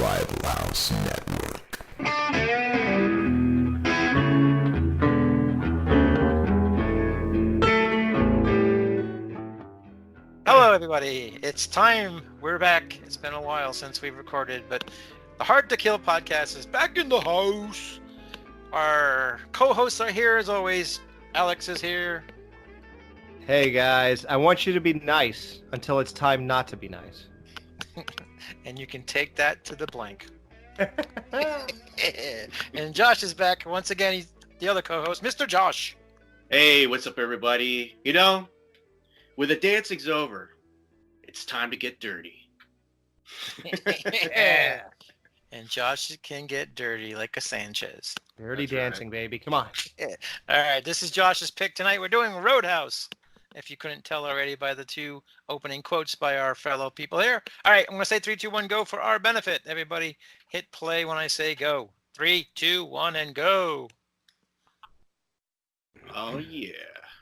Tribal House Network. Hello, everybody. It's time. We're back. It's been a while since we've recorded, but the Hard to Kill podcast is back in the house. Our co-hosts are here as always. Alex is here. Hey guys, I want you to be nice until it's time not to be nice. And you can take that to the blank. And Josh is back. Once again, he's the other co-host, Mr. Josh. Hey, what's up, everybody? You know, when the dancing's over, it's time to get dirty. Yeah. And Josh can get dirty like a Sanchez. Dirty That's dancing, baby. Come on. All right, this is Josh's pick tonight. We're doing Roadhouse. If you couldn't tell already by the two opening quotes by our fellow people here. All right, I'm going to say 3, 2, 1, go for our benefit. Everybody hit play when I say go. 3, 2, 1, and go. Oh, yeah.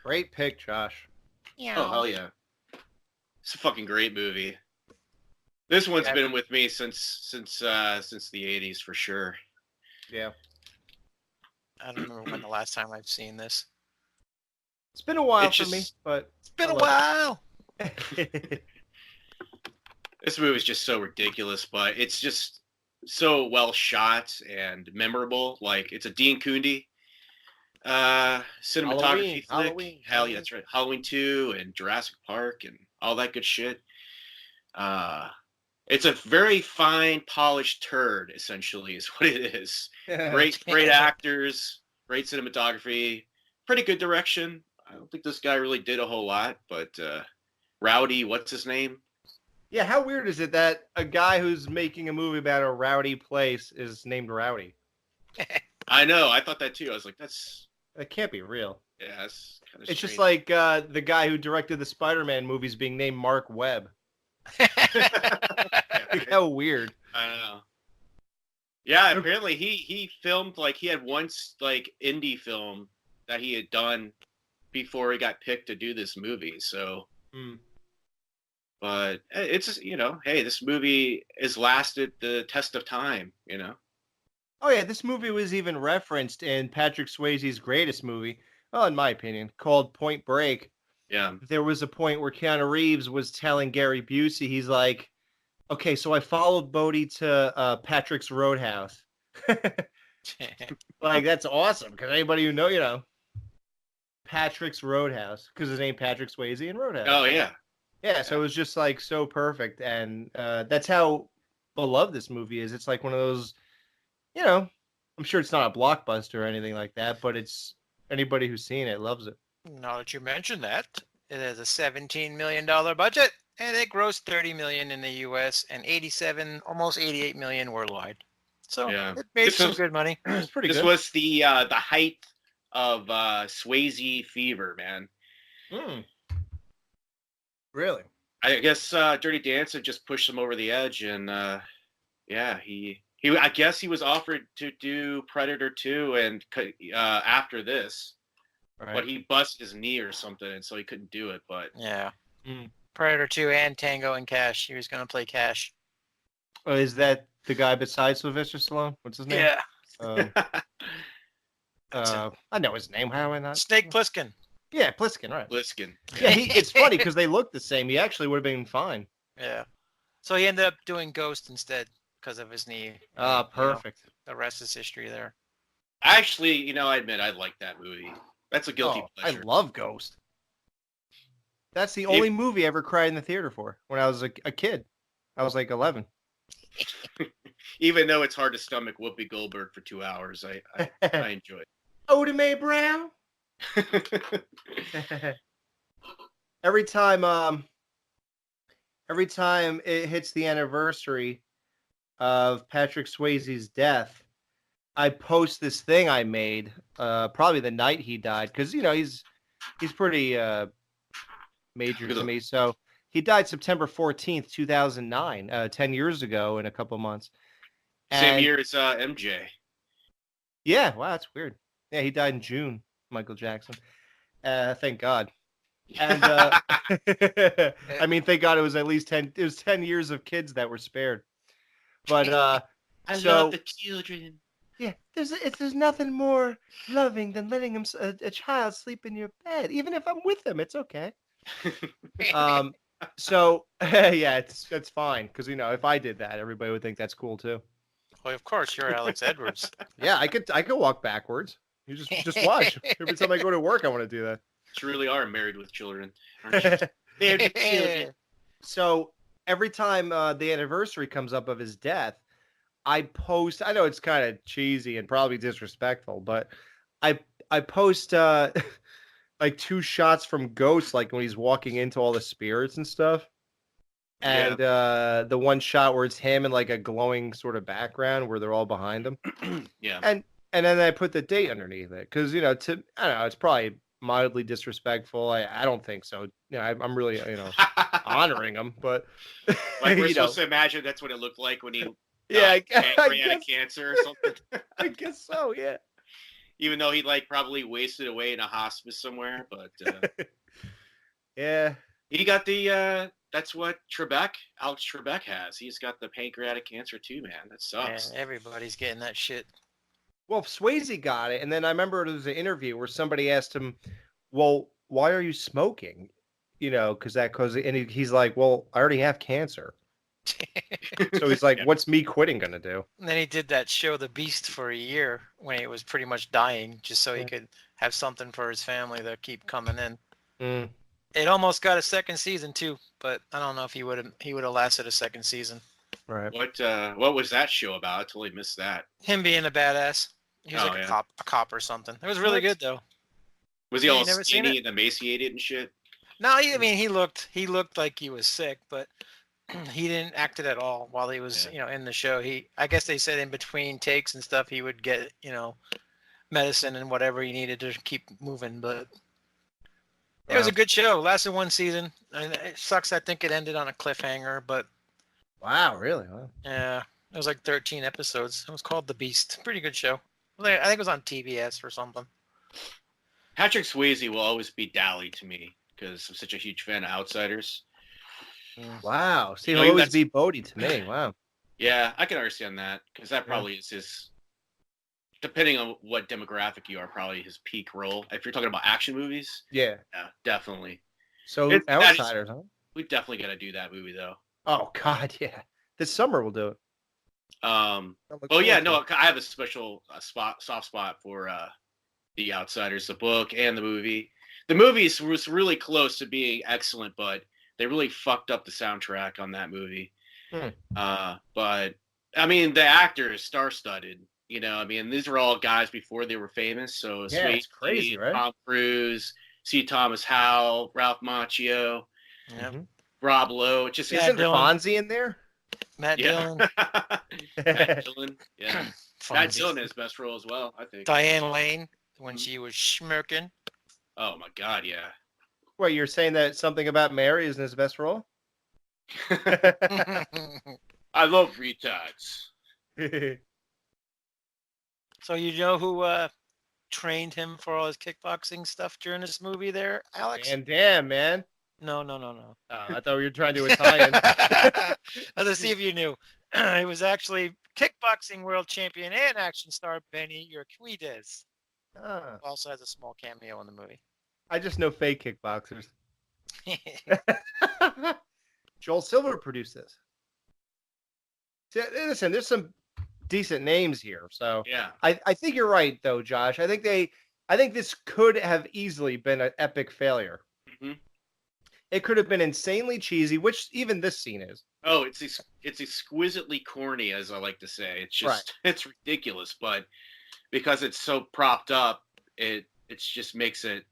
Great pick, Josh. Oh, hell yeah. It's a fucking great movie. This one's been with me since the 80s for sure. Yeah. I don't remember when the last time I've seen this. It's been a while It's for me, just- but It's been a while. This movie's just so ridiculous, but it's just so well shot and memorable. Like, it's a Dean Kundi cinematography flick. Hell yeah, that's right. Halloween 2 and Jurassic Park and all that good shit. It's a very fine, polished turd, essentially, is what it is. Great actors, great cinematography, pretty good direction. I don't think this guy really did a whole lot, but Rowdy, what's his name? Yeah, how weird is it that a guy who's making a movie about a rowdy place is named Rowdy? I know, I thought that too. I was like, That can't be real. yeah, that's kind of It's just like the guy who directed the Spider-Man movies being named Mark Webb. How weird. I don't know. Yeah, apparently he filmed, like, he had once, like, indie film that he had done before he got picked to do this movie, so... But it's just, you know, hey, this movie has lasted the test of time, you know? Oh yeah, this movie was even referenced in Patrick Swayze's greatest movie, well, in my opinion, called Point Break. Yeah. There was a point where Keanu Reeves was telling Gary Busey, he's like, okay, so I followed Bodhi to Patrick's Roadhouse. Like, that's awesome, because anybody who know, Patrick's Roadhouse, because his name Patrick Swayze and Roadhouse. Oh, yeah. Yeah, so it was just, like, so perfect, and that's how beloved this movie is. It's like one of those, I'm sure it's not a blockbuster or anything like that, but it's anybody who's seen it loves it. Now that you mentioned that, it has a $17 million budget, and it grossed $30 million in the U.S. and almost $88 million worldwide. So Yeah. it made This some was- good money. It's pretty This good. was the height of Swayze fever, man. Really? I guess Dirty Dancing just pushed him over the edge, and yeah, he I guess he was offered to do Predator 2 and after this, Right. but he busted his knee or something, and so he couldn't do it. But Yeah. Mm. Predator 2 and Tango and Cash. He was going to play Cash. Oh, is that the guy besides Sylvester Stallone? What's his name? Yeah. I know his name. How am I not? Snake Plissken. Yeah, Pliskin, right. Bliskin. Yeah, it's funny because they look the same. He actually would have been fine. Yeah. So he ended up doing Ghost instead because of his knee. Ah, perfect. The rest is history there. Actually, I admit I like that movie. That's a guilty I pleasure. love Ghost. That's the only movie I ever cried in the theater for when I was a kid. I was like 11. Even though it's hard to stomach Whoopi Goldberg for 2 hours, I enjoy Oda Mae Brown. it. every time it hits the anniversary of Patrick Swayze's death, I post this thing I made probably the night he died, because he's pretty major to me. So he died September 14th, 2009, 10 years ago in a couple months. Same year as MJ. Yeah, wow, that's weird. Yeah, he died in June, Michael Jackson. Thank God. And I mean, thank God it was at least 10. It was 10 years of kids that were spared. But I so- love the children. yeah, there's nothing more loving than letting a child sleep in your bed, even if I'm with them. It's okay. So yeah, that's fine because if I did that, everybody would think that's cool too. Well, of course, you're Alex Edwards. Yeah, I could walk backwards. You just watch. Every time I go to work, I want to do that. You really are married with children, aren't you? Married with children. So every time the anniversary comes up of his death, I post. I know it's kind of cheesy and probably disrespectful, but I post like 2 shots from Ghost, like when he's walking into all the spirits and stuff, and the one shot where it's him in like a glowing sort of background where they're all behind him. Yeah. And then I put the date underneath it because I don't know, it's probably mildly disrespectful. I don't think so. I'm really honoring him, but Like we're supposed to imagine that's what it looked like when he yeah, pancreatic cancer or something. I guess so. Yeah. Even though he probably wasted away in a hospice somewhere, but Yeah. he got the that's what Alex Trebek has. He's got the pancreatic cancer too, man. That sucks. Yeah, everybody's getting that shit. Well, Swayze got it, and then I remember there was an interview where somebody asked him, "Well, why are you smoking?" And he's like, "Well, I already have cancer." So he's like, Yeah. "What's me quitting gonna do?" And then he did that show, The Beast, for a year when he was pretty much dying, just so he could have something for his family to keep coming in. Mm. It almost got a second season too, but I don't know if he would have lasted a second season. Right. What was that show about? I totally missed that. Him being a badass. He was Oh, like yeah. a cop or something. It was really What? good though. Was he Yeah, all you never seen skinny and emaciated and shit? No, I mean he looked like he was sick, but he didn't act it at all while he was in the show. I guess they said in between takes and stuff he would get medicine and whatever he needed to keep moving, but it was a good show. Lasted 1 season. And it sucks. I think it ended on a cliffhanger, but Wow, really? Wow. yeah, it was like 13 episodes. It was called The Beast. Pretty good show. I think it was on TBS or something. Patrick Swayze will always be Dally to me because I'm such a huge fan of Outsiders. Wow. See, You he'll know, always that's- be Bodie to me. Wow. Yeah, I can understand that because that probably is his. Depending on what demographic you are, probably his peak role. If you're talking about action movies, Yeah. yeah, definitely. So That is- Outsiders, huh? We definitely got to do that movie though. Oh God, yeah. This summer we'll do it. I look Well, yeah, forward to no, I have a special soft spot for the Outsiders, the book and the movie. The movie was really close to being excellent, but they really fucked up the soundtrack on that movie. But I mean, the actor is star-studded. I mean, these were all guys before they were famous. So Yeah, it's crazy, right? Tom Cruise, C. Thomas Howell, Ralph Macchio, Yeah. Mhm. Rob Lowe. It just Yeah, Isn't Dylan. Fonzie in there? Matt yeah. Dillon. Matt Dillon. Yeah. Matt Fonzie. Dillon has best role as well, I think. Diane Lane when she was smirking. Oh my God, yeah. Wait, you're saying that something about Mary isn't his best role? I love retards. So you know who trained him for all his kickboxing stuff during this movie there, Alex? And damn, man. No. Oh, I thought we were trying to do Italian. Let's see if you knew. It was actually kickboxing world champion and action star Benny Urquidez. Ah, Also has a small cameo in the movie. I just know fake kickboxers. Joel Silver produced this. See, listen, there's some decent names here. So Yeah. I think you're right, though, Josh. I think this could have easily been an epic failure. Mhm. It could have been insanely cheesy, which even this scene is. Oh, it's exquisitely corny, as I like to say. It's just it's ridiculous, but because it's so propped up, it just makes it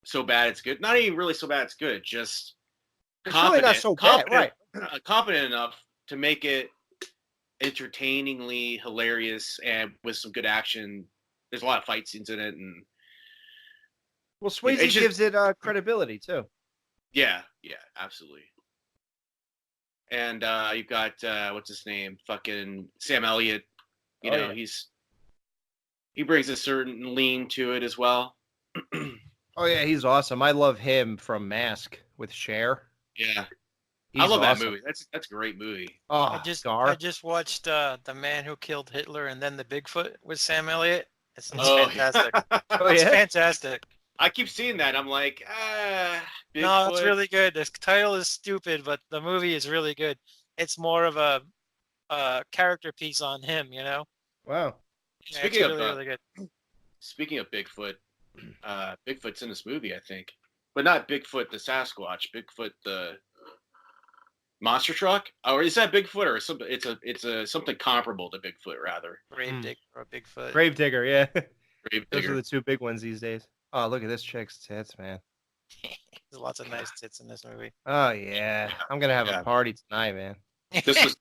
so bad it's good. Not even really so bad it's good. Just It's really not so bad, right? Competent enough to make it entertainingly hilarious and with some good action. There's a lot of fight scenes in it, and Well, Swayze It's just- gives it credibility too. yeah, absolutely. And you've got what's his name, fucking Sam Elliott. You Oh, know, yeah. he brings a certain lean to it as well. Oh yeah, he's awesome. I love him from Mask with Cher. Yeah, I He's love awesome. that movie. That's a great movie. Oh, I Gar. just watched The Man Who Killed Hitler and Then the Bigfoot with Sam Elliott. It's fantastic. Oh, It's yeah? fantastic. I keep seeing that. I'm like, No, it's Bigfoot. really good. The title is stupid, but the movie is really good. It's more of a character piece on him, you know? Wow. Yeah, Speaking it's of really, really good. speaking of Bigfoot, Bigfoot's in this movie, I think, but not Bigfoot the Sasquatch. Bigfoot the monster truck, or is that Bigfoot or something? It's a something comparable to Bigfoot, rather. Gravedigger or Bigfoot. Gravedigger, yeah. Grave Those are digger. the two big ones these days. Oh, look at this chick's tits, man. There's lots of nice tits in this movie. Oh, yeah. I'm going to have Yeah. a party tonight, man. This was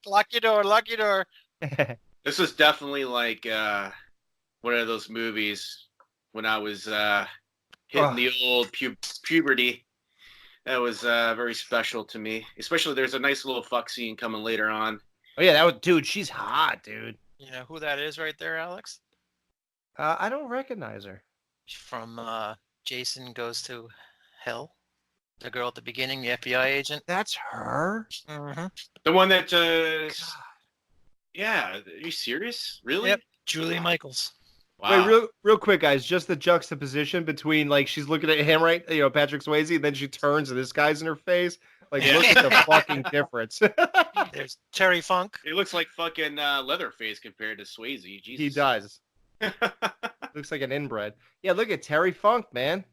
Lock your door, lock your door. this was definitely like one of those movies when I was hitting the old puberty. That was very special to me. Especially there's a nice little fuck scene coming later on. Oh, yeah, that was, dude, she's hot, dude. You know who that is right there, Alex? I don't recognize her. From Jason Goes to Hell. The girl at the beginning, the FBI agent. That's her? Mm-hmm. The one that yeah, are you serious? Really? Yep. Julie Michaels. Wow. Wait, real quick, guys. Just the juxtaposition between, like, she's looking at him, right? You know, Patrick Swayze, and then she turns and this guy's in her face. Like, Yeah. look at the fucking difference. There's Terry Funk. It looks like fucking Leatherface compared to Swayze. Jesus. He does. Looks like an inbred. Yeah, look at Terry Funk, man.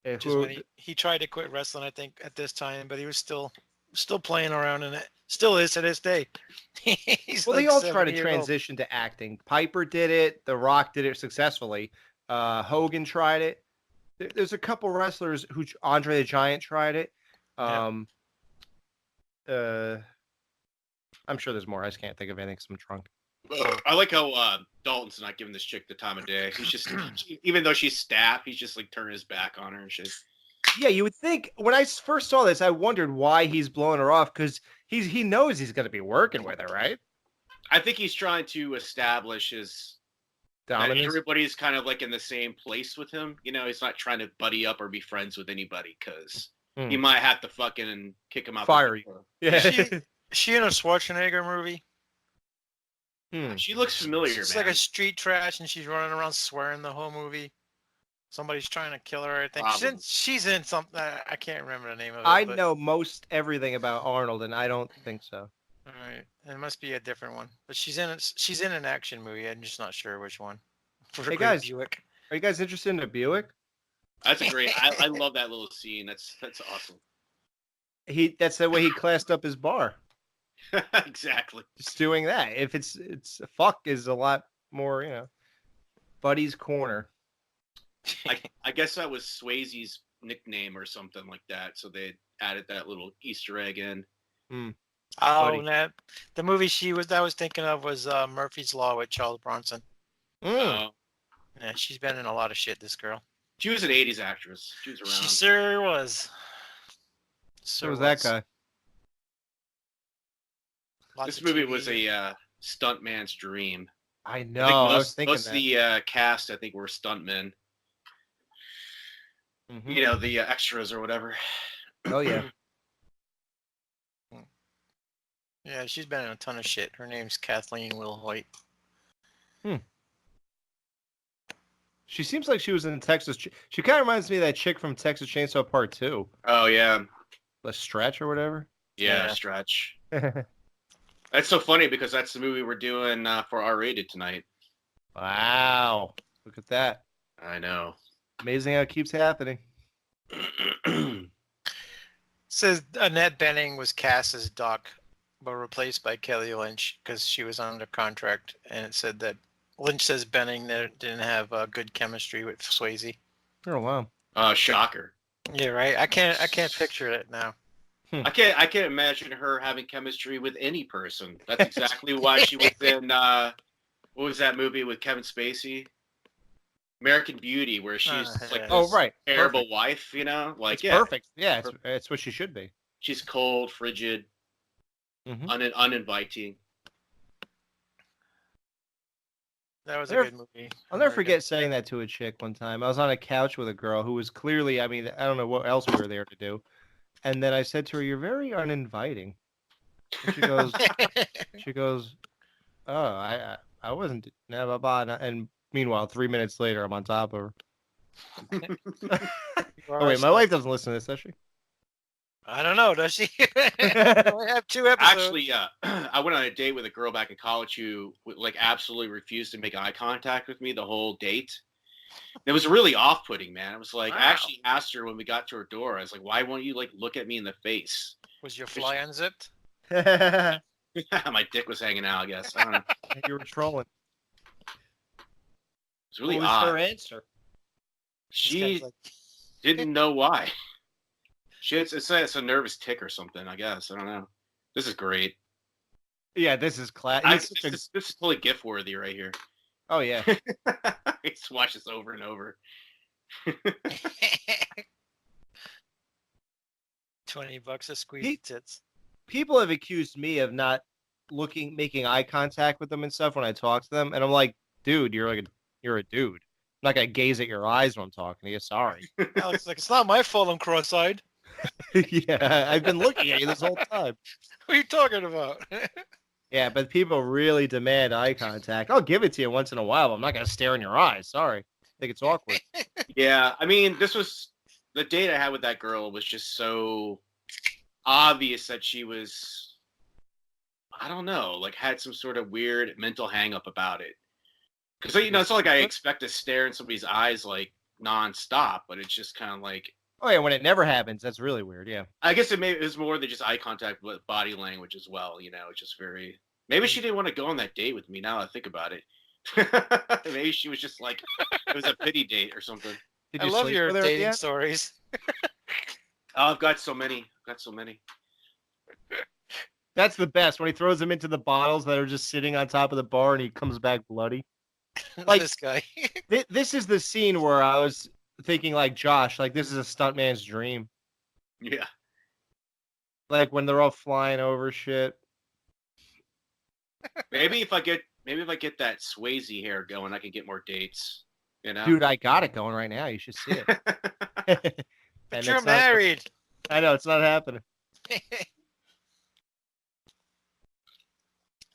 Just when he tried to quit wrestling, I think, at this time, but he was still playing around in it. Still is to this day. He's Well, like they all try 70 to years old. transition to acting. Piper did it. The Rock did it successfully. Hogan tried it. There's a couple wrestlers who Andre the Giant tried it. I'm sure there's more. I just can't think of anything because I'm drunk. I like how Dalton's not giving this chick the time of day. He's just, even though she's staff, he's just like turning his back on her and shit. Yeah, you would think when I first saw this, I wondered why he's blowing her off because he knows he's going to be working with her, right? I think he's trying to establish his that Dominance. everybody's kind of like in the same place with him. You know, he's not trying to buddy up or be friends with anybody because he might have to fucking kick him out. Fire you. Yeah. She in a Schwarzenegger movie. She looks familiar, She's man. like a street trash, and she's running around swearing the whole movie. Somebody's trying to kill her, I think. Probably. She's in something. I can't remember the name of it. I but- know most everything about Arnold, and I don't think so. All right. It must be a different one. But she's in an action movie. I'm just not sure which one. For Hey, Great guys. Buick. Are you guys interested in a Buick? That's a great. I love that little scene. That's awesome. That's the way he classed up his bar. Exactly. Just doing that. If it's fuck is a lot more, you know. Buddy's Corner. I guess that was Swayze's nickname or something like that. So they added that little Easter egg in. Oh, Buddy. no. The movie I was thinking of was Murphy's Law with Charles Bronson. Mm. Yeah, she's been in a lot of shit, this girl. She was an '80s actress. She was around. She sure was. So was that guy. Lots This of movie TV. was a stuntman's dream. I know. I think I was thinking most that. of the cast, I think, were stuntmen. Mhm. You know, the extras or whatever. Oh yeah. Yeah, she's been in a ton of shit. Her name's Kathleen Wilhoit. She seems like she was in Texas. She kind of reminds me of that chick from Texas Chainsaw Part 2. Oh yeah, The Stretch or whatever. yeah, Yeah. Stretch. That's so funny because that's the movie we're doing for R-rated tonight. Wow. Look at that. I know. Amazing how it keeps happening. Says Annette Bening was cast as Doc, but replaced by Kelly Lynch because she was under contract, and it said that Lynch says Bening didn't have good chemistry with Swayze. Oh wow. Shocker. Yeah, right. I can't picture it now. I can't imagine her having chemistry with any person. That's exactly why she was in what was that movie with Kevin Spacey? American Beauty, where she's like yeah. Oh this right. terrible Perfect. wife, you know? Like It's yeah, perfect. Yeah, it's what she should be. she's cold, frigid, Mhm. uninviting. That was Never- a good movie. I'll never Very forget saying that to a chick one time. I was on a couch with a girl who was clearly, I mean, I don't know what else we were there to do. And then I said to her, "You're very uninviting." And she goes, "Oh, I wasn't." Blah, blah, blah. And meanwhile, 3 minutes later, I'm on top of her. Oh wait, my wife doesn't listen to this, does she? I don't know. Does she? I only have 2 episodes. Actually, I went on a date with a girl back in college who like absolutely refused to make eye contact with me the whole date. It was really off-putting, man. I was like, I actually asked her when we got to her door. I was like, "Why won't you like look at me in the face?" Was your fly unzipped? My dick was hanging out. I guess I don't know. You were trolling. It's really What was odd. her answer? She didn't know why. It's a nervous tick or something. I guess I don't know. This is great. Yeah, this is class. This is totally gift worthy right here. Oh yeah. I just watch this over and over. 20 bucks a squeeze tits. People have accused me of not making eye contact with them and stuff when I talk to them, and I'm like, dude, you're a dude. I'm not gonna gaze at your eyes when I'm talking to you. Sorry. Alex, like, it's not my fault I'm cross-eyed. Yeah, I've been looking at you this whole time. What are you talking about? Yeah, but people really demand eye contact. I'll give it to you once in a while, but I'm not gonna stare in your eyes. Sorry. I think it's awkward. Yeah, I mean, this was the date I had with that girl was just so obvious that she was, I don't know, like had some sort of weird mental hang up about it. Because it's not like I expect to stare in somebody's eyes like nonstop, but it's just kind of like. Oh yeah, when it never happens, that's really weird. Yeah. I guess it was more than just eye contact, but body language as well. It's just very. Maybe she didn't want to go on that date with me. Now I think about it, maybe she was just like it was a pity date or something. I love your dating stories. Oh, I've got so many. That's the best when he throws them into the bottles that are just sitting on top of the bar and he comes back bloody. Like this guy. This is the scene where I was thinking like Josh, like this is a stuntman's dream. Yeah. Like when they're all flying over shit. Maybe if I get that Swayze hair going, I can get more dates. Dude, I got it going right now. You should see it. But you're married. I know, it's not happening.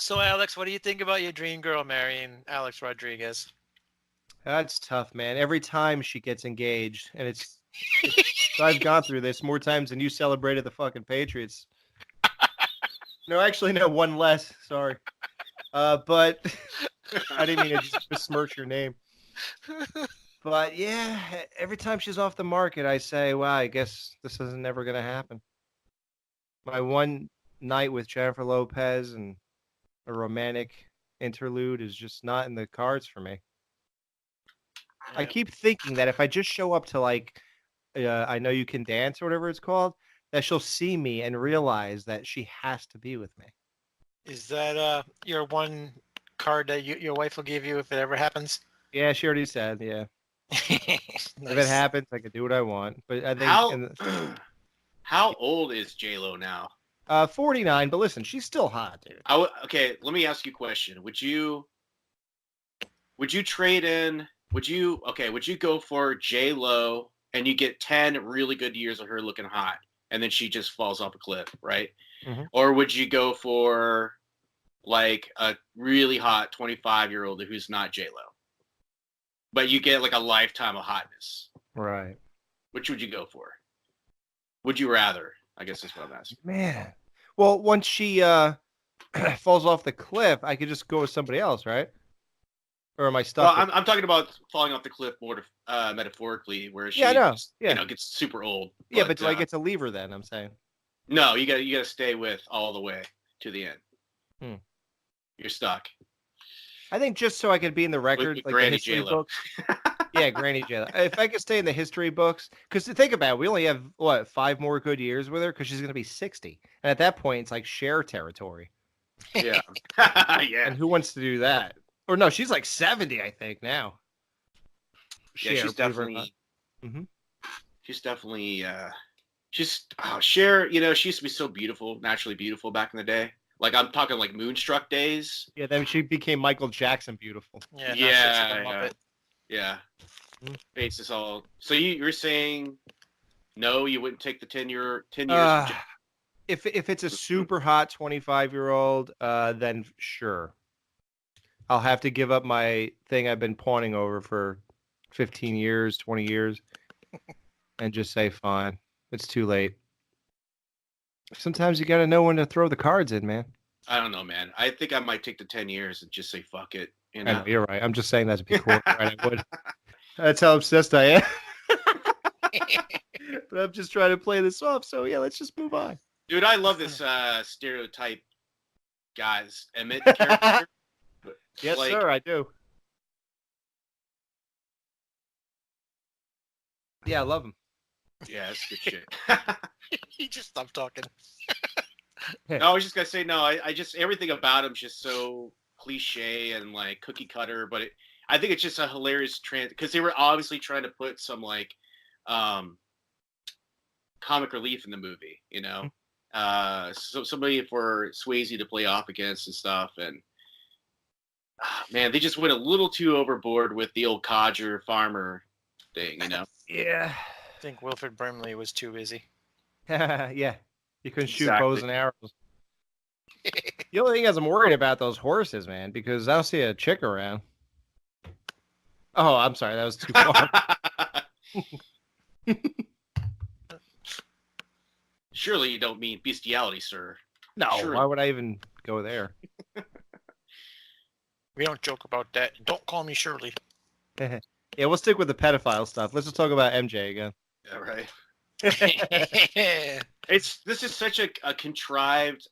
So, Alex, what do you think about your dream girl marrying Alex Rodriguez? That's tough, man. Every time she gets engaged, and it's I've gone through this more times than you celebrated the fucking Patriots. No, actually, no, one less. Sorry. But I didn't mean to just besmirch your name. But yeah, every time she's off the market, I say, wow, I guess this is never going to happen. My one night with Jennifer Lopez and a romantic interlude is just not in the cards for me. I keep thinking that if I just show up to like, I Know You Can Dance or whatever it's called, that she'll see me and realize that she has to be with me. Is that your one card that your wife will give you if it ever happens? Yeah, she already said, yeah. Nice. If it happens, I can do what I want. But I think how old is J-Lo now? 49, but listen, she's still hot, dude. Okay, let me ask you a question. Would you trade in? Would you go for J-Lo and you get 10 really good years of her looking hot, and then she just falls off a cliff, right? Mm-hmm. Or would you go for like a really hot 25-year-old who's not J-Lo, but you get like a lifetime of hotness? Right. Which would you go for? Would you rather? I guess that's what I'm asking. Man. Well, once she falls off the cliff, I could just go with somebody else, right? Or am I stuck? Well, I'm talking about falling off the cliff more metaphorically, where she gets super old. But like it's a lever then, I'm saying. No, you gotta stay with all the way to the end. You're stuck. I think just so I could be in the record, with like Granny the history J-Lo. books. Yeah, Granny J-Lo. If I could stay in the history books, because to think about it, we only have 5 more good years with her because she's gonna be 60, and at that point, it's like Cher territory. Yeah, yeah. And who wants to do that? Or no, she's like 70, I think now. Yeah, she's definitely. Mm-hmm. She's definitely. Cher. She used to be so beautiful, naturally beautiful back in the day. Like I'm talking like Moonstruck days. Yeah, then she became Michael Jackson beautiful. Yeah. Face is all. So you're saying No, you wouldn't take the 10 years. If it's a super hot 25-year-old, then sure. I'll have to give up my thing I've been pawning over for 15 years, 20 years, and just say, fine, it's too late. Sometimes you got to know when to throw the cards in, man. I don't know, man. I think I might take the 10 years and just say fuck it. You I know? know, you're right. I'm just saying that to be cool. Right, I would. That's how obsessed I am. But I'm just trying to play this off. So yeah, let's just move on. Dude, I love this stereotype guys. Emmett character. Yes, sir, I do. Yeah, I love him. Yeah, that's good shit. He just stopped talking. No, I was just gonna say no. I just everything about him's just so cliche and like cookie cutter, but I think it's just a hilarious because they were obviously trying to put some like comic relief in the movie, you know. So somebody for Swayze to play off against and stuff, and man, they just went a little too overboard with the old codger farmer thing, you know. Yeah. I think Wilfred Brimley was too busy. Yeah. You couldn't shoot Exactly. bows and arrows. The only thing is I'm worried about those horses, man, because I don't see a chick around. Oh, I'm sorry. That was too far. Surely you don't mean bestiality, sir. No, Sure. why would I even go there? We don't joke about that. Don't call me Shirley. Yeah, we'll stick with the pedophile stuff. Let's just talk about MJ again. Yeah, right. Yeah. This is such a contrived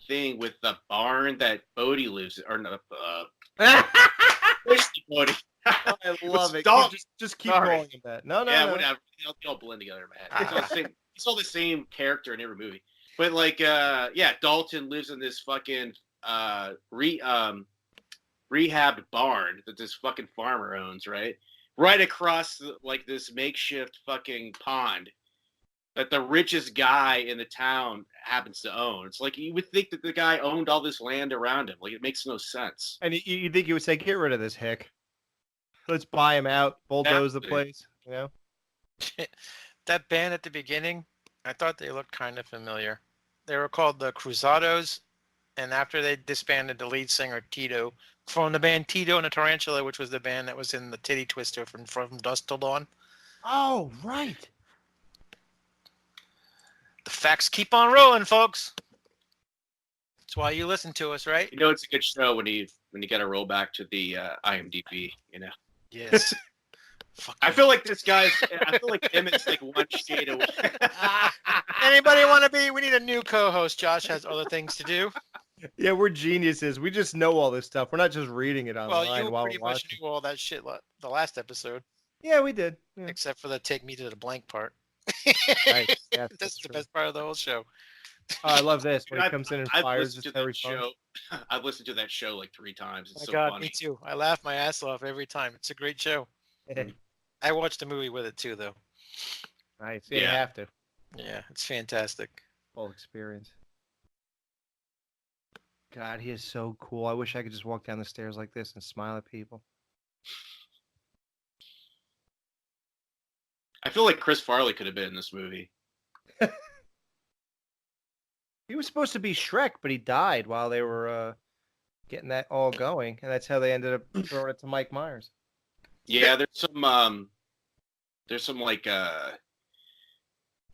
thing with the barn that Bodie lives in, or not Bodie. I love it. Stop. Just keep Sorry. calling him that. No. Whatever. They all blend together, man. It's all the same character in every movie. But like, Dalton lives in this fucking rehabbed barn that this fucking farmer owns, right? Right across like this makeshift fucking pond that the richest guy in the town happens to own. It's like you would think that the guy owned all this land around him. Like it makes no sense. And you think he would say, "Get rid of this hick. Let's buy him out, bulldoze the Absolutely. place." You know. That band at the beginning, I thought they looked kind of familiar. They were called the Cruzados, and after they disbanded, the lead singer Tito from the band Tito and the Tarantula, which was the band that was in the Titty Twister from Dusk Till Dawn. Oh, right. The facts keep on rolling, folks. That's why you listen to us, right? You know, it's a good show when you got to roll back to the IMDb. You know. Yes. I feel like Emmett's like one shade away. Anybody want to be? We need a new co-host. Josh has other things to do. Yeah, we're geniuses. We just know all this stuff. We're not just reading it online Well, you while pretty we're much watching. knew all that shit the last episode, Yeah, we did. Yeah. except for the take me to the blank part. Nice. Yes, That's the true. best part of the whole show. Oh, I love this when he I've- comes in and I've fires listened his to every that phone. show. I've listened to that show like 3 times. It's My so God, funny. me too. I laugh my ass off every time. It's a great show. I watched the movie with it too, though. Nice. Yeah, you Yeah. have to. Yeah, it's fantastic. Full experience. God, he is so cool. I wish I could just walk down the stairs like this and smile at people. I feel like Chris Farley could have been in this movie. He was supposed to be Shrek, but he died while they were getting that all going, and that's how they ended up throwing it to Mike Myers. Yeah, there's some like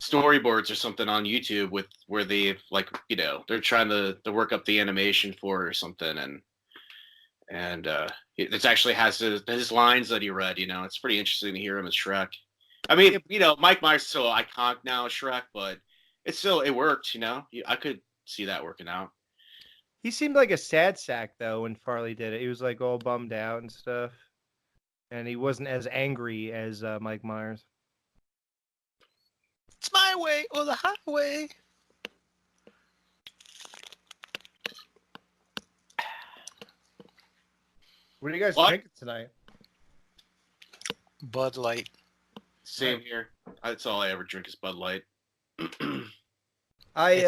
storyboards or something on YouTube where they've like, you know, they're trying to work up the animation for it or something, and it actually has his lines that he read. You know, it's pretty interesting to hear him as Shrek. I mean, you know, Mike Myers is so iconic now as Shrek, but it worked. You know, I could see that working out. He seemed like a sad sack though when Farley did it. He was like all bummed out and stuff, and he wasn't as angry as Mike Myers. It's my way or the highway. What do you guys What? think tonight? Bud Light. Same here. That's all I ever drink is Bud Light. It's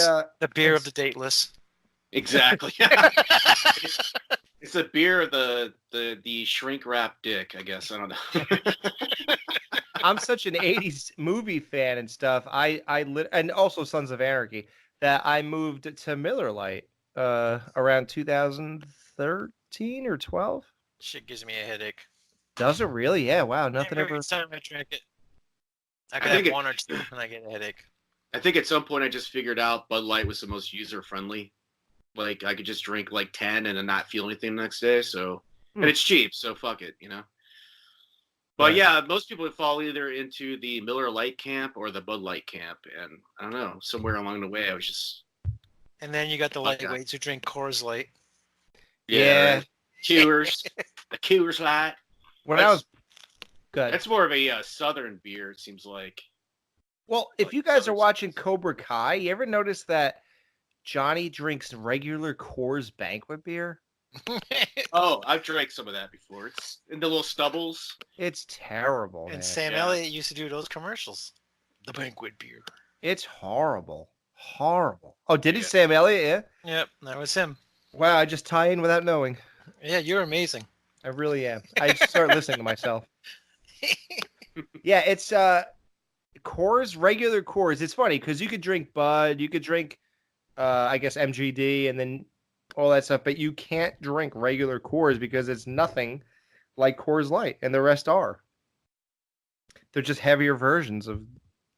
the beer of the dateless. Exactly. It's a beer of the shrink wrap dick, I guess. I don't know. I'm such an '80s movie fan and stuff. And also Sons of Anarchy that I moved to Miller Lite around 2013 or 12. Shit gives me a headache. Does it really? Yeah. Wow. Nothing Every ever. time I drink it, I I could think have it- one or two and I get a headache. I think at some point I just figured out Bud Light was the most user friendly. Like I could just drink like 10 and then not feel anything the next day. So and it's cheap, so fuck it, you know. But Right. yeah, most people would fall either into the Miller Lite camp or the Bud Light camp, and I don't know. Somewhere along the way, I was just And then you got the Okay. lightweights who drink Coors Light. Yeah. right. Coors, the Coors Light. When I was good. That's more of a southern beer. It seems like. Well, if like you guys are Southern watching States. Cobra Kai, you ever notice that Johnny drinks regular Coors Banquet beer? Oh, I've drank some of that before. It's in the little stubbles. It's terrible, man. And Sam Yeah. Elliott used to do those commercials. The banquet beer. It's horrible. Horrible. Oh, did it Yeah. Sam Elliott? Yeah. Yep, that was him. Wow, I just tie in without knowing. Yeah, you're amazing. I really am. I just start listening to myself. Yeah, it's Coors, regular Coors. It's funny because you could drink Bud, you could drink I guess MGD and then all that stuff, but you can't drink regular Coors because it's nothing like Coors Light, and the rest are. They're just heavier versions of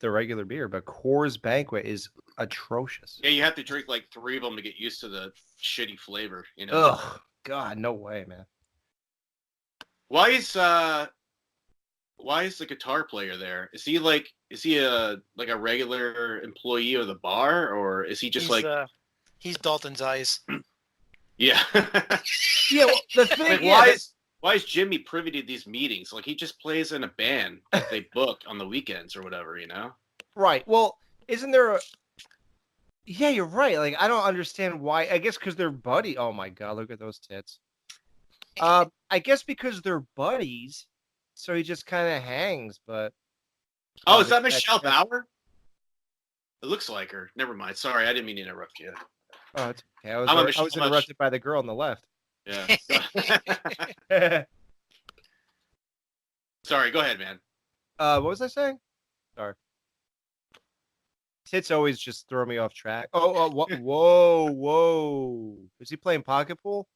the regular beer, but Coors Banquet is atrocious. Yeah, you have to drink like 3 of them to get used to the shitty flavor. You know. Ugh, God, no way, man. Why is the guitar player there? Is he a regular employee of the bar, or is he just he's Dalton's eyes. yeah? Yeah, well, the thing, Like, yeah, why is Jimmy privy to these meetings? Like he just plays in a band that they book on the weekends or whatever, you know? right. Well, isn't there a? Yeah, you're right. Like, I don't understand why. I guess because they're buddy. Oh my God, look at those tits. I guess because they're buddies, so he just kind of hangs. But Oh, is that Michelle Bauer? It looks like her. Never mind. Sorry, I didn't mean to interrupt you. oh, it's okay. I'm I a was Michelle- interrupted by the girl on the left. Yeah. Sorry, go ahead, man. What was I saying? Sorry. Tits always just throw me off track. Oh, whoa. Is he playing pocket pool?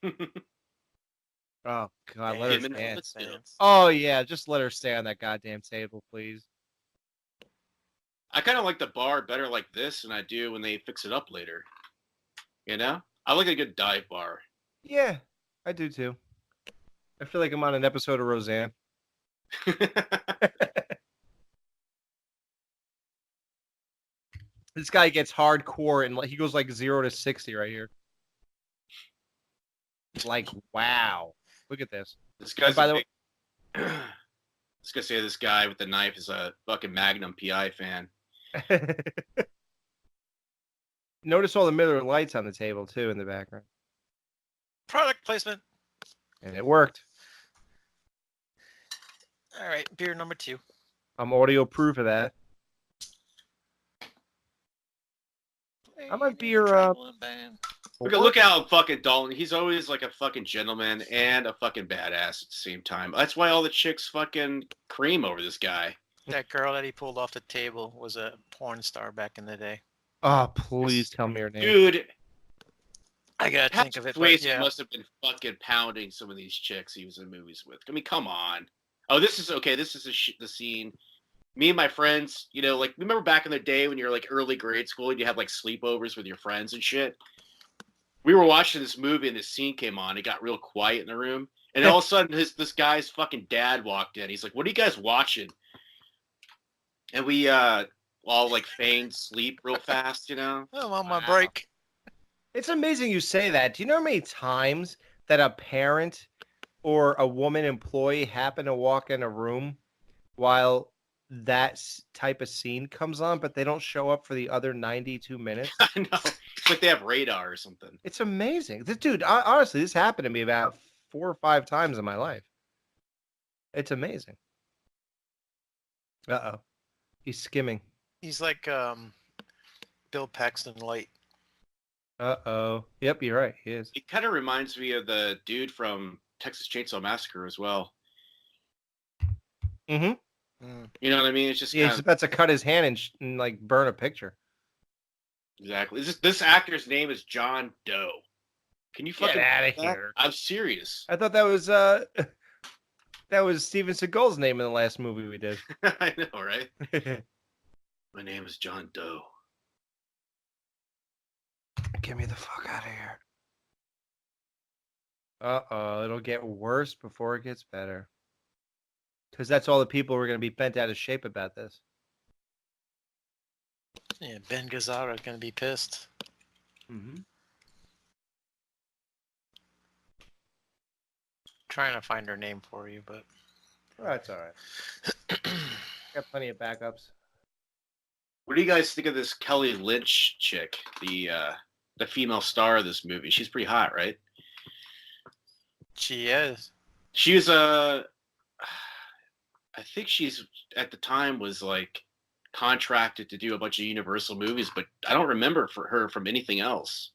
Oh, God, let her Him and stand. Elvis Fields. Oh, yeah, just let her stay on that goddamn table, please. I kind of like the bar better like this than I do when they fix it up later. You know? I like a good dive bar. Yeah, I do too. I feel like I'm on an episode of Roseanne. This guy gets hardcore and he goes like 0 to 60 right here. Like, wow. Look at this. This guy's by the way, I was gonna say this guy with the knife is a fucking Magnum PI fan. Notice all the Miller Lights on the table too in the background. Product placement. And it worked. All right, beer number 2. I'm audio proof of that. I might be your Look how fucking Dalton. He's always like a fucking gentleman and a fucking badass at the same time. That's why all the chicks fucking cream over this guy. That girl that he pulled off the table was a porn star back in the day. Oh, please tell me her name. Dude, I gotta think of it. But Swayze yeah. must have been fucking pounding some of these chicks he was in movies with. I mean, come on. Oh, this is okay. This is the scene. Me and my friends, you know, like remember back in the day when you're like early grade school and you have like sleepovers with your friends and shit. We were watching this movie and this scene came on. It got real quiet in the room, and all of a sudden, this guy's fucking dad walked in. He's like, "What are you guys watching?" And we all like feigned sleep real fast, you know. Oh, I'm on my Wow. break. It's amazing you say that. Do you know how many times that a parent or a woman employee happen to walk in a room while that type of scene comes on, but they don't show up for the other 92 minutes? I know. It's like they have radar or something. It's amazing. Dude, honestly, this happened to me about 4 or 5 times in my life. It's amazing. Uh-oh. He's skimming. He's like Bill Paxton light. Uh-oh. Yep, you're right. He is. It kind of reminds me of the dude from Texas Chainsaw Massacre as well. Mm-hmm. You know what I mean? It's just Yeah, kind he's of about to cut his hand and like burn a picture. exactly. This actor's name is John Doe. Can you Get fucking outta believe that? here. I'm serious. I thought that was that was Steven Seagal's name in the last movie we did. I know, right? My name is John Doe. Get me the fuck out of here. Uh-oh, it'll get worse before it gets better. Because that's all the people who are going to be bent out of shape about this. Yeah, Ben Gazzara gonna be pissed. Mm-hmm. Trying to find her name for you, but That's all right. Got plenty of backups. What do you guys think of this Kelly Lynch chick, the female star of this movie? She's pretty hot, right? she is. She was I think she's at the time was like contracted to do a bunch of Universal movies, but I don't remember for her from anything else.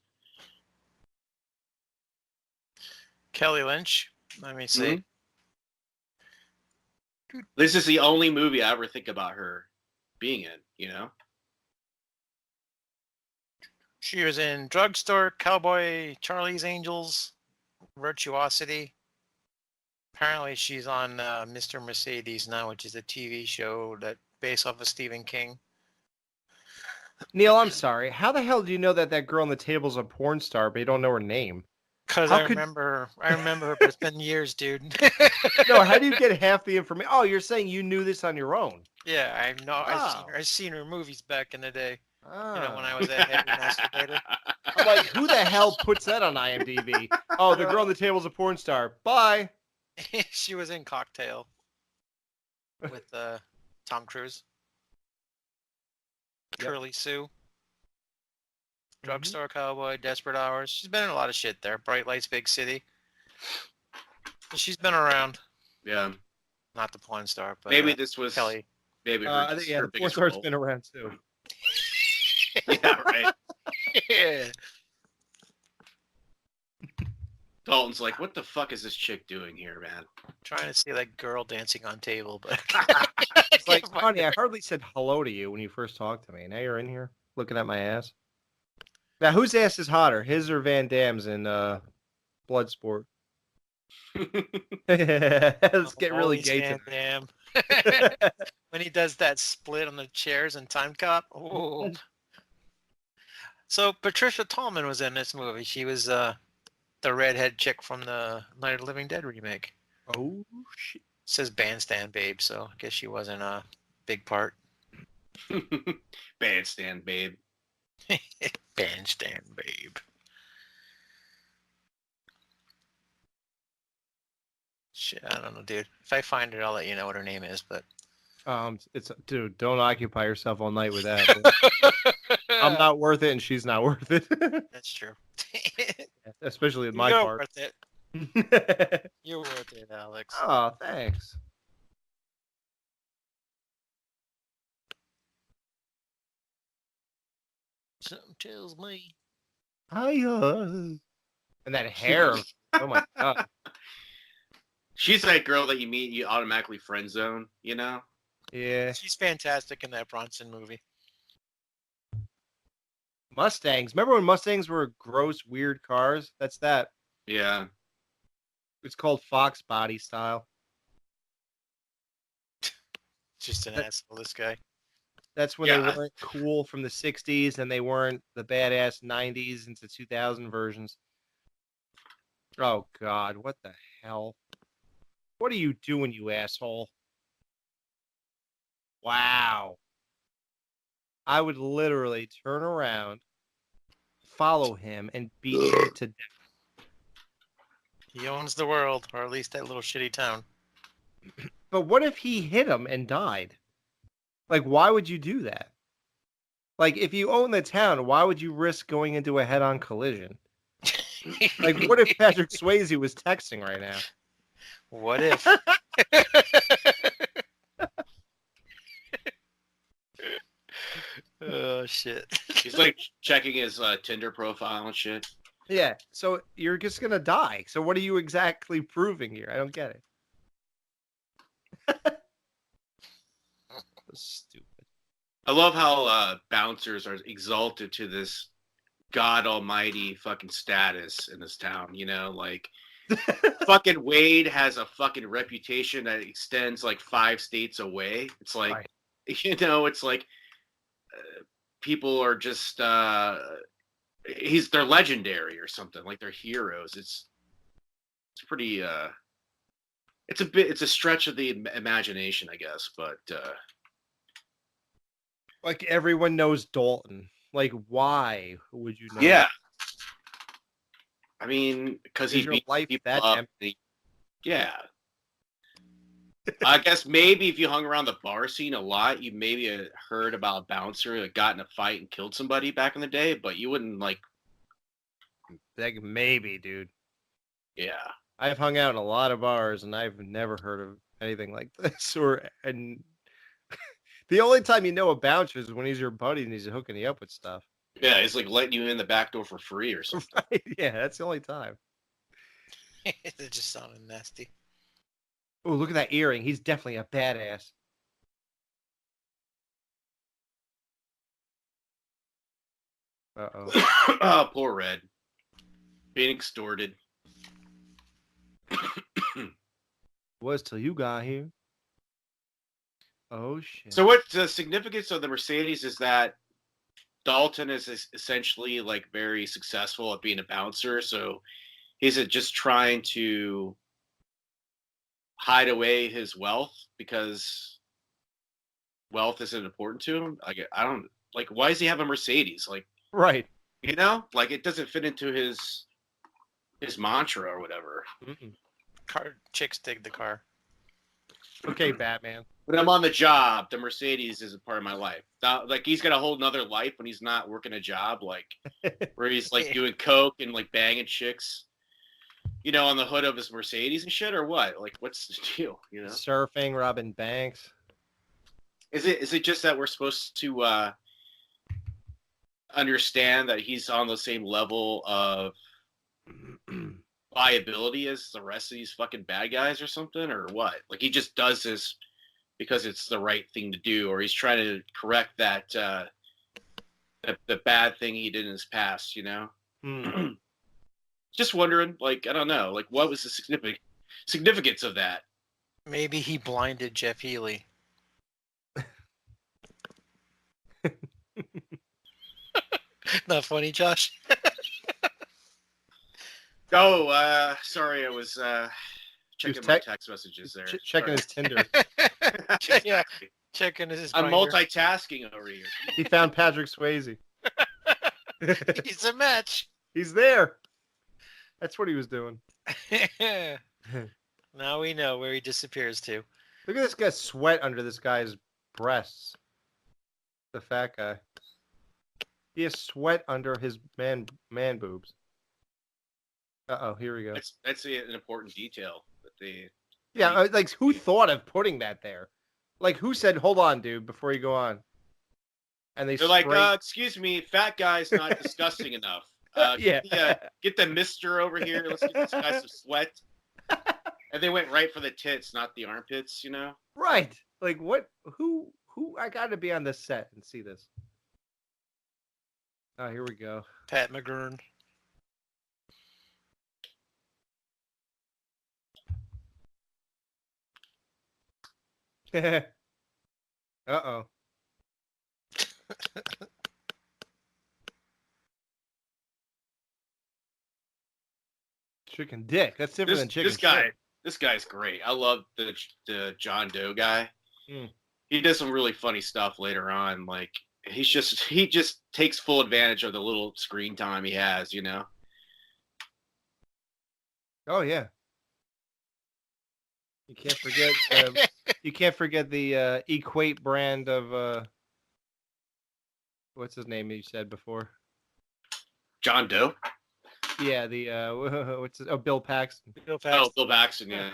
Kelly Lynch. Let me see. This is the only movie I ever think about her being in, you know? She was in Drugstore, Cowboy, Charlie's Angels, Virtuosity. Apparently, she's on Mr. Mercedes now, which is a TV show that based off of Stephen King. Neil, I'm sorry. How the hell do you know that that girl on the table's a porn star, but you don't know her name? Because How I could- remember her, but it's been years, dude. No, how do you get half the information? Oh, you're saying you knew this on your own. Yeah, I know. Oh. I've seen her movies back in the day. Oh. You know, when I was a heavy masturbator. I'm like, who the hell puts that on IMDb? Oh, the girl on the table's a porn star. Bye. She was in Cocktail with Tom Cruise. Yep. Curly Sue. Drugstore Cowboy, Desperate Hours. She's been in a lot of shit there. Bright Lights, Big City. She's been around. Yeah. Not the porn star, but Maybe this was Kelly. maybe her, I think her the porn biggest star's role. been around too. Yeah, right. Yeah. Dalton's like, what the fuck is this chick doing here, man? Trying to see that girl dancing on table, but It's like, honey, I hardly said hello to you when you first talked to me. Now you're in here looking at my ass. Now, whose ass is hotter, his or Van Damme's in Bloodsport? Let's get really gay to Damn. When he does that split on the chairs in Time Cop. Oh. So Patricia Tallman was in this movie. She was the redhead chick from the Night of the Living Dead remake. Oh, shit. It says Bandstand Babe, so I guess she wasn't a big part. Bandstand, babe. Bandstand Babe. Shit, I don't know, dude. If I find it, I'll let you know what her name is, but... It's dude, don't occupy yourself all night with that. I'm not worth it, and she's not worth it. That's true. Especially with my You're part. worth it. You're worth it, Alex. Oh, thanks. Something tells me. And that hair. Oh my god. She's that girl that you meet, you automatically friend zone, you know? Yeah. She's fantastic in that Bronson movie. Mustangs. Remember when Mustangs were gross, weird cars? That's that. Yeah. It's called Fox Body Style. Just an asshole, this guy. That's when Yeah. they weren't cool from the 60s and they weren't the badass 90s into 2000 versions. Oh, God. What the hell? What are you doing, you asshole? Wow. I would literally turn around, follow him, and beat him to death. He owns the world, or at least that little shitty town. But what if he hit him and died? Like, why would you do that? Like, if you own the town, why would you risk going into a head-on collision? Like, what if Patrick Swayze was texting right now? What if? Oh, shit. He's like checking his Tinder profile and shit. Yeah, so you're just gonna die. So what are you exactly proving here? I don't get it. stupid. I love how bouncers are exalted to this god almighty fucking status in this town. You know, like fucking Wade has a fucking reputation that extends like 5 states away. It's like, Right. you know, it's like people are just they're legendary or something, like they're heroes. It's pretty it's a stretch of the imagination, I guess, but Like everyone knows Dalton. Like, why would you know? yeah. I mean, because he Is your beat life people that up. empty? Yeah. I guess maybe if you hung around the bar scene a lot, you maybe heard about a bouncer that got in a fight and killed somebody back in the day, but you wouldn't like, Like, maybe, dude. yeah. I've hung out in a lot of bars and I've never heard of anything like this. And the only time you know a bouncer is when he's your buddy and he's hooking you up with stuff. Yeah, it's like letting you in the back door for free or something. Right? Yeah, that's the only time. It just sounded nasty. Oh, look at that earring. He's definitely a badass. Uh-oh. Oh, poor Red. Being extorted. Was till you got here. Oh, shit. So what the significance of the Mercedes is that Dalton is essentially like very successful at being a bouncer. So he's just trying to hide away his wealth because wealth isn't important to him. I don't like, why does he have a Mercedes? Like, Right. you know, like it doesn't fit into his mantra or whatever. Mm-mm. Chicks dig the car. Okay, Batman. When I'm on the job, the Mercedes is a part of my life. Like he's got a whole nother life when he's not working a job, like where he's like doing coke and like banging chicks, you know, on the hood of his Mercedes and shit, or what? Like, what's the deal? You know, Surfing, robbing banks. is it just that we're supposed to understand that he's on the same level of viability as the rest of these fucking bad guys or something, or what? Like he just does this because it's the right thing to do, or he's trying to correct that the bad thing he did in his past, you know? Just wondering, like, I don't know, like what was the significance of that? Maybe he blinded Jeff Healy. Not funny, Josh. Oh, sorry, I was checking my text messages there. Checking his Tinder. Yeah, checking his. I'm grinder. multitasking over here. He found Patrick Swayze. He's a match. He's there. That's what he was doing. Now we know where he disappears to. Look at this guy sweat under this guy's breasts. The fat guy. He has sweat under his man boobs. Uh-oh, here we go. That's an important detail that they. Yeah, like who thought of putting that there? Like who said, "Hold on, dude," before you go on? And They're like, "Excuse me, fat guy's not disgusting enough. Yeah, get the mister over here. Let's get this guy some sweat." And they went right for the tits, not the armpits. You know? Right. Like what? Who? I got to be on this set and see this. Oh, here we go. Pat McGurn. Uh-oh. Chicken dick. That's different than chicken shit. This guy's great. I love the John Doe guy. Mm. He does some really funny stuff later on. Like he just takes full advantage of the little screen time he has. You know? Oh yeah. You can't forget. You can't forget the Equate brand of what's his name you said before? John Doe. Yeah, the what's his, Bill Paxton. Bill Paxton. Oh, Bill Paxton. Yeah.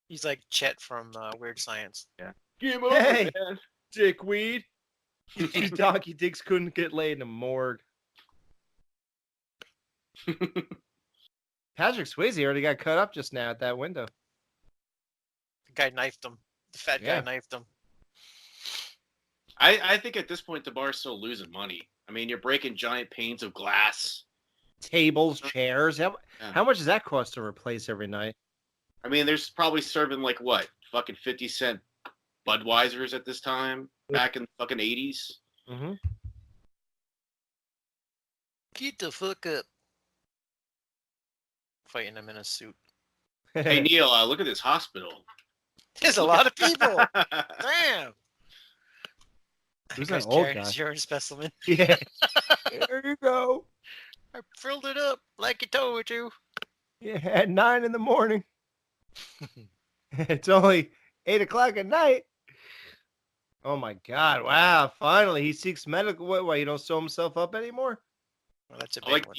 He's like Chet from Weird Science. Yeah. Game over, man. Dickweed. These donkey dicks couldn't get laid in a morgue. Patrick Swayze already got cut up just now at that window. The guy knifed him. The fat guy Yeah. knifed him. I think at this point the bar's still losing money. I mean, you're breaking giant panes of glass. Tables, chairs. How Yeah. much does that cost to replace every night? I mean, there's probably serving like what, fucking 50-cent Budweisers at this time back in the fucking 80s. Mm-hmm. Get the fuck up. Fighting him in a suit. Hey Neil, look at this hospital. There's a lot of people. Damn. Who's Guy's that old carrying guy? his urine specimen. Yeah. There you go. I filled it up like you told me to. Yeah, at 9 a.m. It's only 8 o'clock at night. Oh my God! Wow! Finally, he seeks medical. Why you don't sew himself up anymore? Well, that's a I big like one.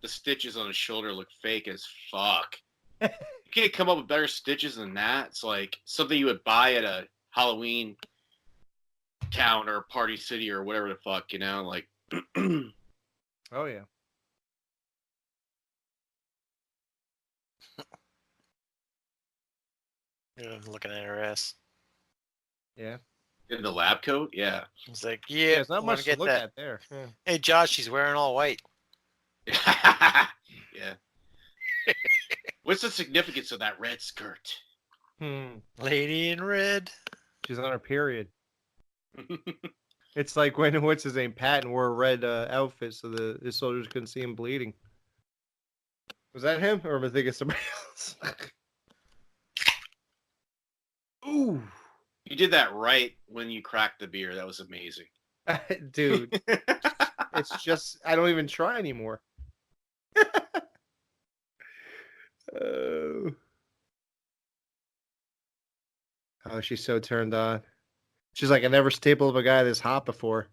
the stitches on his shoulder look fake as fuck. You can't come up with better stitches than that. It's like something you would buy at a Halloween town or Party City or whatever the fuck, you know? Like, Oh yeah. Looking at her ass. Yeah. in the lab coat, yeah. He's like, Yeah, yeah, there's not I wanna much to get look that. at there. Yeah. Hey, Josh, she's wearing all white. Yeah. What's the significance of that red skirt? Lady in red. She's on her period. It's like when what's his name, Patton wore a red outfit so the soldiers couldn't see him bleeding. Was that him, or am I thinking of somebody else? Ooh, You did that right when you cracked the beer. That was amazing. dude, it's just I don't even try anymore. Oh, oh, she's so turned on. She's like, I never stapled a guy this hot before.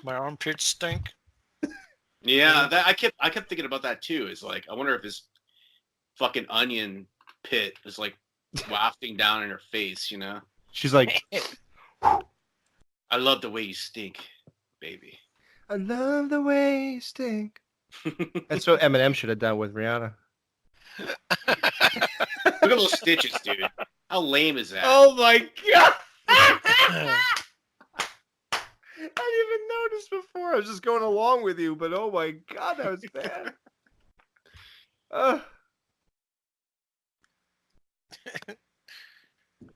My armpits stink. Yeah, that I kept thinking about that too. Is like, I wonder if his fucking onion pit is like wafting down in her face, you know? She's like, I love the way you stink, baby. I love the way you stink. That's what Eminem should have done with Rihanna. Look at those stitches, dude. How lame is that? Oh my god! I didn't even notice before. I was just going along with you, but oh my god, that was bad.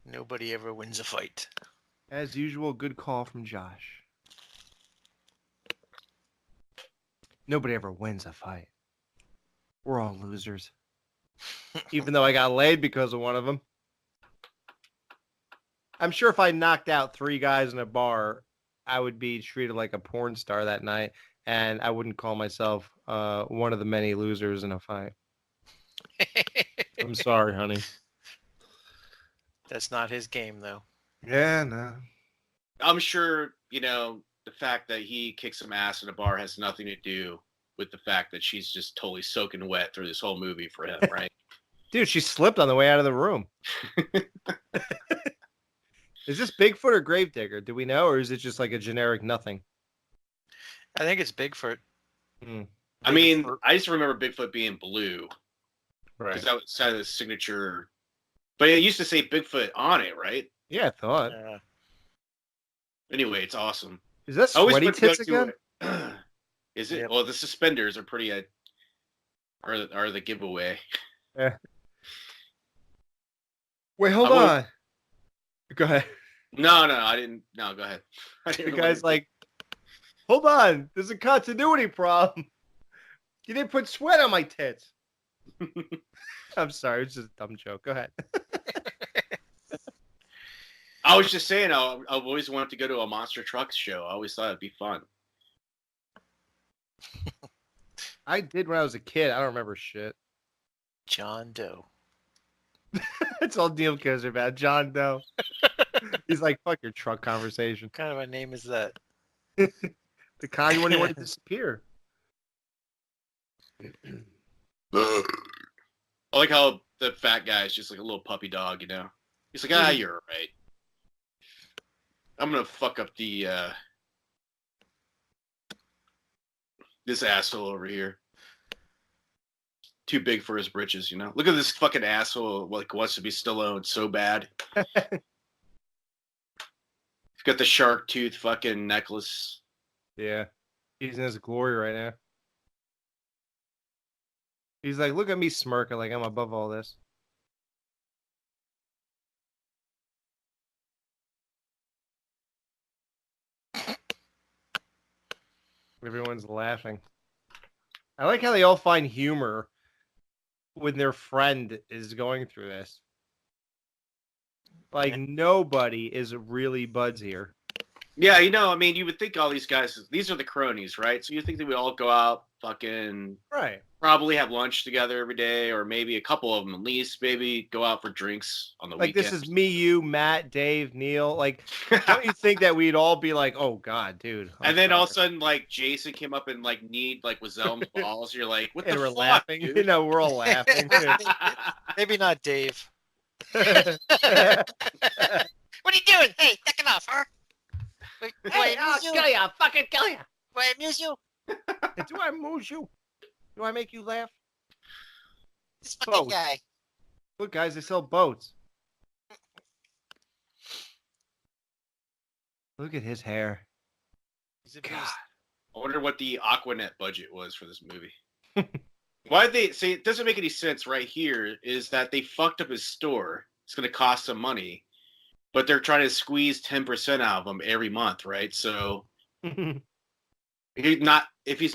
Nobody ever wins a fight. As usual, good call from Josh. Nobody ever wins a fight. We're all losers. Even though I got laid because of one of them. I'm sure if I knocked out 3 guys in a bar, I would be treated like a porn star that night, and I wouldn't call myself one of the many losers in a fight. I'm sorry, honey. That's not his game, though. Yeah, no. I'm sure, you know, the fact that he kicks some ass in a bar has nothing to do with the fact that she's just totally soaking wet through this whole movie for him, right? Dude, she slipped on the way out of the room. Is this Bigfoot or Gravedigger? Do we know, or is it just like a generic nothing? I think it's Bigfoot. I mean, I just remember Bigfoot being blue. Right. Because that was kind of the signature. But it used to say Bigfoot on it, right? Yeah, I thought. Anyway, it's awesome. Is that I always sweaty put to go tits to again? it. Is it? Yep. Well, the suspenders are pretty. Are the giveaway? Yeah. Wait, hold I was- on. Go ahead. No, I didn't. No, go ahead. I The didn't guy's like, hold on. There's a continuity problem. You didn't put sweat on my tits. I'm sorry. It's just a dumb joke. Go ahead. I was just saying, I've always wanted to go to a monster trucks show. I always thought it'd be fun. I did when I was a kid. I don't remember shit. John Doe. It's all Neil cares about. John Doe. He's like, fuck your truck conversation. What kind of a name is that? The kind when you want to disappear. I like how the fat guy is just like a little puppy dog, you know? He's like, you're all right. I'm gonna fuck up the this asshole over here. too big for his britches, you know? Look at this fucking asshole, like, wants to be Stallone so bad. He's got the shark tooth fucking necklace. Yeah. He's in his glory right now. He's like, look at me smirking like I'm above all this. Everyone's laughing. I like how they all find humor when their friend is going through this. Like, nobody is really buds here. Yeah, you know, I mean, you would think all these guys, these are the cronies, right? So you think they would all go out, fucking, Right. probably have lunch together every day, or maybe a couple of them at least, maybe go out for drinks on the Like, weekend. this is me, you, Matt, Dave, Neil. Like, don't you think that we'd all be like, oh, God, dude. And then all of a sudden, like, Jason came up and, like, kneed, like, Wazelm's balls. You're like, what the and we're fuck, laughing. dude? You know, we're all laughing. Maybe not Dave. Hey, What are you doing? Hey, take it off, huh? Wait, I'll kill you. I'll fucking kill you. Do I amuse you? Do I amuse you? Do I make you laugh? This fucking Boats. guy. Look, guys, they sell boats. Look at his hair. He's a God. beast. I wonder what the Aquanet budget was for this movie. Why they say it doesn't make any sense right here is that they fucked up his store. It's going to cost some money, but they're trying to squeeze 10% out of him every month, right? So if he's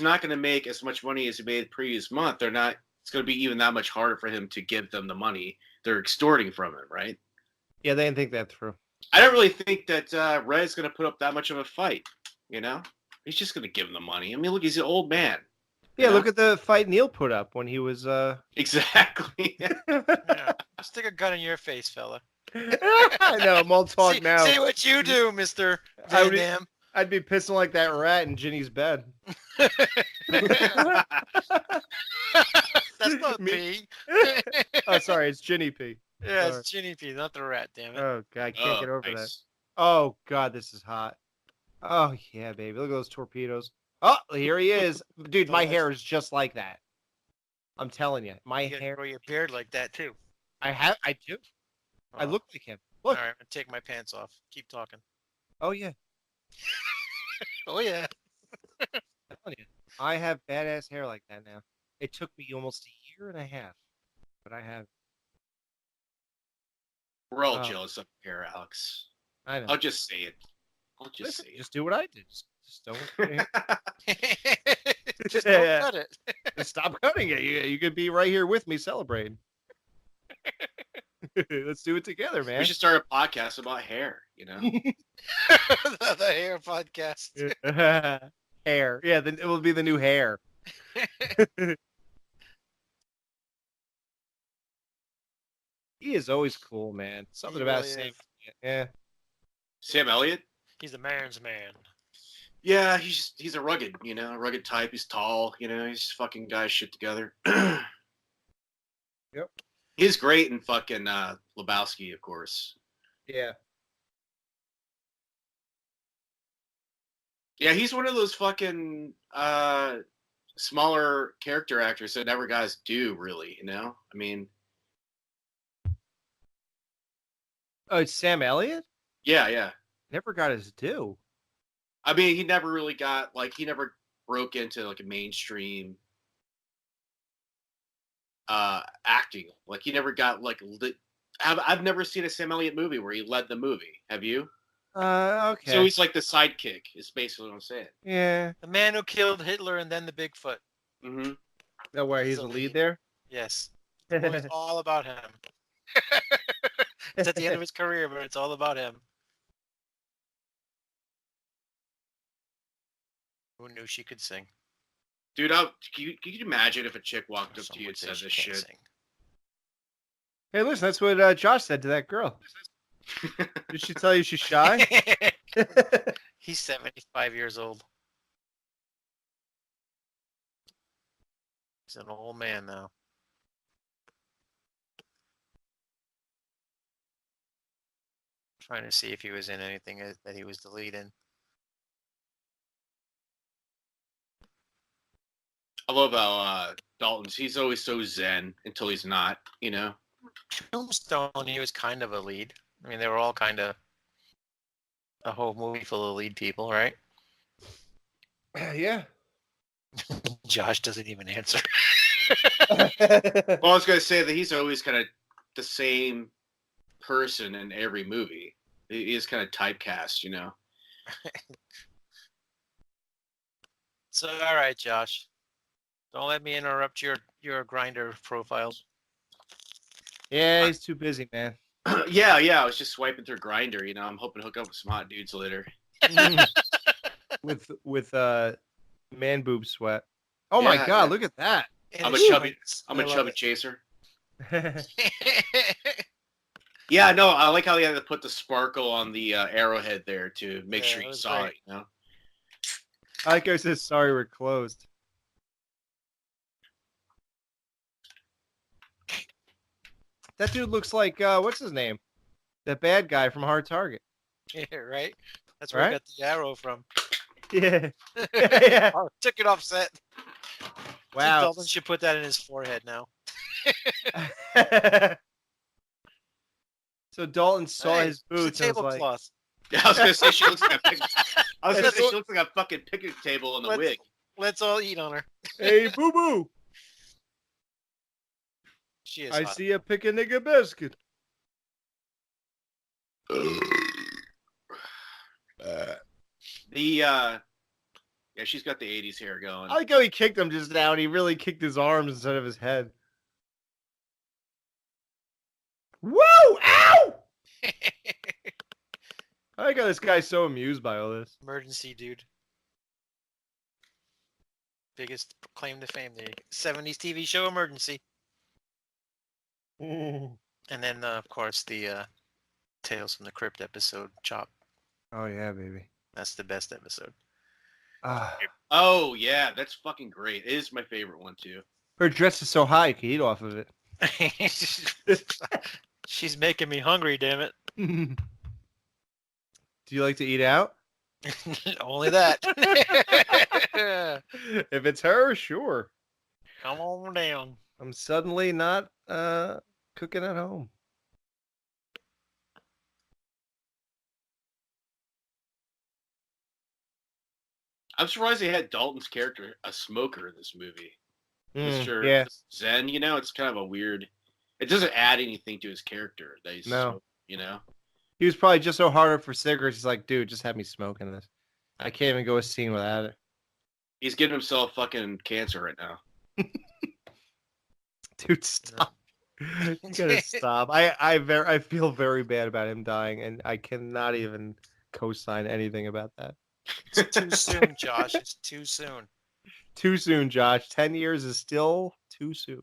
not going to make as much money as he made the previous month, they're not. It's going to be even that much harder for him to give them the money they're extorting from him, right? Yeah, they didn't think that through. I don't really think that Red's going to put up that much of a fight. You know, he's just going to give him the money. I mean, look, he's an old man. Yeah, Yeah. look at the fight Neil put up when he was Exactly. Yeah. Stick a gun in your face, fella. I know, I'm all talk now. See what you do, Mr. I Van would- Dam. I'd be pissing like that rat in Ginny's bed. That's not me. Oh, sorry, it's Ginny P. Yeah, Sorry. it's Ginny P, not the rat, damn it. Oh, God, I can't get over that. Nice. Oh, God, this is hot. Oh, yeah, baby. Look at those torpedoes. Oh, here he is. Dude, my hair is just like that. I'm telling you. My You gotta hair. grow your beard like that, too. I do. I Oh. look like him. All Look. right, I'm gonna take my pants off. Keep talking. Oh, yeah. Oh, yeah. I'm telling you. I have badass hair like that now. It took me almost a year and a half, but I have. We're all Oh. jealous of your hair, Alex. I know. I'll just say it. I'll just Listen, say just do what I did. Just don't. it. Just Yeah. don't cut it. Just stop cutting it. You could be right here with me celebrating. Let's do it together, man. We should start a podcast about hair, you know? the hair podcast. Hair. Yeah, then it will be the new hair. He is always cool, man. Something He about really Sam. is. Yeah. Sam Elliott? He's a man's man. Yeah, he's a rugged, you know, a rugged type. He's tall, you know, he's fucking guys shit together. Yep. He's great in fucking Lebowski, of course. Yeah. Yeah, he's one of those fucking smaller character actors that never guys do, really, you know? I mean, Oh, it's Sam Elliott? yeah. Never got his due. I mean, he never really got, like, he never broke into, like, a mainstream acting. Like, he never got, like, I've never seen a Sam Elliott movie where he led the movie. Have you? Okay. So he's like the sidekick, is basically what I'm saying. Yeah. The man who killed Hitler and then the Bigfoot. Mm-hmm. That where he's He's the a lead lead. there? Yes. It's all about him. It's at the end of his career, but it's all about him. Who knew she could sing? Dude, can you imagine if a chick walked up to you Some and would say said she this can't shit? Hey, listen, that's what Josh said to that girl. Did she tell you she's shy? sing. He's 75 years old. He's an old man now. Trying to see if he was in anything that he was the lead in. I love how Dalton's. He's always so zen until he's not, Tombstone, he was kind of a lead. I mean, they were all kind of a whole movie full of lead people, right? Yeah. Josh doesn't even answer. Well, I was going to say that he's always kind of the same person in every movie. He is kind of typecast, So, all right, Josh. Don't let me interrupt your grinder profiles. Yeah, he's too busy, man. Yeah, I was just swiping through Grinder. I'm hoping to hook up with some hot dudes later. with man boob sweat. Oh my Yeah, god, yeah. look at that. I'm a chubby chaser. Yeah, no, I like how they had to put the sparkle on the arrowhead there to make sure you saw great. it. I like how it says sorry we're closed. That dude looks like what's his name? That bad guy from Hard Target. Yeah, right? That's where I got the arrow from. Yeah. Yeah. Oh, took it off set. Wow. Dalton should put that in his forehead now. So Dalton saw his boots It's a and was like, tablecloth. Yeah, I was gonna say she looks like she looks like a fucking picnic table in the wig. Let's all eat on her. "Hey, boo boo, She is I hot. see you pick a nigga biscuit." Yeah, she's got the 80s hair going. I like how he kicked him just now, and he really kicked his arms instead of his head. Woo! Ow! I like how this guy's so amused by all this. Emergency, dude. Biggest claim to fame, the 70s TV show Emergency. And then, of course, the Tales from the Crypt episode, Chop. Oh yeah, baby. That's the best episode. Oh yeah, that's fucking great. It is my favorite one too. Her dress is so high, you can eat off of it. She's making me hungry, damn it. Do you like to eat out? Only that. If it's her, sure. Come on down. I'm suddenly not cooking at home. I'm surprised they had Dalton's character a smoker in this movie. Mr. Yeah. Zen, it's kind of a weird. It doesn't add anything to his character that he's No. He was probably just so hard for cigarettes. He's like, dude, just have me smoking this. I can't even go a scene without it. He's giving himself fucking cancer right now. Dude, stop. You gotta stop. I feel very bad about him dying, and I cannot even co-sign anything about that. It's too soon, Josh. It's too soon. Too soon, Josh. 10 years is still too soon.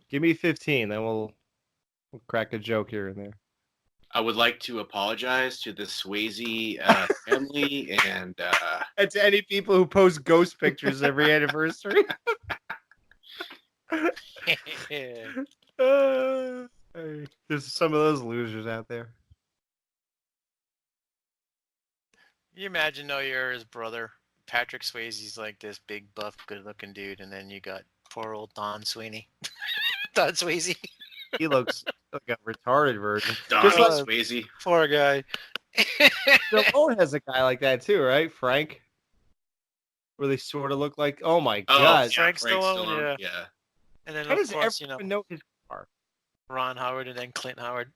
Give me 15, then we'll crack a joke here and there. I would like to apologize to the Swayze family and And to any people who post ghost pictures every anniversary. There's some of those losers out there. You imagine, though, you're his brother. Patrick Swayze's like this big, buff, good-looking dude, and then you got poor old Don Sweeney. Don Swayze. He looks like a retarded version. Donald Just Swayze. Poor guy. Stallone has a guy like that too, right? Frank? Where they sort of look like, oh my god. Yeah, Frank Stallone, yeah. And then, How of does course, everyone know his car? Ron Howard and then Clint Howard.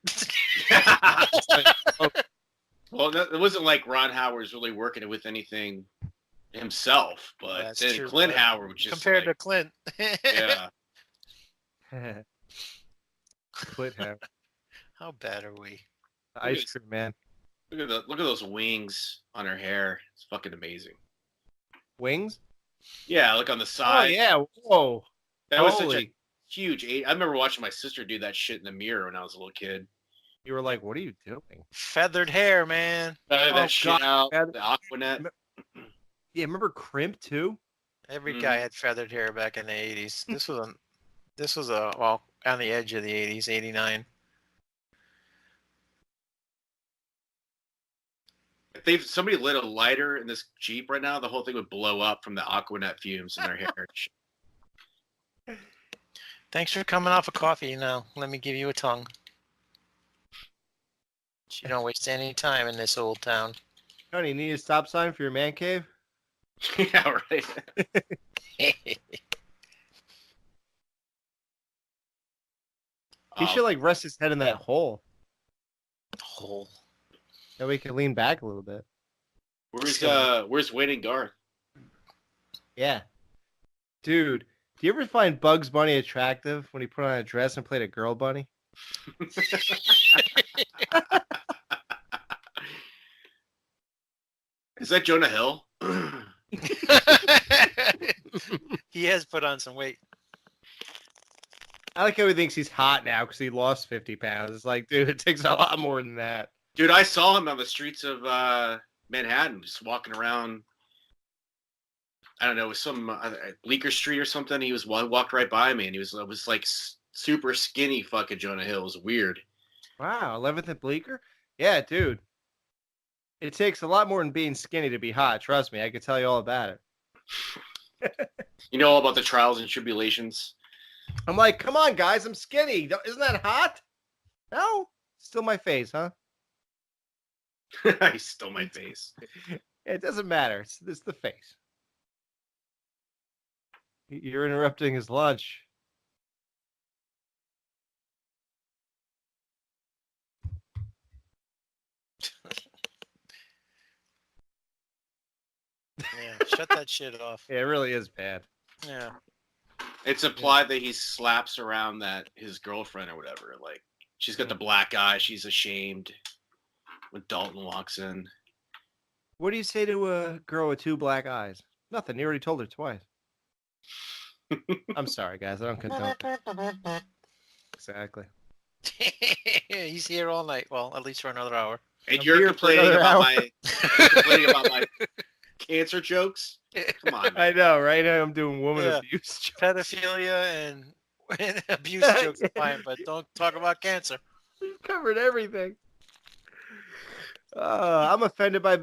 Well, it wasn't like Ron Howard was really working with anything himself, but That's then true, Clint but Howard was just compared to like, Clint. yeah. Split hair. How bad are we? Ice cream man. Look at those wings on her hair. It's fucking amazing. Wings? Yeah, look on the Oh side. yeah. Whoa. That was such a Holy. huge. I remember watching my sister do that shit in the mirror when I was a little kid. You were like, what are you doing? Feathered hair, man. That shit out. God. The Aquanet. Yeah, remember Crimp too? Every guy had feathered hair back in the 80s. This was well, on the edge of the 80s, 89. If somebody lit a lighter in this Jeep right now, the whole thing would blow up from the Aquanet fumes in their hair. Thanks for coming off a coffee. Now, let me give you a tongue. So you don't waste any time in this old town. Tony, you need a stop sign for your man cave? Yeah, right. He should like rest his head in that hole. Hole. That way he can lean back a little bit. Where's Wayne and Garth? Yeah. Dude, do you ever find Bugs Bunny attractive when he put on a dress and played a girl bunny? Is that Jonah Hill? He has put on some weight. I like how he thinks he's hot now because he lost 50 pounds. It's like, dude, it takes a lot more than that. Dude, I saw him on the streets of Manhattan, just walking around. I don't know, it was some Bleecker Street or something. He walked right by me, and it was like super skinny fucking Jonah Hill. It was weird. Wow, 11th and Bleecker? Yeah, dude. It takes a lot more than being skinny to be hot. Trust me, I could tell you all about it. You know all about the trials and tribulations? I'm like, come on, guys, I'm skinny. Isn't that hot? No? Still my face, huh? He stole my face. It doesn't matter. It's the face. You're interrupting his lunch. Yeah, shut that shit off. Yeah, it really is bad. Yeah. It's implied that he slaps around his girlfriend or whatever. Like, she's got the black eye. She's ashamed when Dalton walks in. What do you say to a girl with 2 black eyes? Nothing. You already told her twice. I'm sorry, guys. I don't condone. Exactly. He's here all night. Well, at least for another hour. And I'm you're here for complaining another about hour. complaining about my cancer jokes? Come on, man. I know, right? I'm doing woman Yeah. abuse jokes. Pedophilia and abuse jokes are fine, but don't talk about cancer. We've covered everything. I'm offended by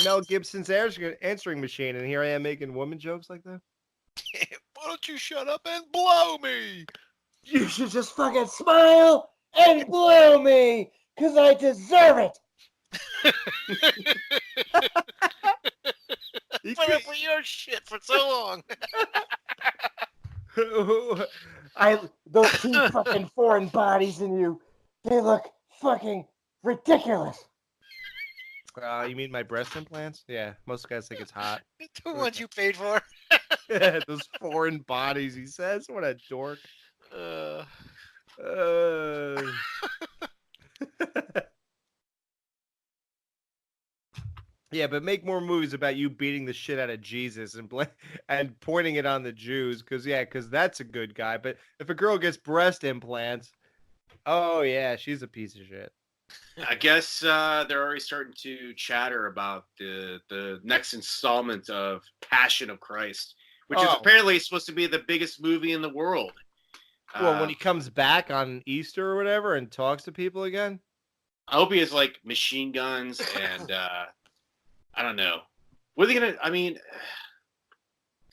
Mel Gibson's answering machine, and here I am making woman jokes like that. Why don't you shut up and blow me? You should just fucking smile and blow me, because I deserve it. Put up with your shit for so long. Those 2 fucking foreign bodies in you, they look fucking ridiculous. You mean my breast implants? Yeah, most guys think it's hot. The ones you paid for. Those foreign bodies, he says. What a dork. Yeah, but make more movies about you beating the shit out of Jesus and pointing it on the Jews, because that's a good guy. But if a girl gets breast implants, oh yeah, she's a piece of shit. I guess they're already starting to chatter about the next installment of Passion of Christ, which is apparently supposed to be the biggest movie in the world. Well, when he comes back on Easter or whatever and talks to people again, I hope he has like machine guns and I don't know. What are they gonna? I mean,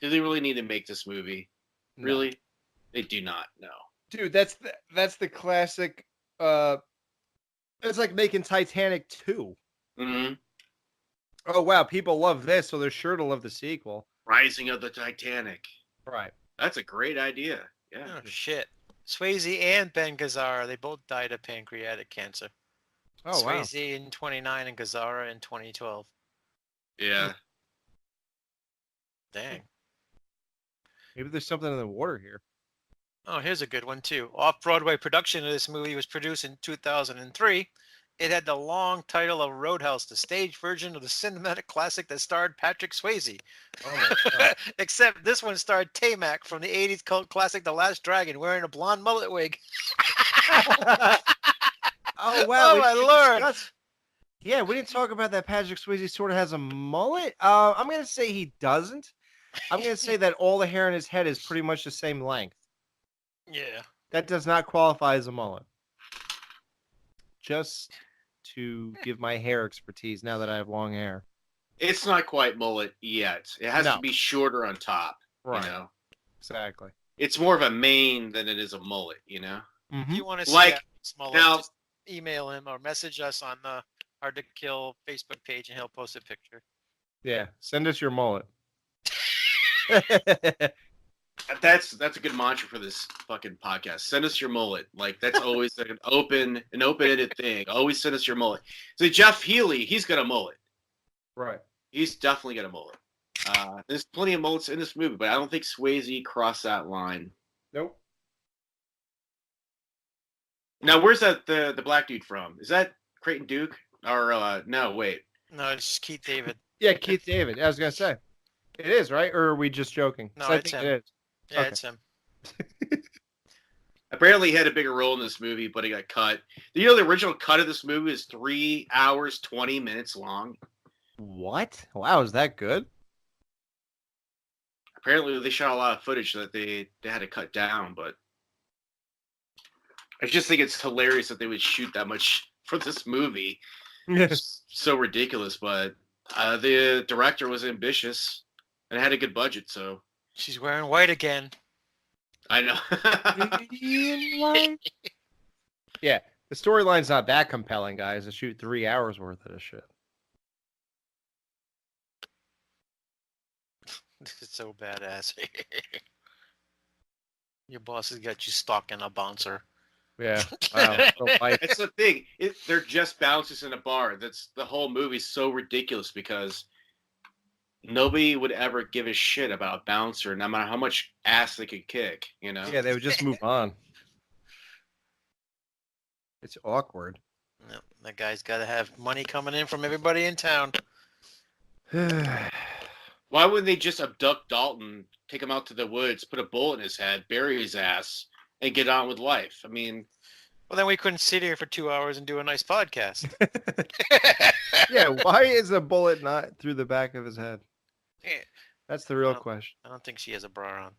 do they really need to make this movie? No. Really, they do not. No, dude. That's the classic. It's like making Titanic 2. Mm-hmm. Oh wow, people love this, so they're sure to love the sequel. Rising of the Titanic. Right. That's a great idea. Yeah. Oh shit. Swayze and Ben Gazzara, they both died of pancreatic cancer. Oh wow. Swayze in 29 and Gazzara in 2012. Yeah. Dang. Maybe there's something in the water here. Oh, here's a good one too. Off-Broadway production of this movie was produced in 2003. It had the long title of Roadhouse, the stage version of the cinematic classic that starred Patrick Swayze. Oh my God. Except this one starred Tamac from the 80s cult classic The Last Dragon wearing a blonde mullet wig. Oh wow. Oh my lord. Yeah, we didn't talk about that Patrick Swayze sort of has a mullet. I'm going to say he doesn't. I'm going to say that all the hair in his head is pretty much the same length. Yeah. That does not qualify as a mullet. Just to give my hair expertise now that I have long hair. It's not quite mullet yet. It has to be shorter on top. Right. You know? Exactly. it's more of a mane than it is a mullet, you know? If you want to see Like, Adam's mullet, now- just email him or message us on the Hard to Kill Facebook page, and he'll post a picture. Yeah, send us your mullet. That's a good mantra for this fucking podcast. Send us your mullet. Like, that's always like an open-ended thing. Always send us your mullet. So Jeff Healy, he's got a mullet. Right. He's definitely got a mullet. There's plenty of mullets in this movie, but I don't think Swayze crossed that line. Nope. Now, where's that the black dude from? Is that Creighton Duke? Or no, wait. No, it's just Keith David. Yeah, Keith David. I was gonna say, it is right, or are we just joking? No, 'Cause I it's think him. it is. Yeah, Okay. it's him. Apparently, he had a bigger role in this movie, but he got cut. You know, the original cut of this movie is 3 hours 20 minutes long. What? Wow, is that good? Apparently, they shot a lot of footage that they had to cut down, but I just think it's hilarious that they would shoot that much for this movie. Yes. So ridiculous, but the director was ambitious and had a good budget, so She's wearing white again. I know. Yeah, the storyline's not that compelling, guys. To shoot 3 hours worth of this shit. This is so badass. Your boss has got you stalking a bouncer. Yeah. Wow. So light. It's the thing. They're just bouncers in a bar. That's the whole movie's so ridiculous because nobody would ever give a shit about a bouncer, no matter how much ass they could kick. You know. Yeah, they would just move on. It's awkward. No, that guy's got to have money coming in from everybody in town. Why wouldn't they just abduct Dalton, take him out to the woods, put a bullet in his head, bury his ass, and get on with life? I mean, Well, then we couldn't sit here for 2 hours and do a nice podcast. Yeah, why is a bullet not through the back of his head? Yeah, That's the real Well, question. I don't think she has a bra on.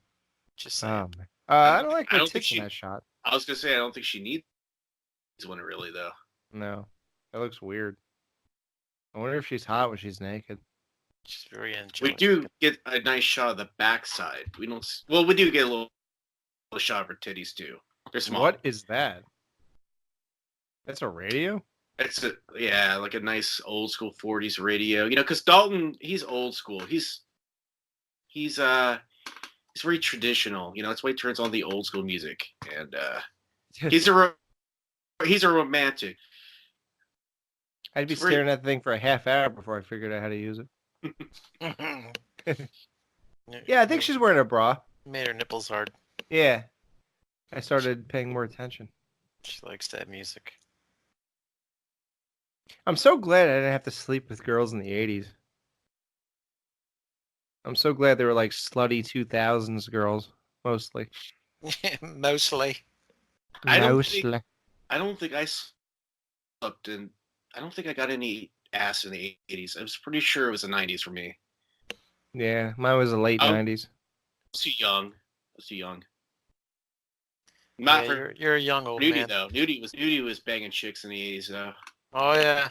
Just saying. Oh, man. I don't like I her don't think tits in she- that shot. I was gonna say I don't think she needs one really though. No, that looks weird. I wonder if she's hot when she's naked. She's very We angelic. do get a nice shot of the backside. We don't. Well, we do get a little shot of her titties too. They're small. What is that? That's a radio? It's like a nice old school '40s radio. You know, because Dalton, he's old school. He's very traditional. You know, that's why he turns on the old school music, and he's a romantic. I'd be it's very- staring at the thing for a half hour before I figured out how to use it. Yeah, I think she's wearing a bra. made her nipples hard. Yeah. I started paying more attention. She likes that music. I'm so glad I didn't have to sleep with girls in the 80s. I'm so glad they were like slutty 2000s girls, mostly. Mostly. I don't Mostly. think- I don't think I slept in. I don't think I got any ass in the '80s. I was pretty sure it was the '90s for me. Yeah, mine was the late Oh. 90s. I was too young. I was too young. Not Yeah, for you're a young old Nudie man. though. Nudie was banging chicks in the '80s though. Oh yeah.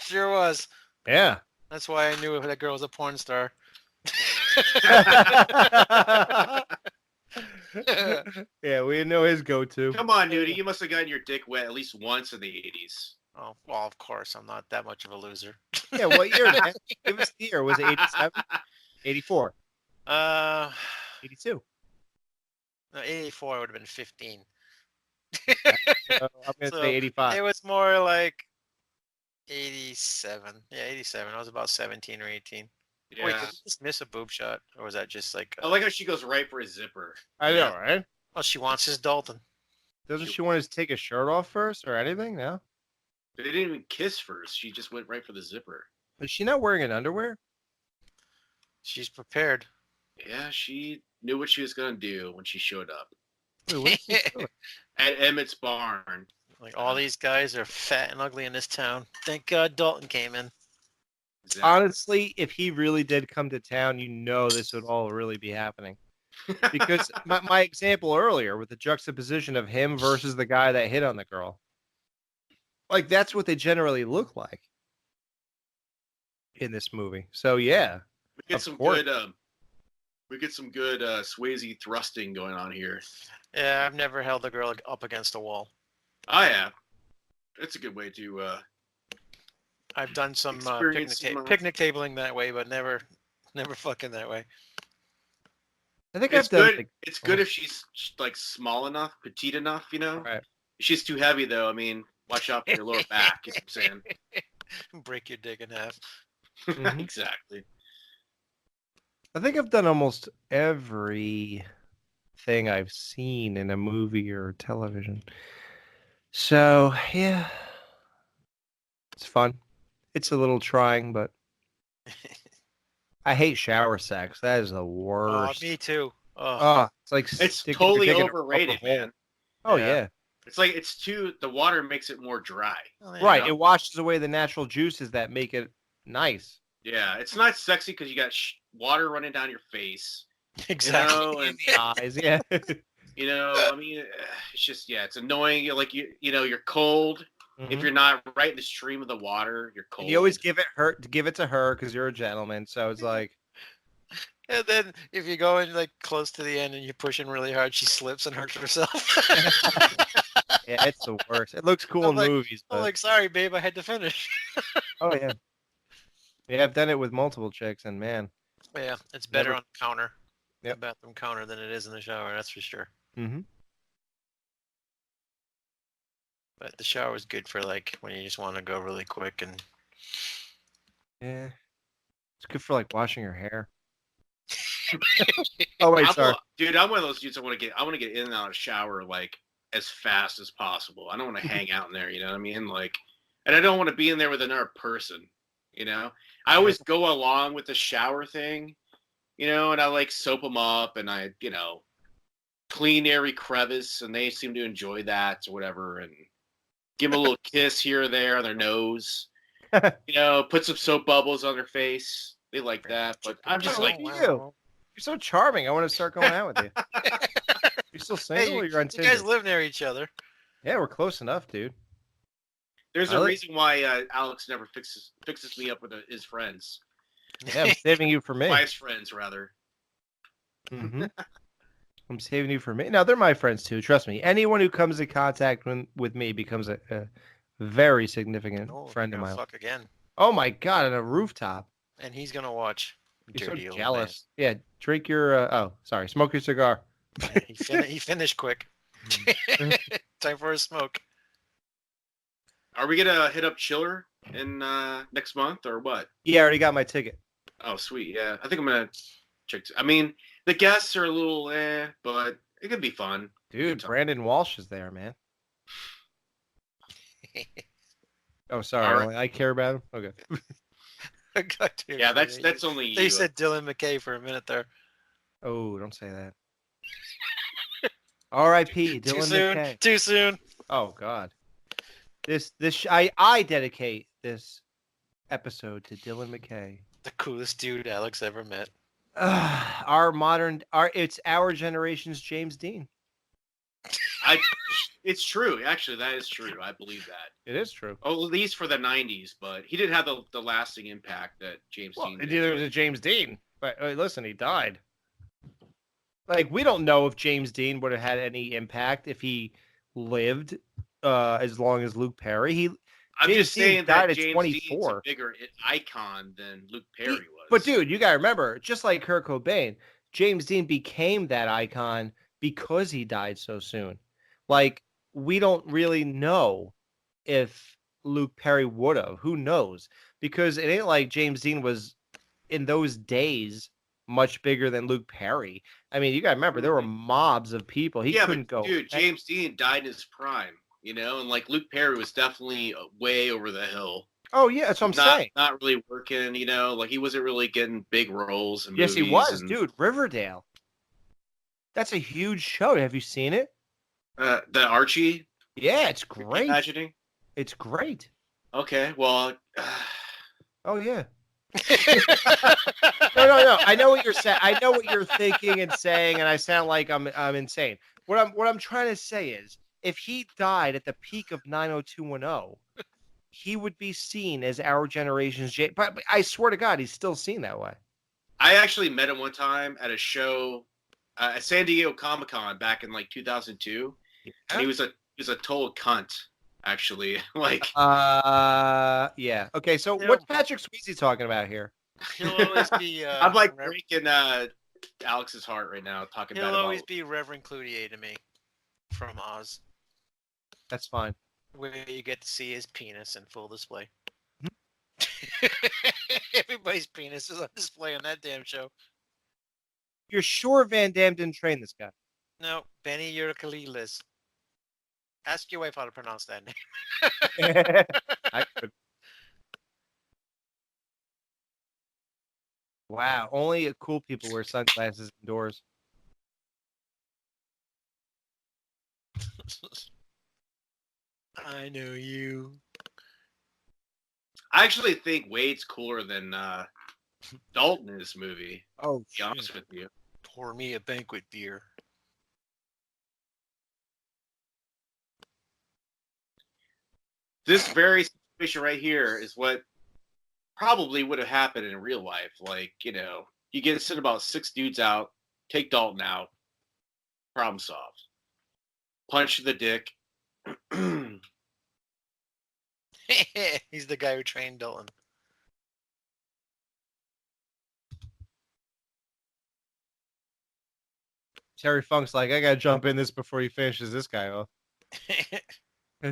Sure was. Yeah. That's why I knew that girl was a porn star. Yeah, we know his go-to. Come on, Nudie. You must have gotten your dick wet at least once in the '80s. Oh well, of course I'm not that much of a loser. Yeah, what year? Man? Give us the year. Was it 87? 84? 82? No, 84 would have been 15. I'm going to So, say 85. It was more like 87. Yeah, 87. I was about 17 or 18. Yeah. Wait, did you just miss a boob shot, or was that just like? I like how she goes right for his zipper. I know, right? Oh, she wants his Dalton. Doesn't she want to take his shirt off first or anything? No? They didn't even kiss first. She just went right for the zipper. Is she not wearing an underwear? She's prepared. Yeah, she knew what she was gonna do when she showed up Wait, what is she doing? at Emmett's barn. Like all these guys are fat and ugly in this town. Thank God Dalton came in. Exactly. Honestly, if he really did come to town, you know this would all really be happening. Because my example earlier with the juxtaposition of him versus the guy that hit on the girl, like that's what they generally look like in this movie. So yeah, we get of some course. good We get some good Swayze thrusting going on here. Yeah, I've never held a girl up against a wall. I have. It's a good way to. I've done some Experience picnic tabling that way, but never fucking that way. I think It's I've done. good. Like, It's good if she's like small enough, petite enough, you know. Right. If she's too heavy though, I mean, watch out for your lower back. You know what I'm saying? Break your dick in half. Mhm. Exactly. I think I've done almost every thing I've seen in a movie or television. So yeah, it's fun. It's a little trying, but I hate shower sex. That is the Oh, worst. me too. Oh, Oh, it's like It's sticking your totally dick in a rubber overrated, hole. man. Oh Yeah. yeah, It's like it's too. The water makes it more dry. well, yeah. right. know? It washes away the natural juices that make it nice. Yeah, it's not sexy because you got water running down your face. Exactly. You know, and The eyes, yeah. you know, I mean, it's just it's annoying. You're like you're cold. If Mhm. you're not right in the stream of the water, you're cold. And you always give it to her because you're a gentleman. So it's like, And then if you go in like close to the end and you're pushing really hard, she slips and hurts herself. yeah, it's the worst. It looks cool in movies, I'm but like, sorry, babe, I had to finish. oh yeah, yeah. I've done it with multiple chicks, and man, Yeah, it's better Never- on the counter, Yep. the bathroom counter, than it is in the shower. That's for sure. mm-hmm. But the shower is good for like when you just want to go really quick and. Yeah, it's good for like washing your hair. Oh wait, sorry. Dude, I'm one of those dudes. I want to get in and out of the shower like as fast as possible. I don't want to hang out in there. You know what I mean? Like, and I don't want to be in there with another person. You know, I always go along with the shower thing. You know, and I like soap them up, and I clean every crevice, and they seem to enjoy that or whatever, and give them a little kiss here or there on their nose. You know, put some soap bubbles on their face. They like that, but I'm just Oh, like, look at you. You're so charming. I want to start going out with you. You're still single Hey, or you're on you Tinder? guys live near each other. Yeah, we're close enough, dude. there's I a like- reason why Alex never fixes me up with his friends, Yeah, I'm saving you for me. my friends rather. Mhm. I'm saving you for me. No, they're my friends too. Trust me. Anyone who comes in contact with me becomes a very significant No, friend you're of gonna mine. fuck again, Oh my god, on a rooftop. and he's gonna watch. You're Dirty so old jealous. Yeah, drink your. Oh, sorry. Smoke your cigar. man. He finished quick. Time for a smoke. Are we gonna hit up Chiller in next month or what? Yeah, I already got my ticket. Oh, sweet. Yeah, I think I'm gonna check. I mean, the guests are a little but it could be fun. Dude, time. Brandon Walsh is there, man. Oh, sorry. All right. Only I care about him. Okay. Dude, Yeah, that's only you. They said Dylan McKay for a minute there. Oh, don't say that. R.I.P. Too Dylan soon. McKay. Too soon. Oh God. I dedicate this episode to Dylan McKay. The coolest dude Alex ever met. It's our generation's James Dean. It's true. Actually, that is true. I believe that. It is true. Oh, at least for the '90s, but he didn't have the lasting impact that James Well, Dean it did. either was a James Dean, but listen, he died. Like, we don't know if James Dean would have had any impact if he lived as long as Luke Perry. I'm James just Dean saying died that at James 24. Dean's a bigger icon than Luke Perry was. But dude, you gotta remember, just like Kurt Cobain, James Dean became that icon because he died so soon. Like, we don't really know if Luke Perry would have. Who knows? Because it ain't like James Dean was in those days much bigger than Luke Perry. I mean, you gotta remember there were mobs of people. He couldn't go. Dude, James Dean died in his prime, you know, and like Luke Perry was definitely way over the hill. Oh yeah, that's what I'm saying. Not really working, you know, like he wasn't really getting big roles in Yes, he movies was, and, dude. Riverdale. That's a huge show. Have you seen it? The Archie Yeah, it's great. imagining. It's great. Okay, well, Oh yeah. No. I know what you're saying. I know what you're thinking and saying, and I sound like I'm insane. What I'm trying to say is, if he died at the peak of 90210, he would be seen as our generation's But I swear to God, he's still seen that way. I actually met him one time at a show at San Diego Comic-Con back in like 2002, and he was a total cunt. Actually, like yeah. Okay, so Yeah. what's Patrick Swayze talking about here? He'll always be. I'm like breaking Alex's heart right now talking He'll about always be Reverend Cloutier to me from Oz, That's fine. where you get to see his penis in full display. Everybody's penis is on display on that damn show. You're sure Van Damme didn't train this guy? No, Benny Urquhart. Ask your wife how to pronounce that name. I could. Wow, only cool people wear sunglasses indoors. I know you. I actually think Wade's cooler than Dalton in this movie. Oh, To be honest with you. Pour me a banquet beer. This very situation right here is what probably would have happened in real life. Like, you know, you get to send about 6 dudes out, take Dalton out, problem solved. Punch the dick. He's the guy who trained Dalton. Terry Funk's like, I gotta jump in this before he finishes this guy off.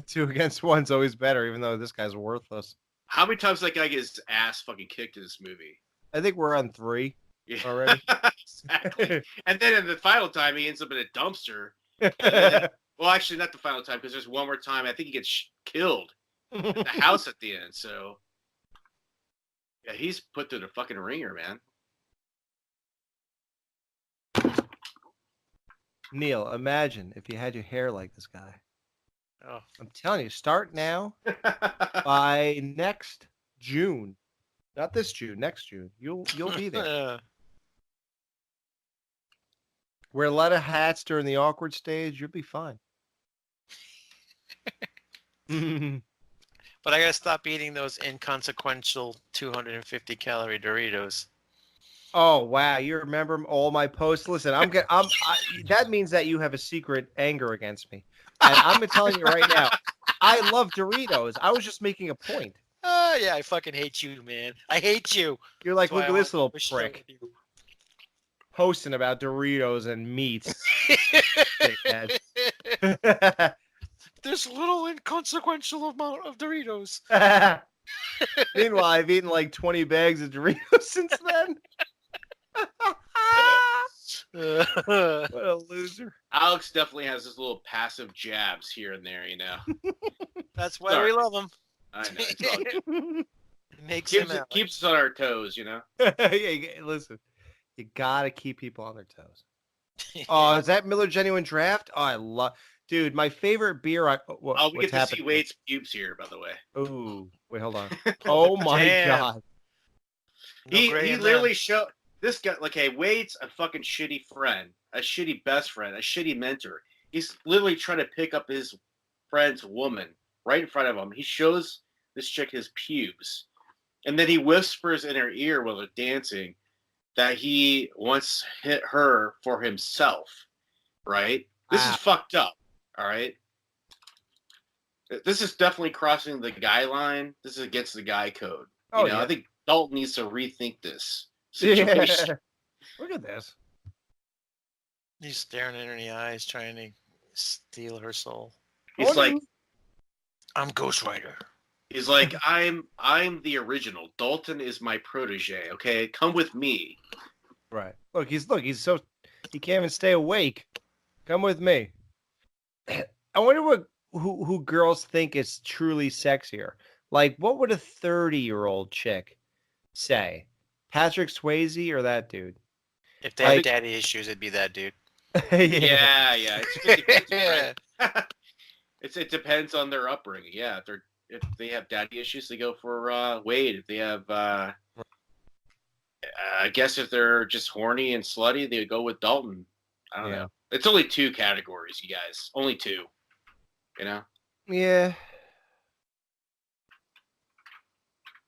2 against 1's always better, even though this guy's worthless. How many times that guy gets his ass fucking kicked in this movie? I think we're on 3 Yeah. already. Exactly. And then in the final time, he ends up in a dumpster. Then, well, actually, not the final time, because there's one more time. I think he gets killed at the house at the end. So, yeah, he's put through the fucking ringer, man. Neil, imagine if you had your hair like this guy. Oh, I'm telling you, start now. By next June, not this June, next June, you'll be there. Wear a lot of hats during the awkward stage. You'll be fine. but I gotta stop eating those inconsequential 250 calorie Doritos. Oh wow, you remember all my posts? Listen, that means that you have a secret anger against me, and I'm telling you right now, I love Doritos. I was just making a point. Yeah, I fucking hate you, man. I hate you. You're like, That's why look I at this little want to share prick with you. posting about Doritos and meats. Dickhead. This little inconsequential amount of Doritos. Meanwhile, I've eaten like 20 bags of Doritos since then. What a loser. Alex definitely has his little passive jabs here and there, you know. That's why Sorry. we love him. I know. It's all good. It makes him Alex. Keeps us on our toes, you know. Yeah, listen, you gotta keep people on their toes. Oh, is that Miller Genuine Draft? Oh, I love, dude. My favorite beer. We get to see Wade's pubes here, by the way. Oh, wait, hold on. Oh my Damn. god. No He gray in literally showed this guy. Like, hey, Wade's a fucking shitty friend, a shitty best friend, a shitty mentor. He's literally trying to pick up his friend's woman right in front of him. He shows this chick his pubes, and then he whispers in her ear while they're dancing that he wants hit her for himself. Right? This is fucked up. All right. This is definitely crossing the guy line. This is against the guy code. Oh, Yeah. yeah. I think Dalton needs to rethink this situation. Yeah. Look at this. He's staring at her in the eyes, trying to steal her soul. He's like, I'm Ghost Rider. he's like, I'm the original. Dalton is my protege. Okay, come with me. Right. Look, he's so he can't even stay awake. Come with me. I wonder who girls think is truly sexier. Like, what would a 30-year-old chick say? Patrick Swayze or that dude? If they had daddy issues, it'd be that dude. Yeah. It's 50-50, Yeah. right? It depends on their upbringing. Yeah, if they have daddy issues, they go for Wade. If they have, I guess if they're just horny and slutty, they go with Dalton. I don't know. It's only 2 categories, you guys. Only 2. You know? Yeah.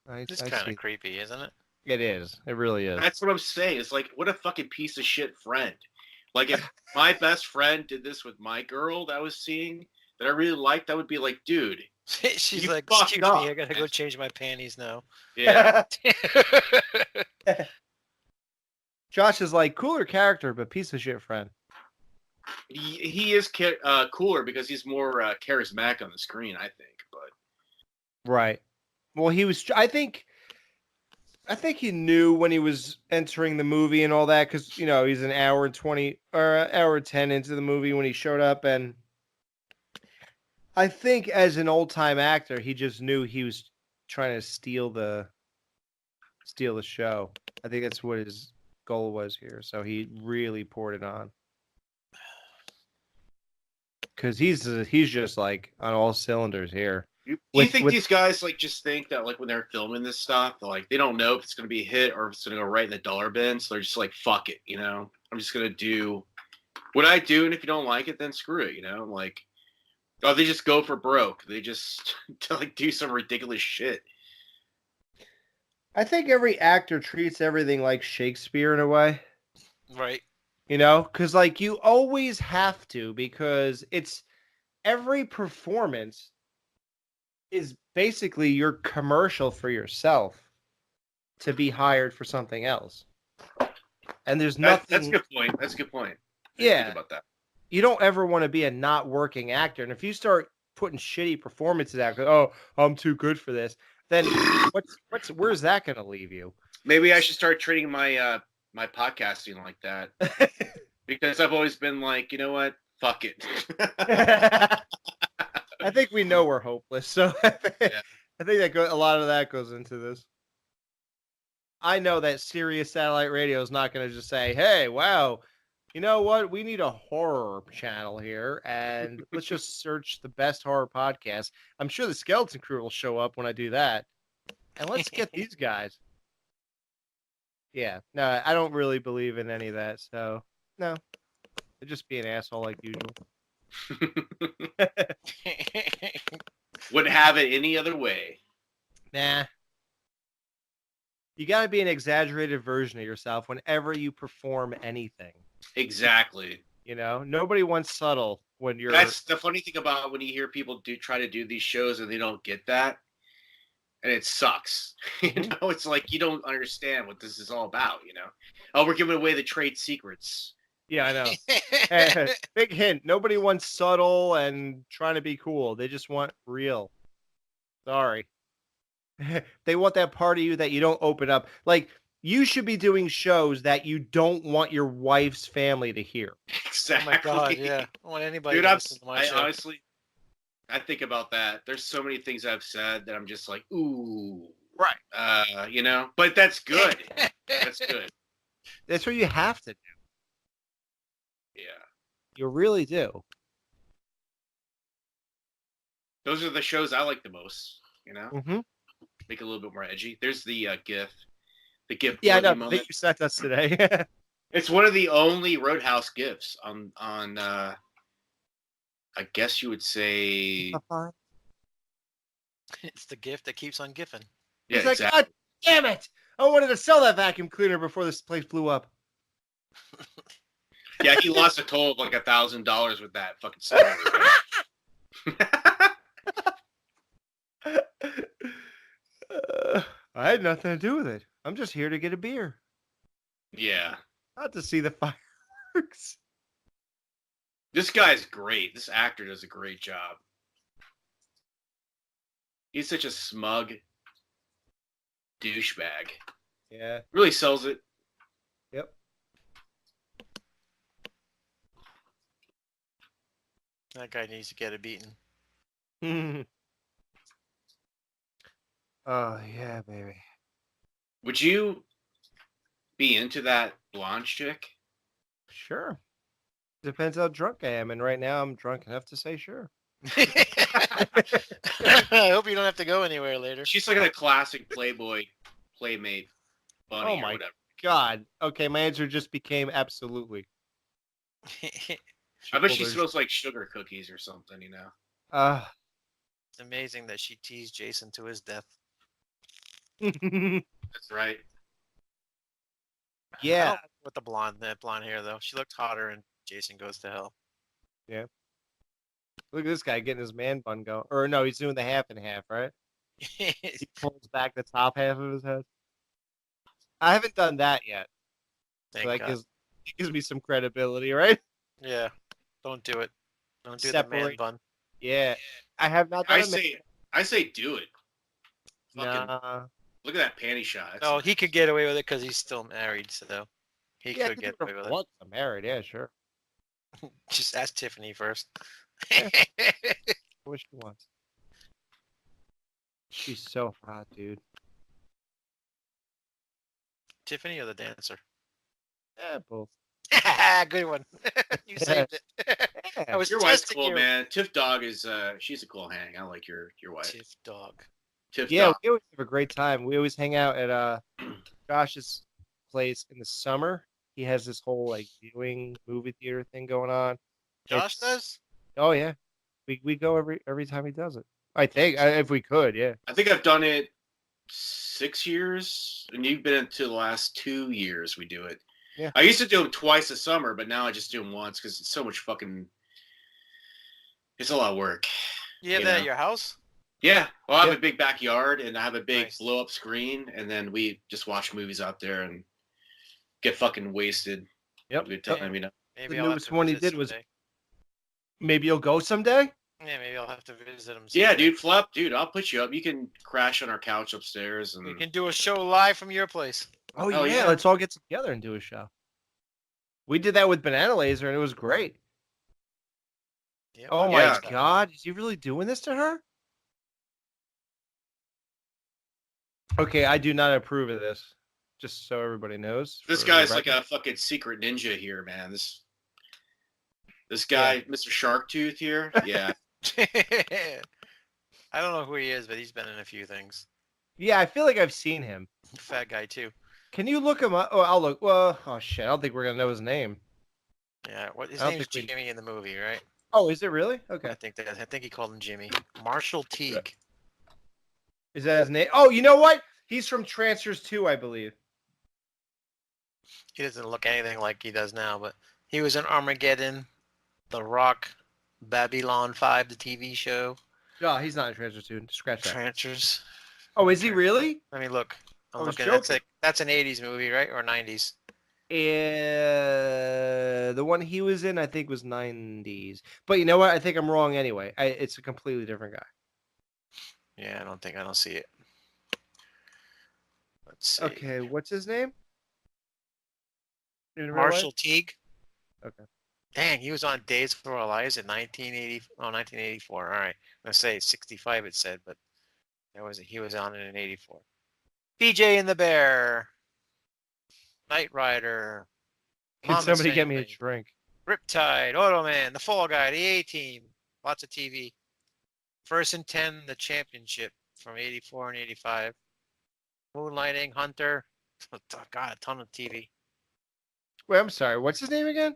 It's kind of creepy, isn't it? It is. It really is. That's what I'm saying. It's like, what a fucking piece of shit friend. Like, if my best friend did this with my girl that I was seeing that I really liked, I would be like, dude. She's You like, fucked excuse me, up, I gotta go man." change my panties now. Yeah. Josh is like, cooler character, but piece of shit friend. he is cooler because he's more charismatic on the screen, I think. But Right. Well, he was. I think he knew when he was entering the movie and all that, because he's an hour and 20 or an hour and 10 into the movie when he showed up, and I think as an old time actor, he just knew he was trying to steal the show. I think that's what his goal was here. So he really poured it on. Because he's just like on all cylinders here. do you think these guys like just think that like when they're filming this stuff, like they don't know if it's gonna be a hit or if it's gonna go right in the dollar bin, so they're just like, fuck it, I'm just gonna do what I do, and if you don't like it, then screw it, like, oh, they just go for broke. They just like do some ridiculous shit. I think every actor treats everything like Shakespeare in a way. Right. Because like you always have to, because it's every performance is basically your commercial for yourself to be hired for something else. And there's nothing. That's a good point. That's a good point. Yeah. Think about that. You don't ever want to be a not working actor. And if you start putting shitty performances out, oh, I'm too good for this, then where's that going to leave you? Maybe I should start treating my my podcasting like that. Because I've always been like, you know what? Fuck it. I think we know we're hopeless. So I think that a lot of that goes into this. I know that Sirius Satellite Radio is not going to just say, hey, wow, you know what? We need a horror channel here, and let's just search the best horror podcast. I'm sure the Skeleton Crew will show up when I do that. And let's get these guys. Yeah, no, I don't really believe in any of that. So, no, they're just be an asshole like usual. Wouldn't have it any other way. Nah. You got to be an exaggerated version of yourself whenever you perform anything. Exactly. Nobody wants subtle when you're. That's the funny thing about when you hear people try to do these shows and they don't get that, and it sucks. It's like you don't understand what this is all about. Oh, we're giving away the trade secrets. Yeah, I know. Big hint: nobody wants subtle and trying to be cool. They just want real. Sorry. They want that part of you that you don't open up. Like, you should be doing shows that you don't want your wife's family to hear. Exactly. Oh my God, yeah. I don't want anybody Dude, to listen to my show. honestly, I think about that. There's so many things I've said that I'm just like, ooh. Right. But that's good. That's good. That's what you have to do. Yeah. You really do. Those are the shows I like the most, Mm-hmm. Make it a little bit more edgy. There's the GIF. The GIF Yeah, I know. moment. That you sent us today. It's one of the only Roadhouse GIFs on I guess you would say. It's the gift that keeps on gifting. Yeah, He's like, exactly. God damn it! I wanted to sell that vacuum cleaner before this place blew up. Yeah, he lost a total of like $1,000 with that fucking song. I had nothing to do with it. I'm just here to get a beer. Yeah. Not to see the fireworks. This guy's great. This actor does a great job. He's such a smug douchebag. Yeah. Really sells it. Yep. That guy needs to get a beating. Oh, yeah, baby. Would you be into that blonde chick? Sure. Depends how drunk I am. And right now I'm drunk enough to say sure. I hope you don't have to go anywhere later. She's like a classic Playboy Playmate bunny Oh or my whatever. God. Okay, my answer just became absolutely. I bet she smells like sugar cookies or something, It's amazing that she teased Jason to his death. That's right. Yeah. I don't with that blonde hair though. She looked hotter in Jason Goes to Hell. Look at this guy getting his man bun going. Or no, he's doing the half and half, right? He pulls back the top half of his head. I haven't done that yet. Thank So that God. gives me some credibility, right? Yeah. Don't do it. Don't do the man Separate. bun. Yeah. I have not done I say do it. Fucking Nah. look at that panty shot. That's No, nice. he could get away with it because he's still married, so he Yeah, I could could get do away whatever with I it. want. I'm married. Yeah, sure. Just ask Tiffany first. Yeah. What she wants. She's so hot, dude. Tiffany or the dancer? Yeah, both. Good one. You saved it. I Yeah. was Your wife's testing cool, you. man. Tiff Dog is she's a cool hang. I like your wife. Tiff dog. Tiff Yeah, Dog. we always have a great time. We always hang out at Josh's place in the summer. He has this whole like viewing movie theater thing going on. Josh It's- does? Oh yeah, we go every time he does it. I think if we could, yeah. I think I've done it 6 years, and you've been into the last 2 years. We do it. Yeah. I used to do them twice a summer, but now I just do them once because it's so much fucking. It's a lot of work. You have You that know. at your house? Yeah. Well, I have Yeah. a big backyard, and I have a big Nice. blow-up screen, and then we just watch movies out there and get fucking wasted. Yep. Have a good time, you know. Maybe The I'll have newest to one he visit did was- someday. Maybe you'll go someday. Yeah, maybe I'll have to visit him. Yeah, someday. dude, Flap, dude, I'll put you up. You can crash on our couch upstairs, and We can do a show live from your place. Oh Hell yeah, yeah. let's all get together and do a show. We did that with Banana Laser, and it was great. Yeah, Oh well, my Yeah. God, is he really doing this to her? Okay, I do not approve of this. Just so everybody knows. this for guy's the like record. a fucking secret ninja here, man. This guy, Mr. Sharktooth here, yeah. I don't know who he is, but he's been in a few things. Yeah, I feel like I've seen him. Fat guy too. Can you look him up? Oh, I'll look. Well, oh shit, I don't think we're gonna know his name. Yeah, what his I don't name's think we- Jimmy in the movie, right? Oh, is it really? Okay. I think he called him Jimmy. Marshall Teague. Is that his name? Oh, you know what? He's from Trancers 2, I believe. He doesn't look anything like he does now, but he was in Armageddon, The Rock, Babylon 5, the TV show, Oh, he's not in Trancers 2. Scratch that. Trancers. Oh, is he really? Let me look. I I'm was looking. joking. That's an 80s movie, right? Or 90s? The one he was in, I think, was 90s. But you know what? I think I'm wrong anyway. It's a completely different guy. Yeah, I don't see it. Let's see. Okay, what's his name? In real life? Marshall Teague. Okay. Dang, he was on Days of Our Lives in 1984. All right. I'm going to say 65 it said, but he was on it in 84. BJ and the Bear. Knight Rider. Can Mama's somebody get me a Family, drink? Riptide, Automan, The Fall Guy, The A-Team. Lots of TV. First and 10, The Championship from 84 and 85. Moonlighting, Hunter. God, a ton of TV. Wait, I'm sorry. What's his name again?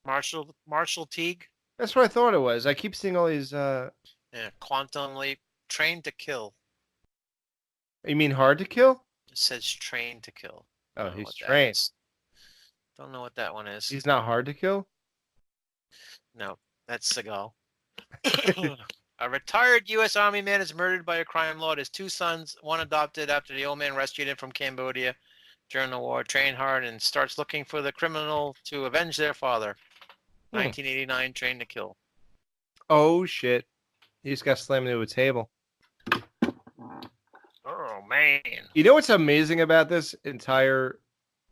Marshall Teague. That's what I thought it was. I keep seeing all these. Yeah, Quantum Leap. Train to Kill. You mean Hard to Kill? It says Train to Kill. Oh, Don't know he's what that trained. is. Don't know what that one is. He's not hard to kill. No, that's Seagal. A retired U.S. Army man is murdered by a crime lord. His two sons, one adopted after the old man rescued him from Cambodia during the war, train hard and starts looking for the criminal to avenge their father. 1989, Train to Kill. Oh shit! He just got slammed into a table. Oh, man. You know what's amazing about this entire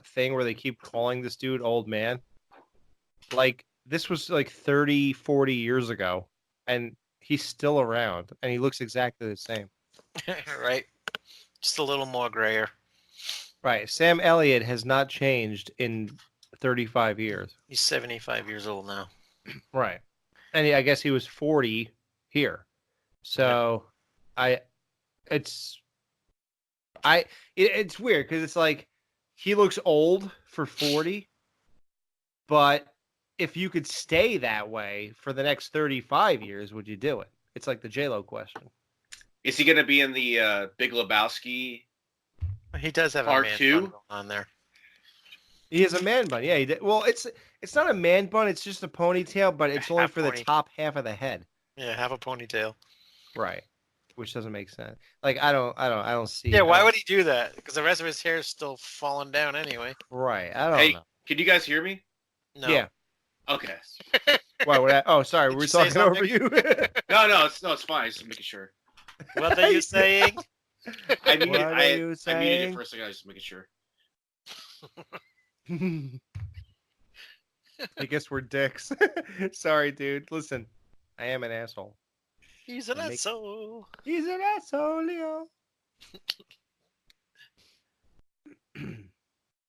thing where they keep calling this dude old man? Like, this was like 30, 40 years ago, and he's still around, and he looks exactly the same. Right? Just a little more grayer. Right. Sam Elliott has not changed in 35 years. He's 75 years old now. Right. And I guess he was 40 here. So it's weird because it's like he looks old for 40, but if you could stay that way for the next 35 years, would you do it? It's like the J-Lo question. Is he going to be in the Big Lebowski? He does have Part a man two? bun going on there. He has a man bun. Yeah, he did. Well, it's not a man bun. It's just a ponytail, but it's only Half for the pony. top half of the head. Yeah, have a ponytail. Right. Which doesn't make sense. Like I don't see. Yeah, I why don't- would he do that? Because the rest of his hair is still falling down anyway. Right. I don't Hey, know. can you guys hear me? No. Yeah. Okay. Why would I? Oh, sorry. Did We're you say talking over something? you. No, it's fine. Just making sure. What are you saying? I muted. What are I you muted saying? it for a second. I was just making sure. I guess we're dicks. Sorry, dude. Listen, I am an asshole. He's an Make- asshole. He's an asshole, Leo.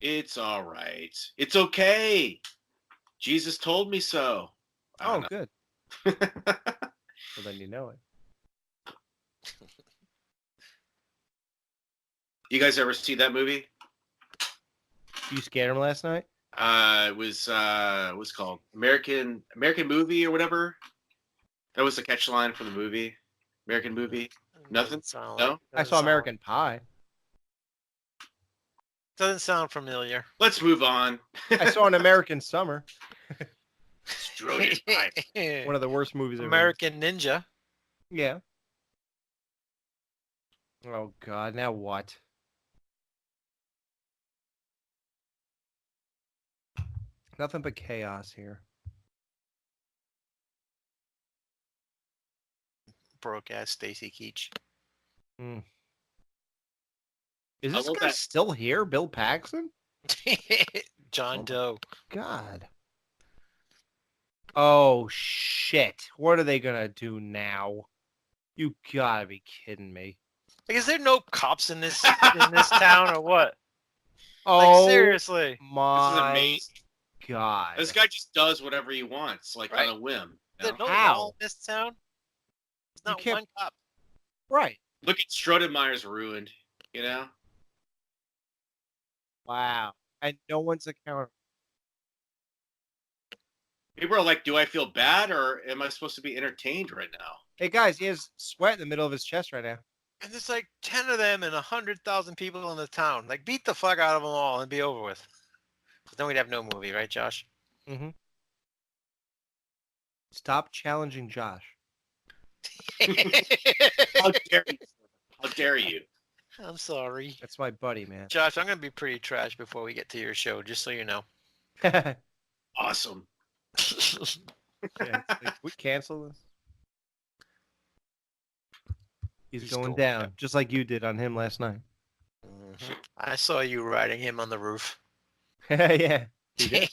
It's all right. It's okay. Jesus told me so. I Oh, don't good. know. Well, then you know it. You guys ever see that movie? You scared him last night? It was what's it called American Movie or whatever. That was the catch line for the movie. American Movie. Nothing? No? I saw American Pie. Doesn't sound familiar. Let's move on. I saw an American Summer. Strode it. One of the worst movies ever. American Ninja. Yeah. Oh God! Now what? Nothing but chaos here. Broke ass Stacy Keach. Is I this love guy that. still here? Bill Paxton? John Oh my- Doe. God. Oh shit! What are they gonna do now? You gotta be kidding me! Like, is there no cops in this town or what? Oh Like, seriously. This is my amazing. God! This guy just does whatever he wants, like Right. on a whim. Is you there know? no How? law in this town? There's You not can't- one cop. Right? Look at Strodemeier's ruined. You know? Wow! And no one's accountable. People are like, do I feel bad or am I supposed to be entertained right now? Hey guys, he has sweat in the middle of his chest right now. And there's like 10 of them and 100,000 people in the town. Like, beat the fuck out of them all and be over with. But then we'd have no movie, right, Josh? Mm-hmm. Stop challenging Josh. How dare you? How dare you? I'm sorry. That's my buddy, man. Josh, I'm going to be pretty trash before we get to your show, just so you know. Yeah, Awesome. it's like, we cancel this. He's going down, just like you did on him last night. Mhm. I saw you riding him on the roof. Yeah. He did.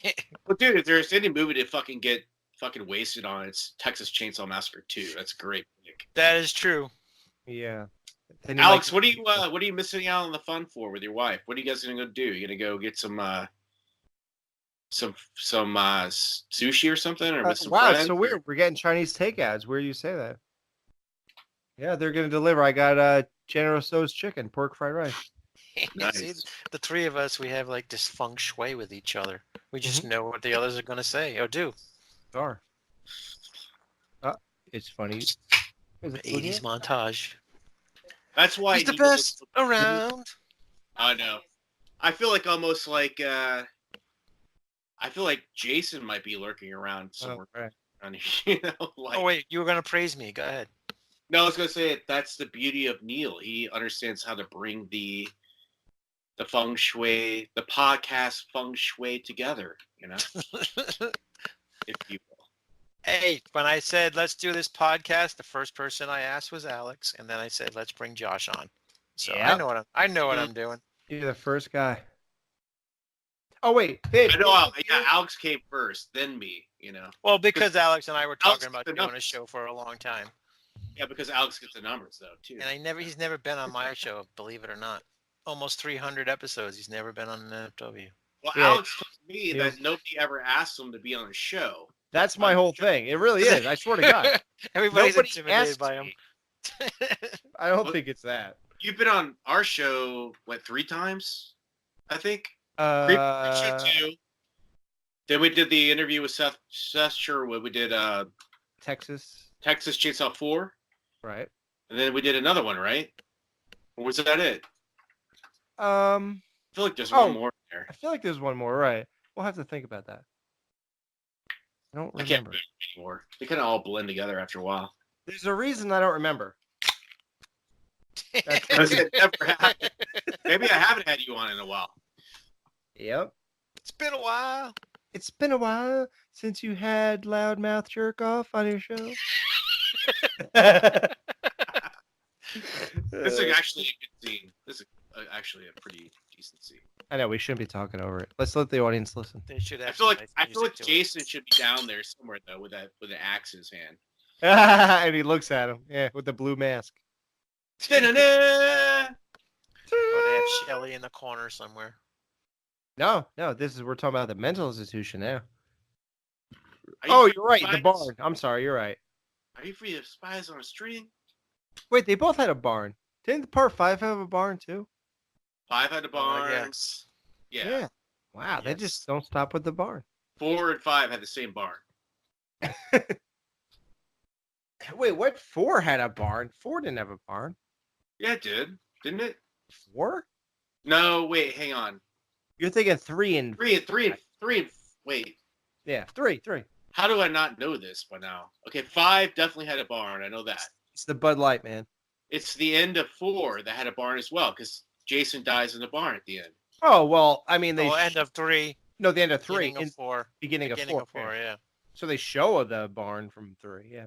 Well, dude, if there's any movie to fucking get fucking wasted on, it's Texas Chainsaw Massacre 2. That's a great pick. That is true. Yeah. Then you Alex, like- what are you missing out on the fun for with your wife? What are you guys gonna go do? You gonna go get some sushi or something, or with some wow, it's friends, so or- weird. We're getting Chinese takeouts. Where do you say that? Yeah, they're gonna deliver. I got General Tso's chicken, pork fried rice. Nice. See, the three of us, we have like this feng shui with each other. We just know what the others are going to say or do. Are. It's funny. Is it 80s montage. That's why He's the he goes- best around. I know. I feel like almost like I feel like Jason might be lurking around somewhere. Oh, right. Around here, you know, like, Oh, wait, you were going to praise me. Go ahead. no, I was gonna say that's the beauty of Neil. He understands how to bring the feng shui, the podcast feng shui together. You know, if you will. Hey, when I said, let's do this podcast, the first person I asked was Alex. And then I said, let's bring Josh on. So Yeah. I know what I'm doing. You're the first guy. Oh wait, babe. I know. Yeah, Alex came first, then me. You know. Well, because Alex and I were Alex talking about the doing a numbers. show for a long time. Yeah, because Alex gets the numbers though too. And he's never been on my show, believe it or not. Almost 300 episodes. He's never been on an NFW. Well, Yeah. Alex told me He that was- nobody ever asked him to be on a show. That's my whole thing. It really is. I swear to God. Everybody's Nobody intimidated asked by him. me. I don't What? think it's that. You've been on our show what 3 times? I think. Creep Show 2. Then we did the interview with Seth Sherwood. We did Texas, Texas Chainsaw 4, right? and then we did another one, right? Or was that it? feel like there's Oh. one more there. I feel like there's one more, right? We'll have to think about that. I don't I can't remember. remember anymore. They kind of all blend together after a while. There's a reason I don't remember. That's Because it never happened. Maybe I haven't had you on in a while. Yep. It's been a while. It's been a while since you had loudmouth jerk off on your show. This is actually a good scene. This is actually a pretty decent scene. I know we shouldn't be talking over it. Let's let the audience listen. They should have. I feel like nice I feel like music to it. Jason should be down there somewhere though with an axe in his hand. And he looks at him, yeah, with the blue mask. Da-na-na! Or they have Shelly in the corner somewhere. No, this is we're talking about the mental institution now. Are you Oh, free you're right, of the spies? barn. I'm sorry, you're right. Are you free of spies on a string? Wait, they both had a barn. Didn't part 5 have a barn too? 5 had a barn. Yes. Yeah. Wow, they Yes. just don't stop with the barn. 4 and 5 had the same barn. Wait, what? 4 had a barn? 4 didn't have a barn. Yeah, it did. Didn't it? 4? No, wait, hang on. You're thinking 3 and 3 and wait. yeah, 3. How do I not know this by now? Okay, 5 definitely had a barn. I know that. It's the Bud Light, man. It's the end of 4 that had a barn as well, because Jason dies in the barn at the end. Oh well, I mean they End of 3. no the end of 3, Beginning of 4. beginning of Beginning 4. of 4. Yeah. So they show the barn from 3. Yeah.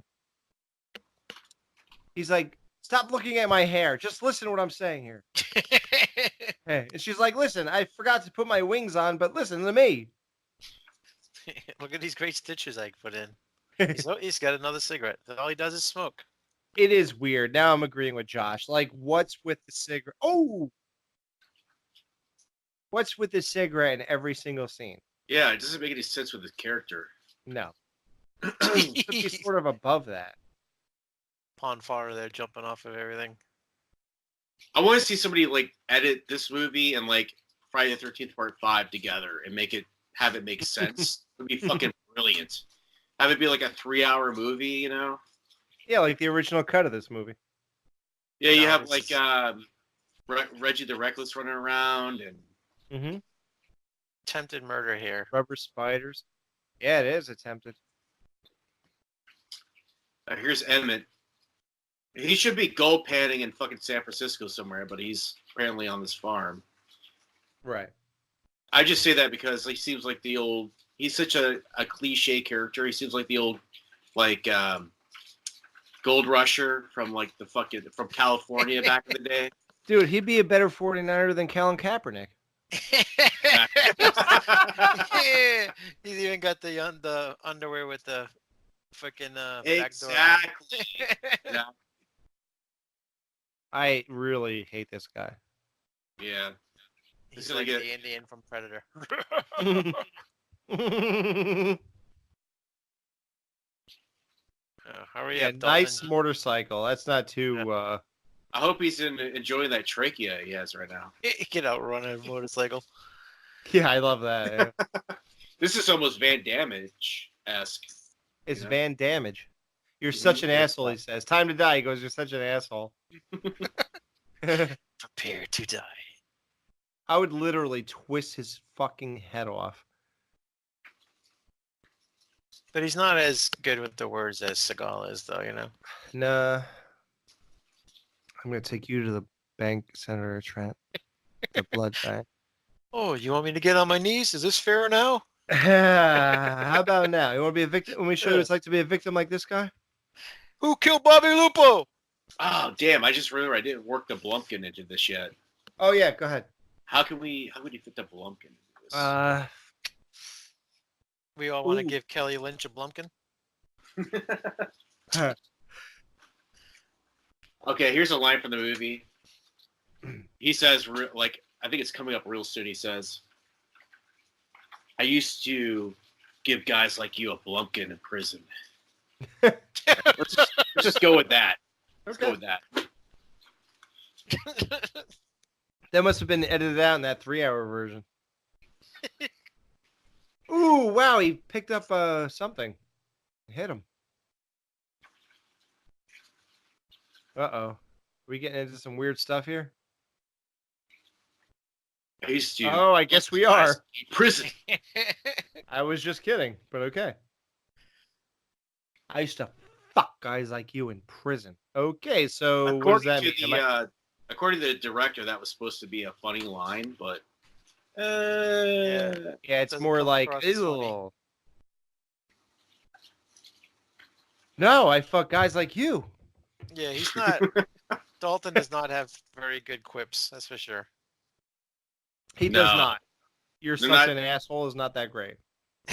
He's like, stop looking at my hair. Just listen to what I'm saying here. Hey, and she's like, listen, I forgot to put my wings on, but listen to me. Look at these great stitches I put in. He's got another cigarette. All he does is smoke. It is weird. Now I'm agreeing with Josh. Like, what's with the cigarette? Oh, what's with the cigarette in every single scene? Yeah, it doesn't make any sense with his character. No. Should be sort of above that. Pon farr there jumping off of everything. I want to see somebody like edit this movie and like Friday the 13th Part 5 together and have it make sense. It would be fucking brilliant. Have it be like a 3-hour movie, you know? Yeah, like the original cut of this movie. Yeah, you No, have this like Reggie the Reckless running around and Mm-hmm. Attempted murder here. Rubber spiders. Yeah, it is attempted. here's Emmett. He should be gold panning in fucking San Francisco somewhere, but he's apparently on this farm. Right. I just say that because he seems like the old. He's such a cliche character. He seems like the old, like, gold rusher from like from California back in the day. Dude, he'd be a better 49er than Colin Kaepernick. Yeah. He's even got the underwear with the freaking back door. Exactly. Yeah. I really hate this guy. Yeah. He's gonna like get- the Indian from Predator. Hurry Yeah, up, nice Dalton. motorcycle. That's not too. I hope he's enjoying that trachea he has right now. Get outrun a motorcycle. Yeah, I love that. Yeah. This is almost Van Damme-esque. It's Yeah. Van Damage. You're such an Yeah. asshole, he says. Time to die. He goes, you're such an asshole. Prepare to die. I would literally twist his fucking head off. But he's not as good with the words as Seagal is, though, you know? Nah. I'm going to take you to the bank, Senator Trent. The blood bank. Oh, you want me to get on my knees? Is this fair now? How about now? You want to be a victim? Let me show you what it's like to be a victim like this guy. Who killed Bobby Lupo? Oh damn! I just remember I didn't work the Blumpkin into this yet. Oh, yeah, go ahead. How would you fit the Blumpkin into this? We all want to Ooh. give Kelly Lynch a Blumpkin. Okay, here's a line from the movie. He says, like, I think it's coming up real soon. He says, "I used to give guys like you a Blumpkin in prison." let's just go with that. Let's go with that. That must have been edited out in that 3-hour version. Ooh, wow, he picked up something. Hit him. Uh-oh. Are we getting into some weird stuff here? I used to. Oh, I guess we are. Prison. I was just kidding, but okay. I used to fuck guys like you in prison. Okay, so what does that mean? According to the director, that was supposed to be a funny line, but Yeah, it's Doesn't more come like, across as funny. ew. No, I fuck guys like you. Yeah, he's not. Dalton does not have very good quips. That's for sure. He does No. not. You're They're such not- an asshole is not that great.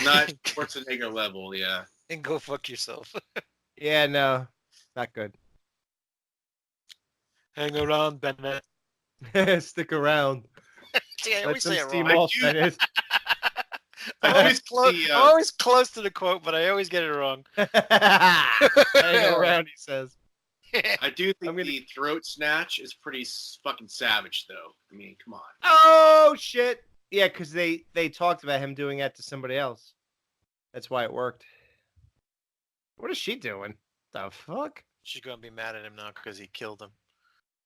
not Schwarzenegger level. Yeah. And go fuck yourself. Yeah, no, not good. Hang around, Bennett. Stick around. See, I Let always some say it steam wrong. off, Bennett. I'm always, the, I'm always close to the quote, but I always get it wrong. Hang around, he says. I do think I'm gonna- the throat snatch is pretty fucking savage, though. I mean, come on. Oh shit! Yeah, because they talked about him doing that to somebody else. That's why it worked. What is she doing? The fuck? She's gonna be mad at him now because he killed him.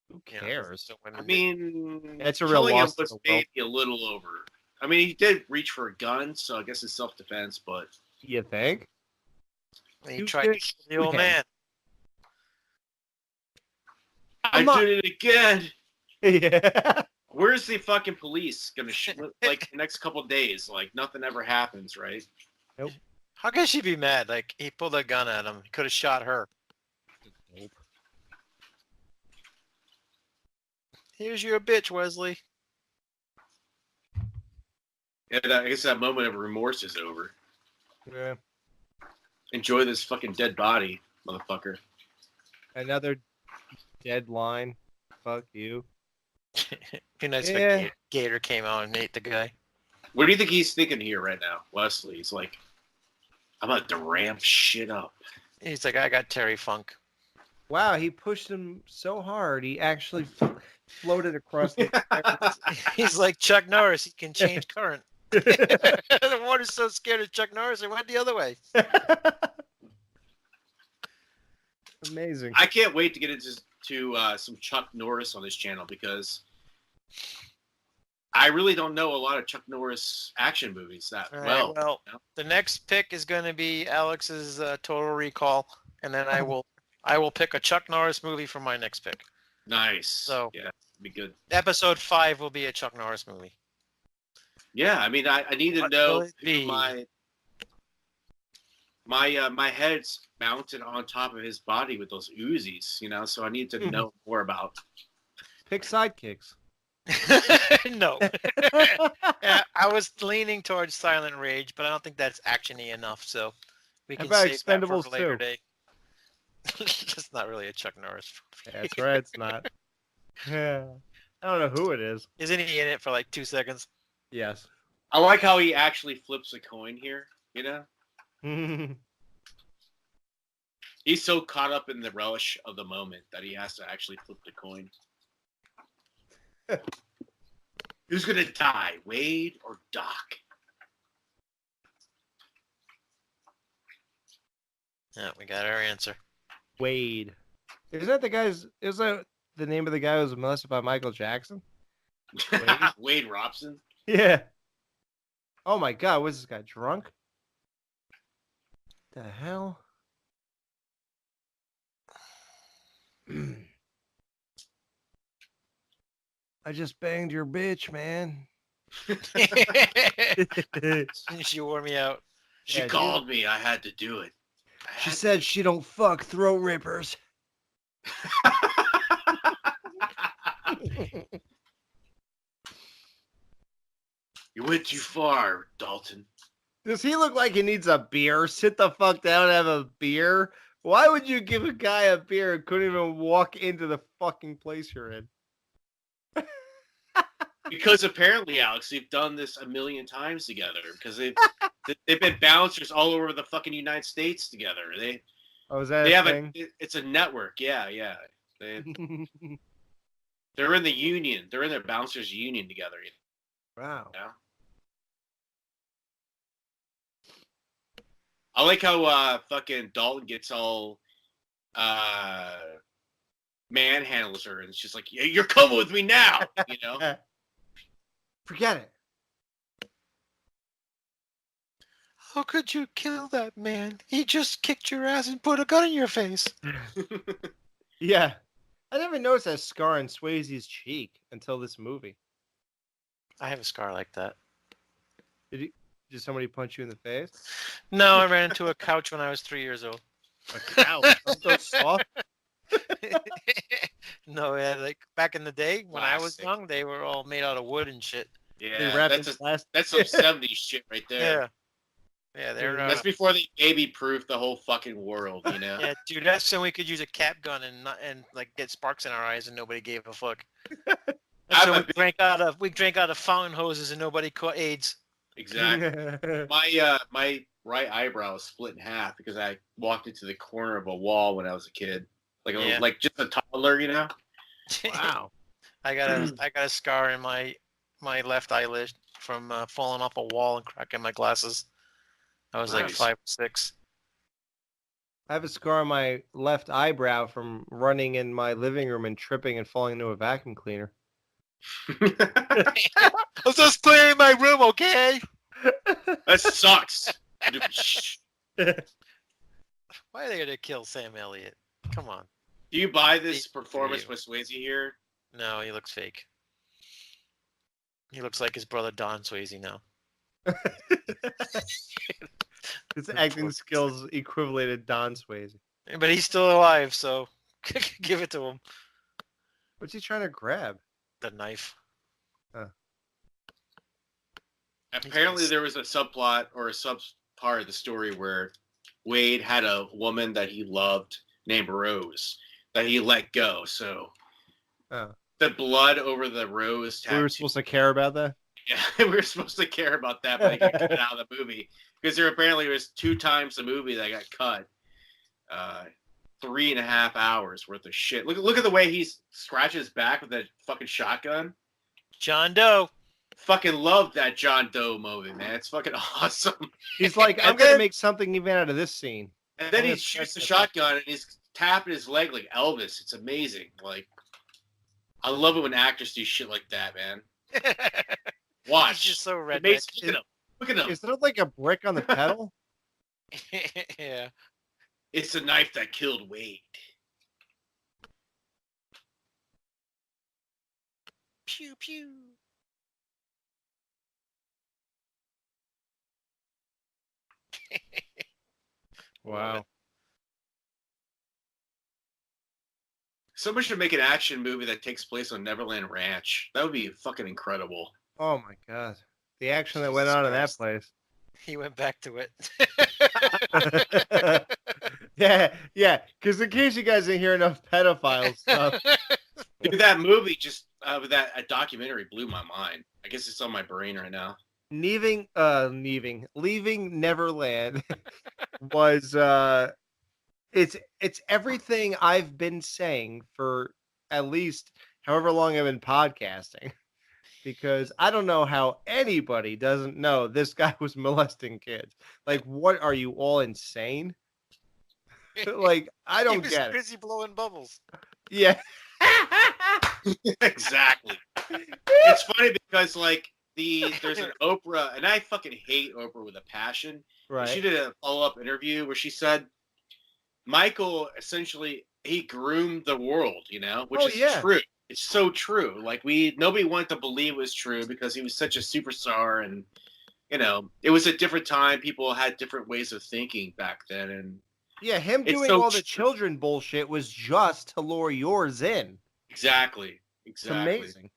Who You know, cares? so women I do. mean, That's a real killing him loss to was the world. maybe a little over. I mean, he did reach for a gun, so I guess it's self-defense, but You think? And he You tried to did kill the old shoot him. man. I'm not- did it again. Yeah. Where's the fucking police gonna like the next couple days? Like nothing ever happens, right? How can she be mad? Like he pulled a gun at him. He could have shot her. Here's your bitch, Wesley. And I guess that moment of remorse is over. Yeah. Enjoy this fucking dead body, motherfucker. Another deadline. Fuck you. Be nice Yeah. if a gator came out and ate the guy. What do you think he's thinking here right now, Wesley? He's like, I'm about to ramp shit up. He's like, I got Terry Funk. Wow, he pushed him so hard, he actually floated across the. He's like Chuck Norris. He can change current. The water's so scared of Chuck Norris, it went the other way. Amazing. I can't wait to get into some Chuck Norris on this channel because I really don't know a lot of Chuck Norris action movies that All well. right, well, you know? the next pick is going to be Alex's Total Recall, and then I will pick a Chuck Norris movie for my next pick. Nice. So- yeah, be good. Episode 5 will be a Chuck Norris movie. Yeah, I mean, I need to What know will it be? my head's mounted on top of his body with those Uzis, you know. So I need to know more about. Pick sidekicks. No. Yeah, I was leaning towards Silent Rage, but I don't think that's actiony enough, so we How can about save that for Expendables a later 2? date. That's not really a Chuck Norris movie. That's right, it's not. Yeah. I don't know who it is. Isn't he in it for like 2 seconds? Yes. I like how he actually flips a coin here. You know, he's so caught up in the relish of the moment that he has to actually flip the coin. Who's gonna die, Wade or Doc? Yeah, we got our answer. Wade. Is that the name of the guy who was molested by Michael Jackson? Wade Robson. Yeah. Oh my god, was this guy drunk? The hell? I just banged your bitch, man. She wore me out. She Yeah, called me. I had to do it. She said she don't fuck throat rippers. You went too far, Dalton. Does he look like he needs a beer? Sit the fuck down and have a beer? Why would you give a guy a beer and couldn't even walk into the fucking place you're in? Because apparently, Alex, they've done this a million times together. Because they've been bouncers all over the fucking United States together. Oh, is that They a have thing? it's a network. Yeah. They're in the union. They're in their bouncers union together. Wow. You know? I like how fucking Dalton gets all manhandles her, and she's like, "Yeah, you're coming with me now," you know. Forget it. How could you kill that man? He just kicked your ass and put a gun in your face. Yeah. I never noticed that scar on Swayze's cheek until this movie. I have a scar like that. Did somebody punch you in the face? No, I ran into a couch when I was 3 years old. A cow. I'm so soft. No, yeah, like back in the day when I was Plastic. young, they were all made out of wood and shit. They Yeah, wrap that's in plastic. that's some 70s shit right there. Yeah. Yeah, they're That's before they baby-proofed the whole fucking world, you know? yeah, dude. That's when we could use a cap gun and like get sparks in our eyes and nobody gave a fuck. That's I'm when a we drank out of fountain hoses and nobody caught AIDS. Exactly. My right eyebrow was split in half because I walked into the corner of a wall when I was a kid, Yeah. like just a toddler, you know. Wow. I got a scar in my left eyelid from falling off a wall and cracking my glasses. I was like Nice. 5 or 6. I have a scar on my left eyebrow from running in my living room and tripping and falling into a vacuum cleaner. I was just clearing my room, okay? That sucks. Why are they gonna kill Sam Elliott? Come on. Do you buy this For performance you. with Swayze here? No, he looks fake. He looks like his brother Don Swayze now. His acting skills equivalated Don Swayze. But he's still alive, so give it to him. What's he trying to grab? The knife. Apparently, there was a subplot or a sub part of the story where Wade had a woman that he loved named Rose that he let go. So Oh. the blood over the rose We were tattoo. supposed to care about that? Yeah, we were supposed to care about that, but they got cut out of the movie because there apparently was 2 times the movie that got cut. 3.5 hours worth of shit. Look at the way he scratches his back with that fucking shotgun. John Doe. Fucking love that John Doe movie, man. It's fucking awesome. He's like, I'm And going to then- make something even out of this scene. And then I'm he gonna shoots the scratch shotgun and he's tapping his leg like Elvis. It's amazing. Like, I love it when actors do shit like that, man. Watch. He's just so It redneck. makes- Look at him. Look at him. Is that like a brick on the pedal? Yeah. It's the knife that killed Wade. Pew pew. Wow. Someone should make an action movie that takes place on Neverland Ranch. That would be fucking incredible. Oh my god. The action that went on in that place. He went back to it. yeah. Because in case you guys didn't hear enough pedophile stuff, Dude, that movie just with that a documentary blew my mind. I guess it's on my brain right now. leaving Neverland was it's everything I've been saying for at least however long I've been podcasting. Because I don't know how anybody doesn't know this guy was molesting kids. Like, what are you all insane? Like, I He don't was get it. busy blowing bubbles. Yeah. Exactly. It's funny because like there's an Oprah, and I fucking hate Oprah with a passion. Right. She did a follow-up interview where she said Michael essentially he groomed the world, you know, which Oh, is yeah. true. It's so true. Like nobody wanted to believe it was true because he was such a superstar, and you know, it was a different time. People had different ways of thinking back then, and Yeah, him It's doing so all the true. children bullshit was just to lure yours in. exactly. It's Exactly. amazing.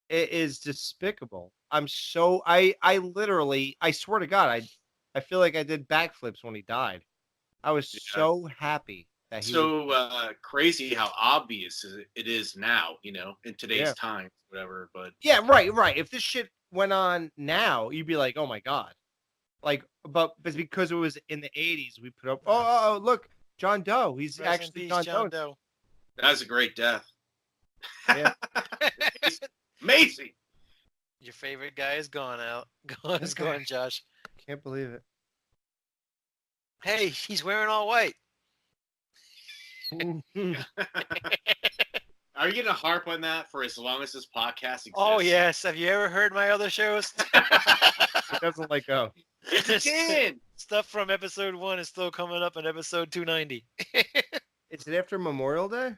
It is despicable. I literally, I swear to God, I feel like I did backflips when he died. I was Yeah. so happy that he was, So crazy how obvious it is now, you know, in today's Yeah. times, whatever. But yeah, right. If this shit went on now, you'd be like, oh my God. Like, but because it was in the 80s, we put up, oh, look, John Doe. He's Rest in actually peace, John Doe. Doe. that's a great death. Yeah. Amazing. Your favorite guy is gone out. Is gone, Josh. Can't believe it. Hey, he's wearing all white. Are you gonna harp on that for as long as this podcast exists? Oh yes. Have you ever heard my other shows? It doesn't let go. It's in. Stuff from episode 1 is still coming up in episode 290. Is it after Memorial Day?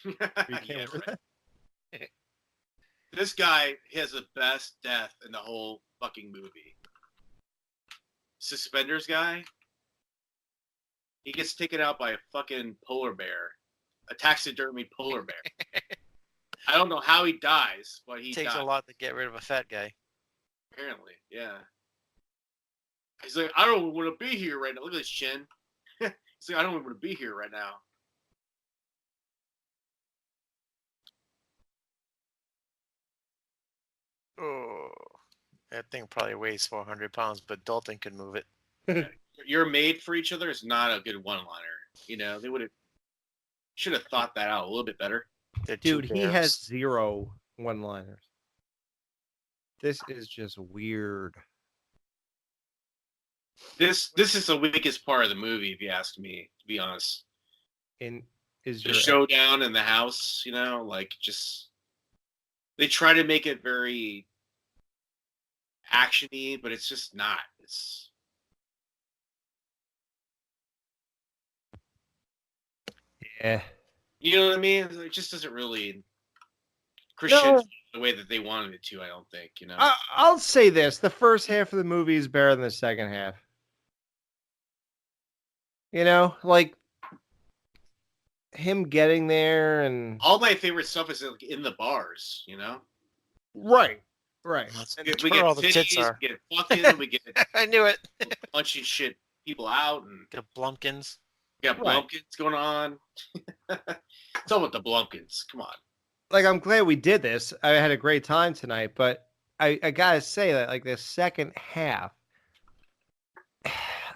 You can't Yeah, wear right. that? This guy has the best death in the whole fucking movie. Suspenders guy. He gets taken out by a fucking polar bear, a taxidermy polar bear. I don't know how he dies, but he Takes dies. a lot to get rid of a fat guy. Apparently, yeah. He's like, I don't want to be here right now. Look at his chin. He's like, I don't want to be here right now. Oh, that thing probably weighs 400 pounds, but Dalton can move it. You're made for each other is not a good one-liner. You know, they should have thought that out a little bit better. They're two Dude, he bears. has 0 one-liners. This is just weird. This is the weakest part of the movie, if you ask me, to be honest. And is The your showdown in the house, you know, like just they try to make it very actiony, but it's just not. It's yeah. you know what I mean? It just doesn't really Christian the way that they wanted it to. I don't think, you know. I'll say this: the first half of the movie is better than the second half. You know, like him getting there and All my favorite stuff is like in the bars, you know. right. That's We that's get where all the tits titties, are. we get fucking, we get I knew it. punching shit people out, and The Blumpkins. we got Right. Blumpkins going on. It's all with the Blumpkins. Come on. Like I'm glad we did this. I had a great time tonight, but I gotta say that like the second half,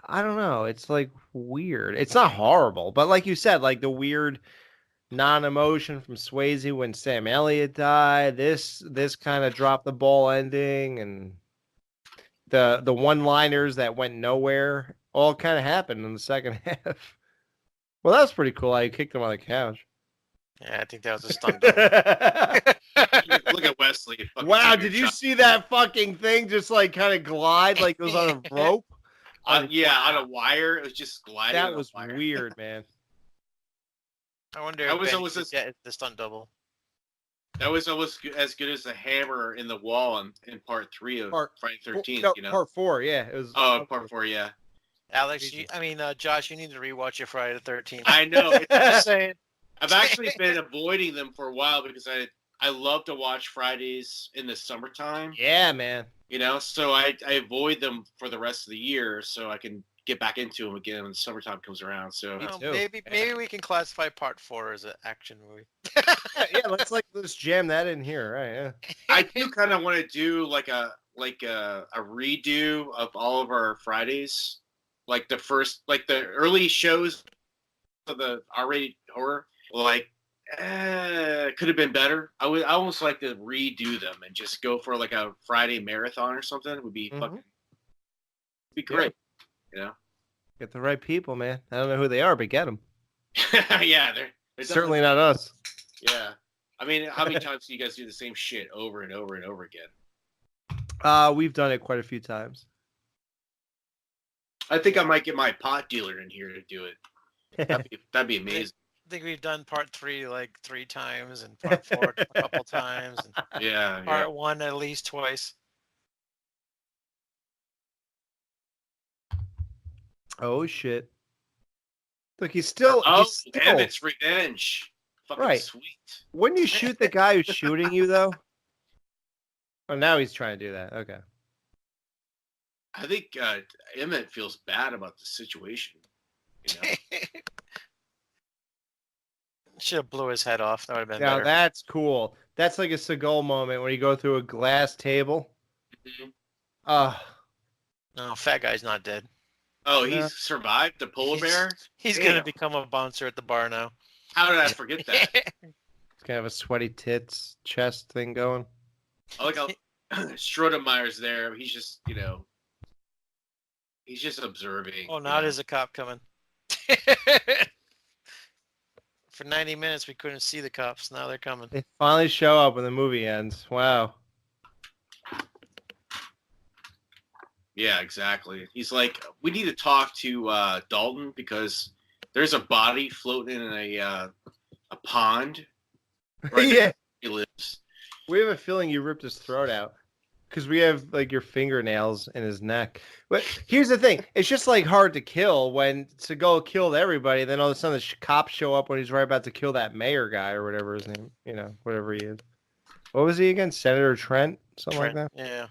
I don't know. It's like weird. It's not horrible, but like you said, like the weird non-emotion from Swayze when Sam Elliott died. This kind of dropped the ball ending, and the one-liners that went nowhere all kind of happened in the second half. Well, that was pretty cool. How you kicked him on the couch. Yeah, I think that was a stunt double. Look at Wesley. fucking Wow, taking did a you shot. see that fucking thing just like kind of glide like it was on a rope? Yeah, on a wire. It was just gliding. That on a was wire. weird, man. I wonder That if was Benny always could this- get the stunt double. That was almost as good as the hammer in the wall in part 3 of Friday the 13th. No, You know. part 4, yeah. It was Part 4, yeah. Alex, Josh, you need to rewatch your Friday the 13th. I know. Just saying. I've actually been avoiding them for a while because I love to watch Fridays in the summertime. Yeah, man. You know, so I avoid them for the rest of the year so I can get back into them again when summertime comes around. So Me Well, too. maybe we can classify part 4 as an action movie. Yeah, let's jam that in here, right? Yeah. I do kind of want to do like a redo of all of our Fridays, like the early shows of the R-rated horror. Like, could have been better. I almost like to redo them and just go for like a Friday marathon or something. It would be Mhm. be great. You know? Get the right people, man. I don't know who they are, but get them. Yeah, they're Certainly not us. Yeah. I mean, how many times do you guys do the same shit over and over and over again? We've done it quite a few times. I think I might get my pot dealer in here to do it. That'd be amazing. I think we've done part 3 like 3 times and part 4 a couple times and Yeah. part 1 at least twice. Oh shit! Look, he's still. Oh, he's still Emmett's revenge. Fucking Right. sweet. Wouldn't you shoot the guy who's shooting you though? Oh, now he's trying to do that. Okay. I think Emmett feels bad about the situation. You know? Should have blew his head off. That would have been Now better. that's cool. That's like a Seagal moment when you go through a glass table. Mhm. No, fat guy's not dead. Oh, he's Yeah. survived the polar bear? He's Damn. gonna become a bouncer at the bar now. How did I forget that? He's gonna have a sweaty tits chest thing going. I like how Schrodemeyer's there. He's just, he's just observing. Oh, now there's a cop coming. For 90 minutes, we couldn't see the cops. Now they're coming. They finally show up when the movie ends. Wow. Yeah, exactly. He's like, we need to talk to Dalton because there's a body floating in a pond. Right Yeah. he lives. We have a feeling you ripped his throat out because we have like your fingernails in his neck. But here's the thing: it's just like hard to kill when Seagal killed everybody. Then all of a sudden the cops show up when he's right about to kill that mayor guy or whatever his name, whatever he is. What was he again? Senator Trent, something like that. Yeah.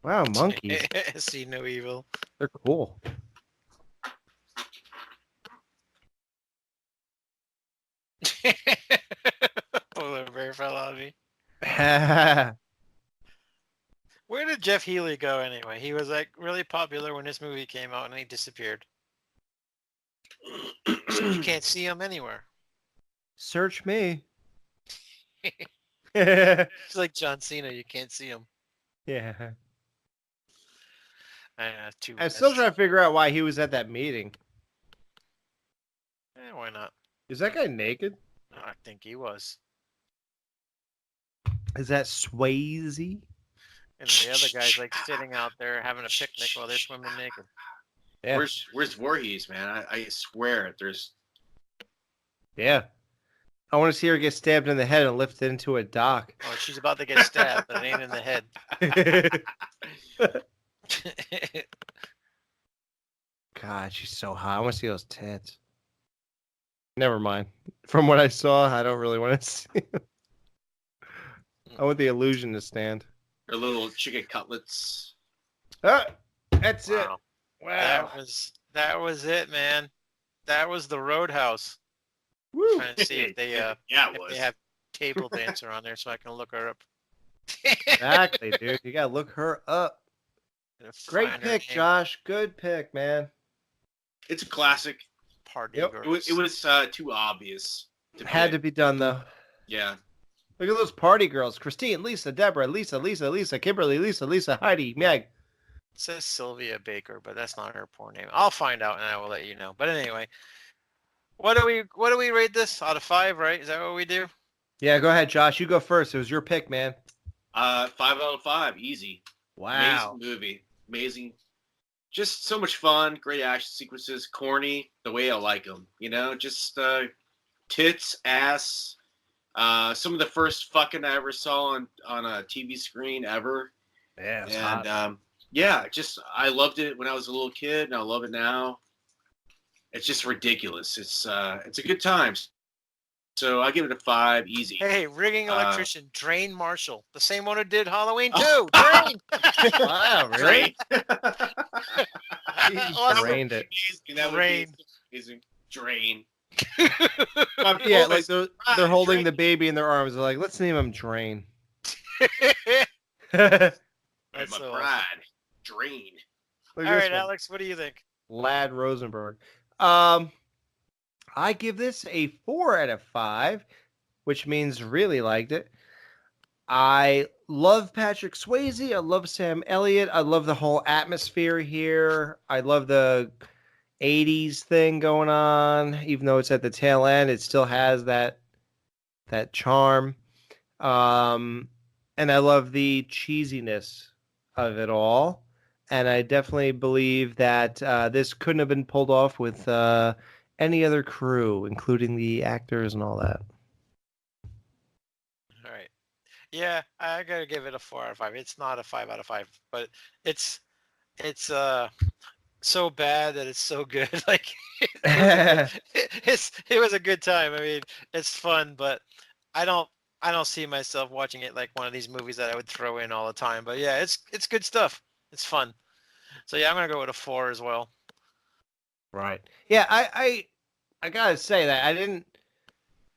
Wow, monkeys. See no evil. They're cool. Polar bear fell on me. Yeah. Where did Jeff Healey go anyway? He was like really popular when this movie came out, and he disappeared. So you can't see him anywhere. Search me. It's like John Cena. You can't see him. Yeah. Too I'm still trying to figure out why he was at that meeting. Why not? Is that guy naked? I think he was. Is that Swayze? And the other guy's like sitting out there having a picnic while they're swimming naked. Yeah. Where's Voorhees, man? I swear there's. Yeah. I want to see her get stabbed in the head and lifted into a dock. Oh, she's about to get stabbed, but it ain't in the head. God, she's so hot. I want to see those tits. Never mind. From what I saw, I don't really want to see them. I want the illusion to stand. Her little chicken cutlets. Ah, that's it. Wow. Wow. That was it, man. That was the Roadhouse. Woo. Trying to see if they yeah, it if was. they have Table Dancer on there so I can look her up. Exactly, dude. You gotta look her up. Great Find her pick, name. Josh. Good pick, man. It's a classic. Party Yep. Girls. It was too obvious. Had to pick. be done though. Yeah. Look at those party girls: Christine, Lisa, Deborah, Lisa, Kimberly, Lisa, Heidi, Meg. It says Sylvia Baker, but that's not her porn name. I'll find out and I will let you know. But anyway, what do we rate this out of 5? Right? Is that what we do? Yeah, go ahead, Josh. You go first. It was your pick, man. 5 out of 5, easy. Wow. Amazing movie. Amazing. Just so much fun. Great action sequences. Corny the way I like them. Just tits, ass. Some of the first fucking I ever saw on a TV screen ever. Yeah, it's And hot. I loved it when I was a little kid, and I love it now. It's just ridiculous. It's a good time. So I give it a 5, easy. Hey, rigging electrician, Drain Marshall, the same one who did Halloween 2. Oh. Drain. Wow, really? He Awesome. drained it. That would Drain. be amazing. Drain. Yeah, like they're holding the baby in their arms. They're like, let's name him Drain. That's My so pride. Drain. Look All at right, this one. Alex, what do you think? Lad Rosenberg. I give this a 4 out of 5, which means really liked it. I love Patrick Swayze. I love Sam Elliott. I love the whole atmosphere here. I love the 80s thing going on. Even though it's at the tail end, it still has that charm. And I love the cheesiness of it all. And I definitely believe that this couldn't have been pulled off with any other crew, including the actors and all that. All right. Yeah, I gotta give it a 4 out of 5. It's not a 5 out of 5, but it's so bad that it's so good. Like it was a good time. I mean, it's fun, but I don't see myself watching it like one of these movies that I would throw in all the time. But yeah, it's good stuff. It's fun. So yeah, I'm gonna go with a 4 as well. Right. Yeah, I gotta say that I didn't.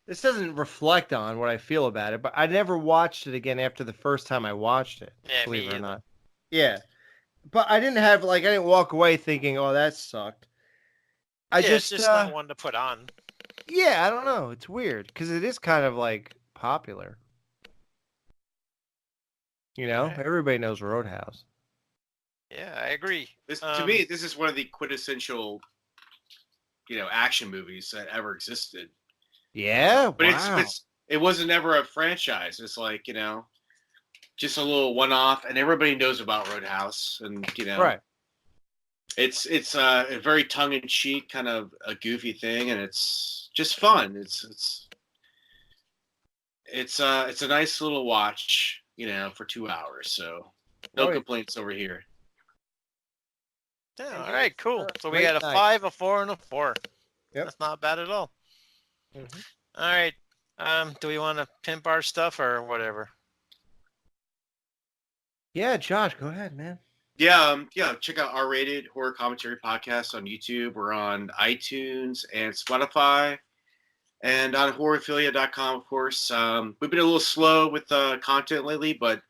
This doesn't reflect on what I feel about it, but I never watched it again after the first time I watched it. Yeah, me believe it or either. not. Yeah, but I didn't walk away thinking, "Oh, that sucked." I It's just not one to put on. Yeah, I don't know. It's weird because it is kind of like popular. Right. Everybody knows Roadhouse. Yeah, I agree. To me, this is one of the quintessential action movies that ever existed. Yeah, But wow. it wasn't ever a franchise. It's like, just a little one-off, and everybody knows about Roadhouse, and Right. it's a very tongue-in-cheek kind of a goofy thing, and it's just fun. It's a nice little watch, for 2 hours. So no Oh, yeah. complaints over here. Yeah, all right, cool. So we Great got a night. 5, a 4, and a 4. Yep. That's not bad at all. Mhm. All right. Do we want to pimp our stuff or whatever? Yeah, Josh, go ahead, man. Yeah, check out R-Rated Horror Commentary Podcast on YouTube. We're on iTunes and Spotify, and on horrorphilia.com, of course. We've been a little slow with content lately, but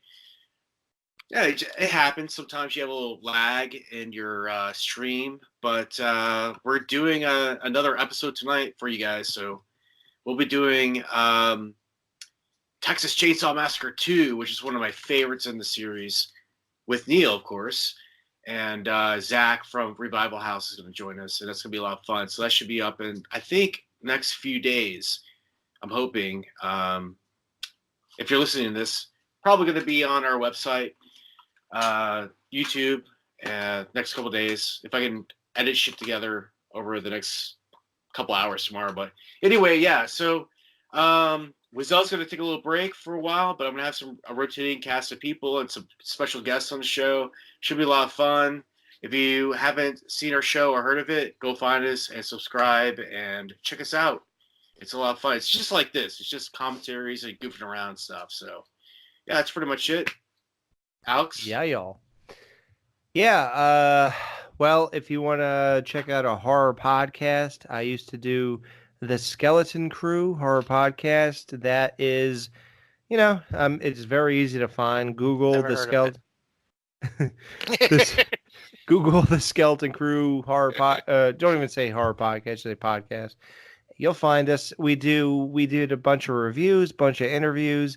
yeah, it happens. Sometimes you have a little lag in your stream, but we're doing another episode tonight for you guys. So we'll be doing Texas Chainsaw Massacre 2, which is one of my favorites in the series, with Neil, of course. And Zach from Revival House is going to join us, and that's going to be a lot of fun. So that should be up in, I think, next few days. I'm hoping. If you're listening to this, probably going to be on our website, YouTube, next couple days. If I can edit shit together over the next couple hours tomorrow. But anyway, yeah. So Wizel's going to take a little break for a while, but I'm going to have a rotating cast of people and some special guests on the show. Should be a lot of fun. If you haven't seen our show or heard of it, go find us and subscribe and check us out. It's a lot of fun. It's just like this. It's just commentaries and goofing around stuff. So, yeah, that's pretty much it. Alex? Yeah, y'all. Yeah, well, if you want to check out a horror podcast, I used to do the Skeleton Crew horror podcast. That is, it's very easy to find. Google Never the heard of skeleton. Google the Skeleton Crew horror don't even say horror podcast, say podcast. You'll find us. We did a bunch of reviews, bunch of interviews.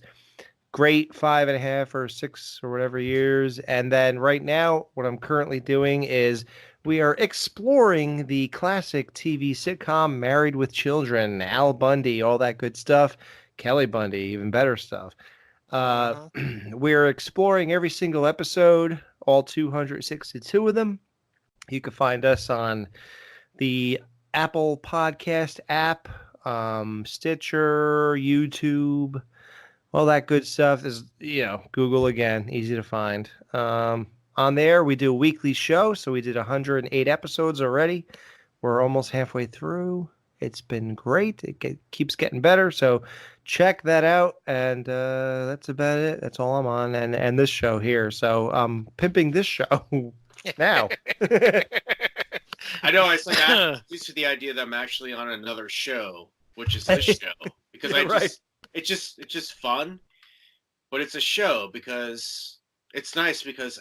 Great 5.5 or 6 or whatever years. And then right now, what I'm currently doing is we are exploring the classic TV sitcom Married with Children, Al Bundy, all that good stuff. Kelly Bundy, even better stuff. We're exploring every single episode, all 262 of them. You can find us on the Apple Podcast app, Stitcher, YouTube, all that good stuff is, Google again, easy to find. On there, we do a weekly show, so we did 108 episodes already. We're almost halfway through. It's been great. It keeps getting better, so check that out. And that's about it. That's all I'm on, and this show here. So I'm pimping this show now. I know. I'm used to the idea that I'm actually on another show, which is this show, because it's just fun, but it's a show because it's nice because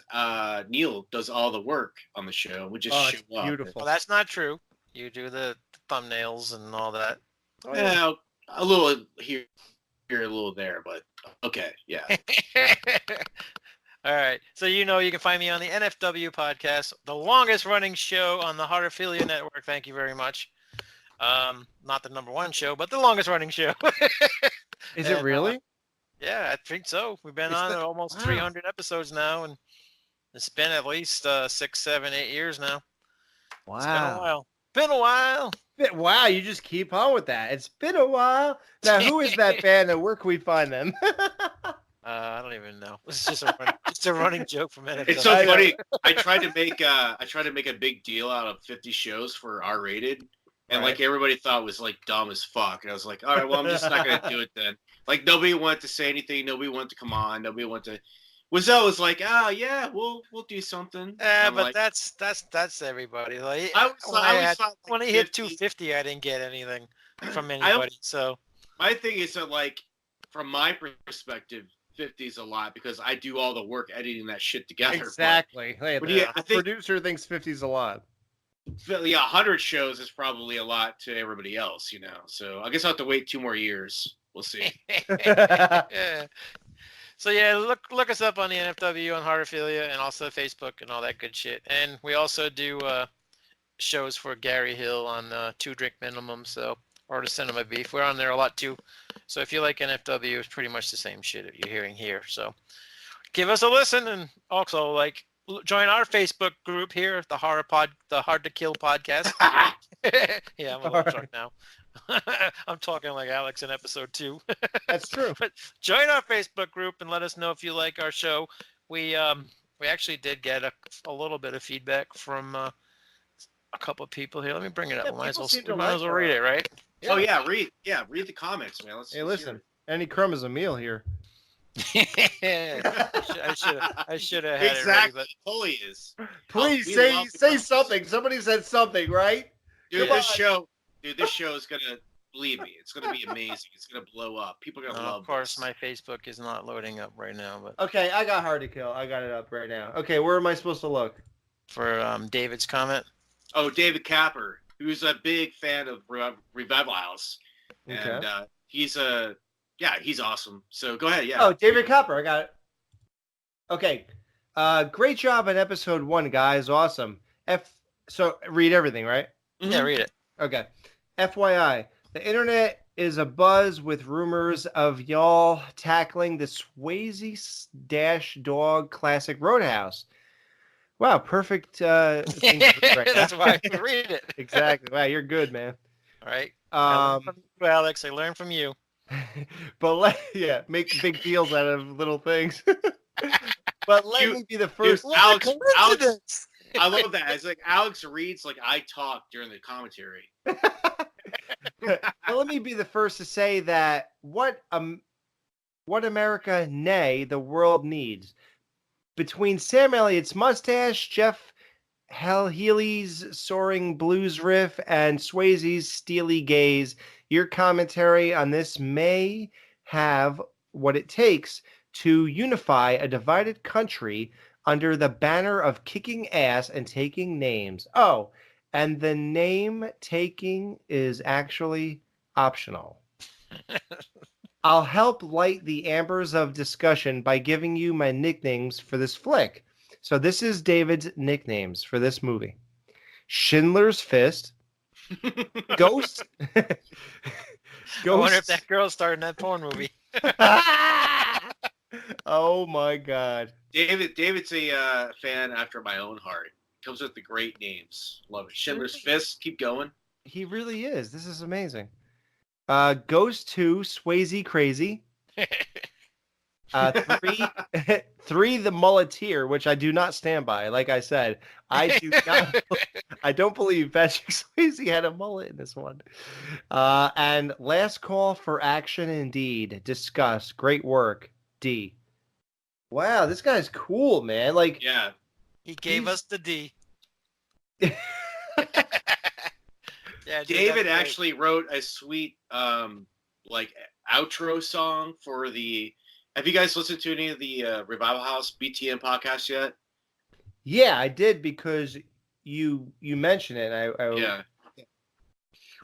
Neil does all the work on the show. We just show up. Beautiful. Well, that's not true. You do the thumbnails and all that. Oh, yeah, a little here, a little there, but okay, yeah. All right. So you can find me on the NFW podcast, the longest running show on the Horrorphilia Network. Thank you very much. Not the number one show, but the longest running show. Is it really? Yeah, I think so. We've been on almost 300 episodes now, and it's been at least 6, 7, 8 years now. Wow. It's been a while. Been a while. Wow, you just keep on with that. It's been a while. Now, who is that band and where can we find them? I don't even know. It's just a running joke from NFW. It's so funny. I tried to make a big deal out of 50 shows for R-Rated, and like everybody thought it was like dumb as fuck. And I was like, all right, well, I'm just not gonna do it then. Like nobody wanted to say anything. Nobody wanted to come on. Nobody wanted to. Wizel was like, yeah, we'll do something. Yeah, but like, that's everybody. Like when I hit 250, I didn't get anything from anybody. So my thing is that, like, from my perspective, 50 is a lot because I do all the work editing that shit together. Exactly. But the I think producer thinks 50 is a lot. Yeah, 100 shows is probably a lot to everybody else, So I guess I'll have to wait 2 more years. We'll see. Yeah. So yeah, look us up on the NFW on Horrorphilia and also Facebook and all that good shit. And we also do shows for Gary Hill on 2 Drink Minimum, so or the Cinema Beef. We're on there a lot too. So if you like NFW, it's pretty much the same shit that you're hearing here. So give us a listen, and also join our Facebook group here, the Hard to Kill podcast. Yeah, I'm a little drunk now. I'm talking like Alex in episode 2. That's true. But join our Facebook group and let us know if you like our show. We actually did get a little bit of feedback from a couple of people here. Let me bring it up. Yeah, We might as people well, seem to we might as like well read it, right? Oh yeah, read the comments, man. Hey, listen, any crumb is a meal here. I should have had Exactly. it ready, but Totally is. Please We say love the say comments. something. Somebody said something, right? Dude, Come this on. show is gonna, believe me, it's gonna be amazing. It's gonna blow up. People are gonna love of course, this. my Facebook is not loading up right now. But Okay, I got Hard to Kill. I got it up right now. Okay, where am I supposed to look? for David's comment, Oh, David Capper, who's a big fan of Revival House, and he's awesome. So go ahead, yeah. Oh, David Copper. I got it. Okay. Great job on episode 1, guys. Awesome. So read everything, right? yeah, read it. Okay. FYI, the internet is abuzz with rumors of y'all tackling the Swayze Dash Dog Classic Roadhouse. Wow, perfect thing to read right now. That's why I read it. Exactly. Wow, you're good, man. All right. I learned from you, Alex. I learned from you. But make big deals out of little things. But let me be the first. Alex, I love that. It's like Alex reads like I talk during the commentary. Well, let me be the first to say that what America, nay, the world needs. Between Sam Elliott's mustache, Jeff Healy's soaring blues riff, and Swayze's steely gaze, your commentary on this may have what it takes to unify a divided country under the banner of kicking ass and taking names. Oh, and the name taking is actually optional. I'll help light the ambers of discussion by giving you my nicknames for this flick. So this is David's nicknames for this movie. Schindler's Fist, Ghost. I wonder if that girl's starting that porn movie. Oh my God. David's a fan after my own heart. Comes with the great names. Love it. Schindler's Fist. Keep going. He really is. This is amazing. Ghost 2, Swayze Crazy. 3, The Mulleteer, which I do not stand by. Like I said, I don't believe Patrick Swayze had a mullet in this one. And Last Call for Action Indeed. Discuss. Great work. D. Wow, this guy's cool, man. Like, Yeah. He gave us the D. Yeah, dude, David that's great. actually wrote a sweet outro song for the. Have you guys listened to any of the Revival House BTM podcast yet? yeah, I did because you mentioned it. Yeah.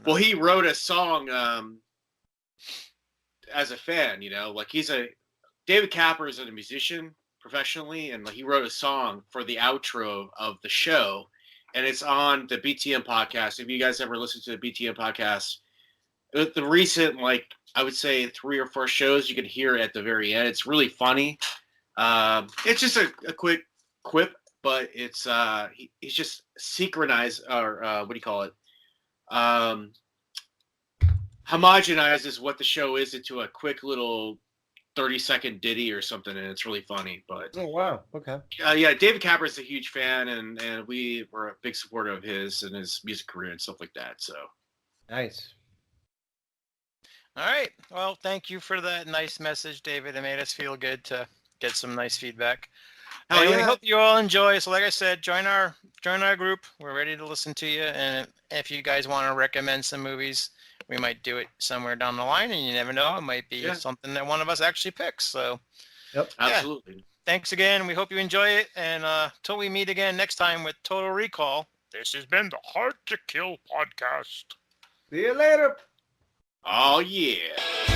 Well, he wrote a song as a fan. Like David Capper is a musician professionally, and he wrote a song for the outro of the show, and it's on the BTM podcast. If you guys ever listened to the BTM podcast, the recent, I would say 3 or 4 shows, you can hear it at the very end. It's really funny. It's just a quick quip, but it's he's just synchronized, or what do you call it? Homogenizes what the show is into a quick little 30-second ditty or something, and it's really funny. But Oh wow. Okay. yeah, David Capper is a huge fan, and we were a big supporter of his and his music career and stuff like that. So Nice. All right. Well, thank you for that nice message, David. It made us feel good to get some nice feedback. Hell And we yeah. hope you all enjoy. So like I said, join our group. We're ready to listen to you. And if you guys want to recommend some movies, we might do it somewhere down the line, and you never know. It might be something that one of us actually picks. So Yep. absolutely. thanks again. We hope you enjoy it. And till we meet again next time with Total Recall, this has been the Hard to Kill podcast. See you later. Oh yeah.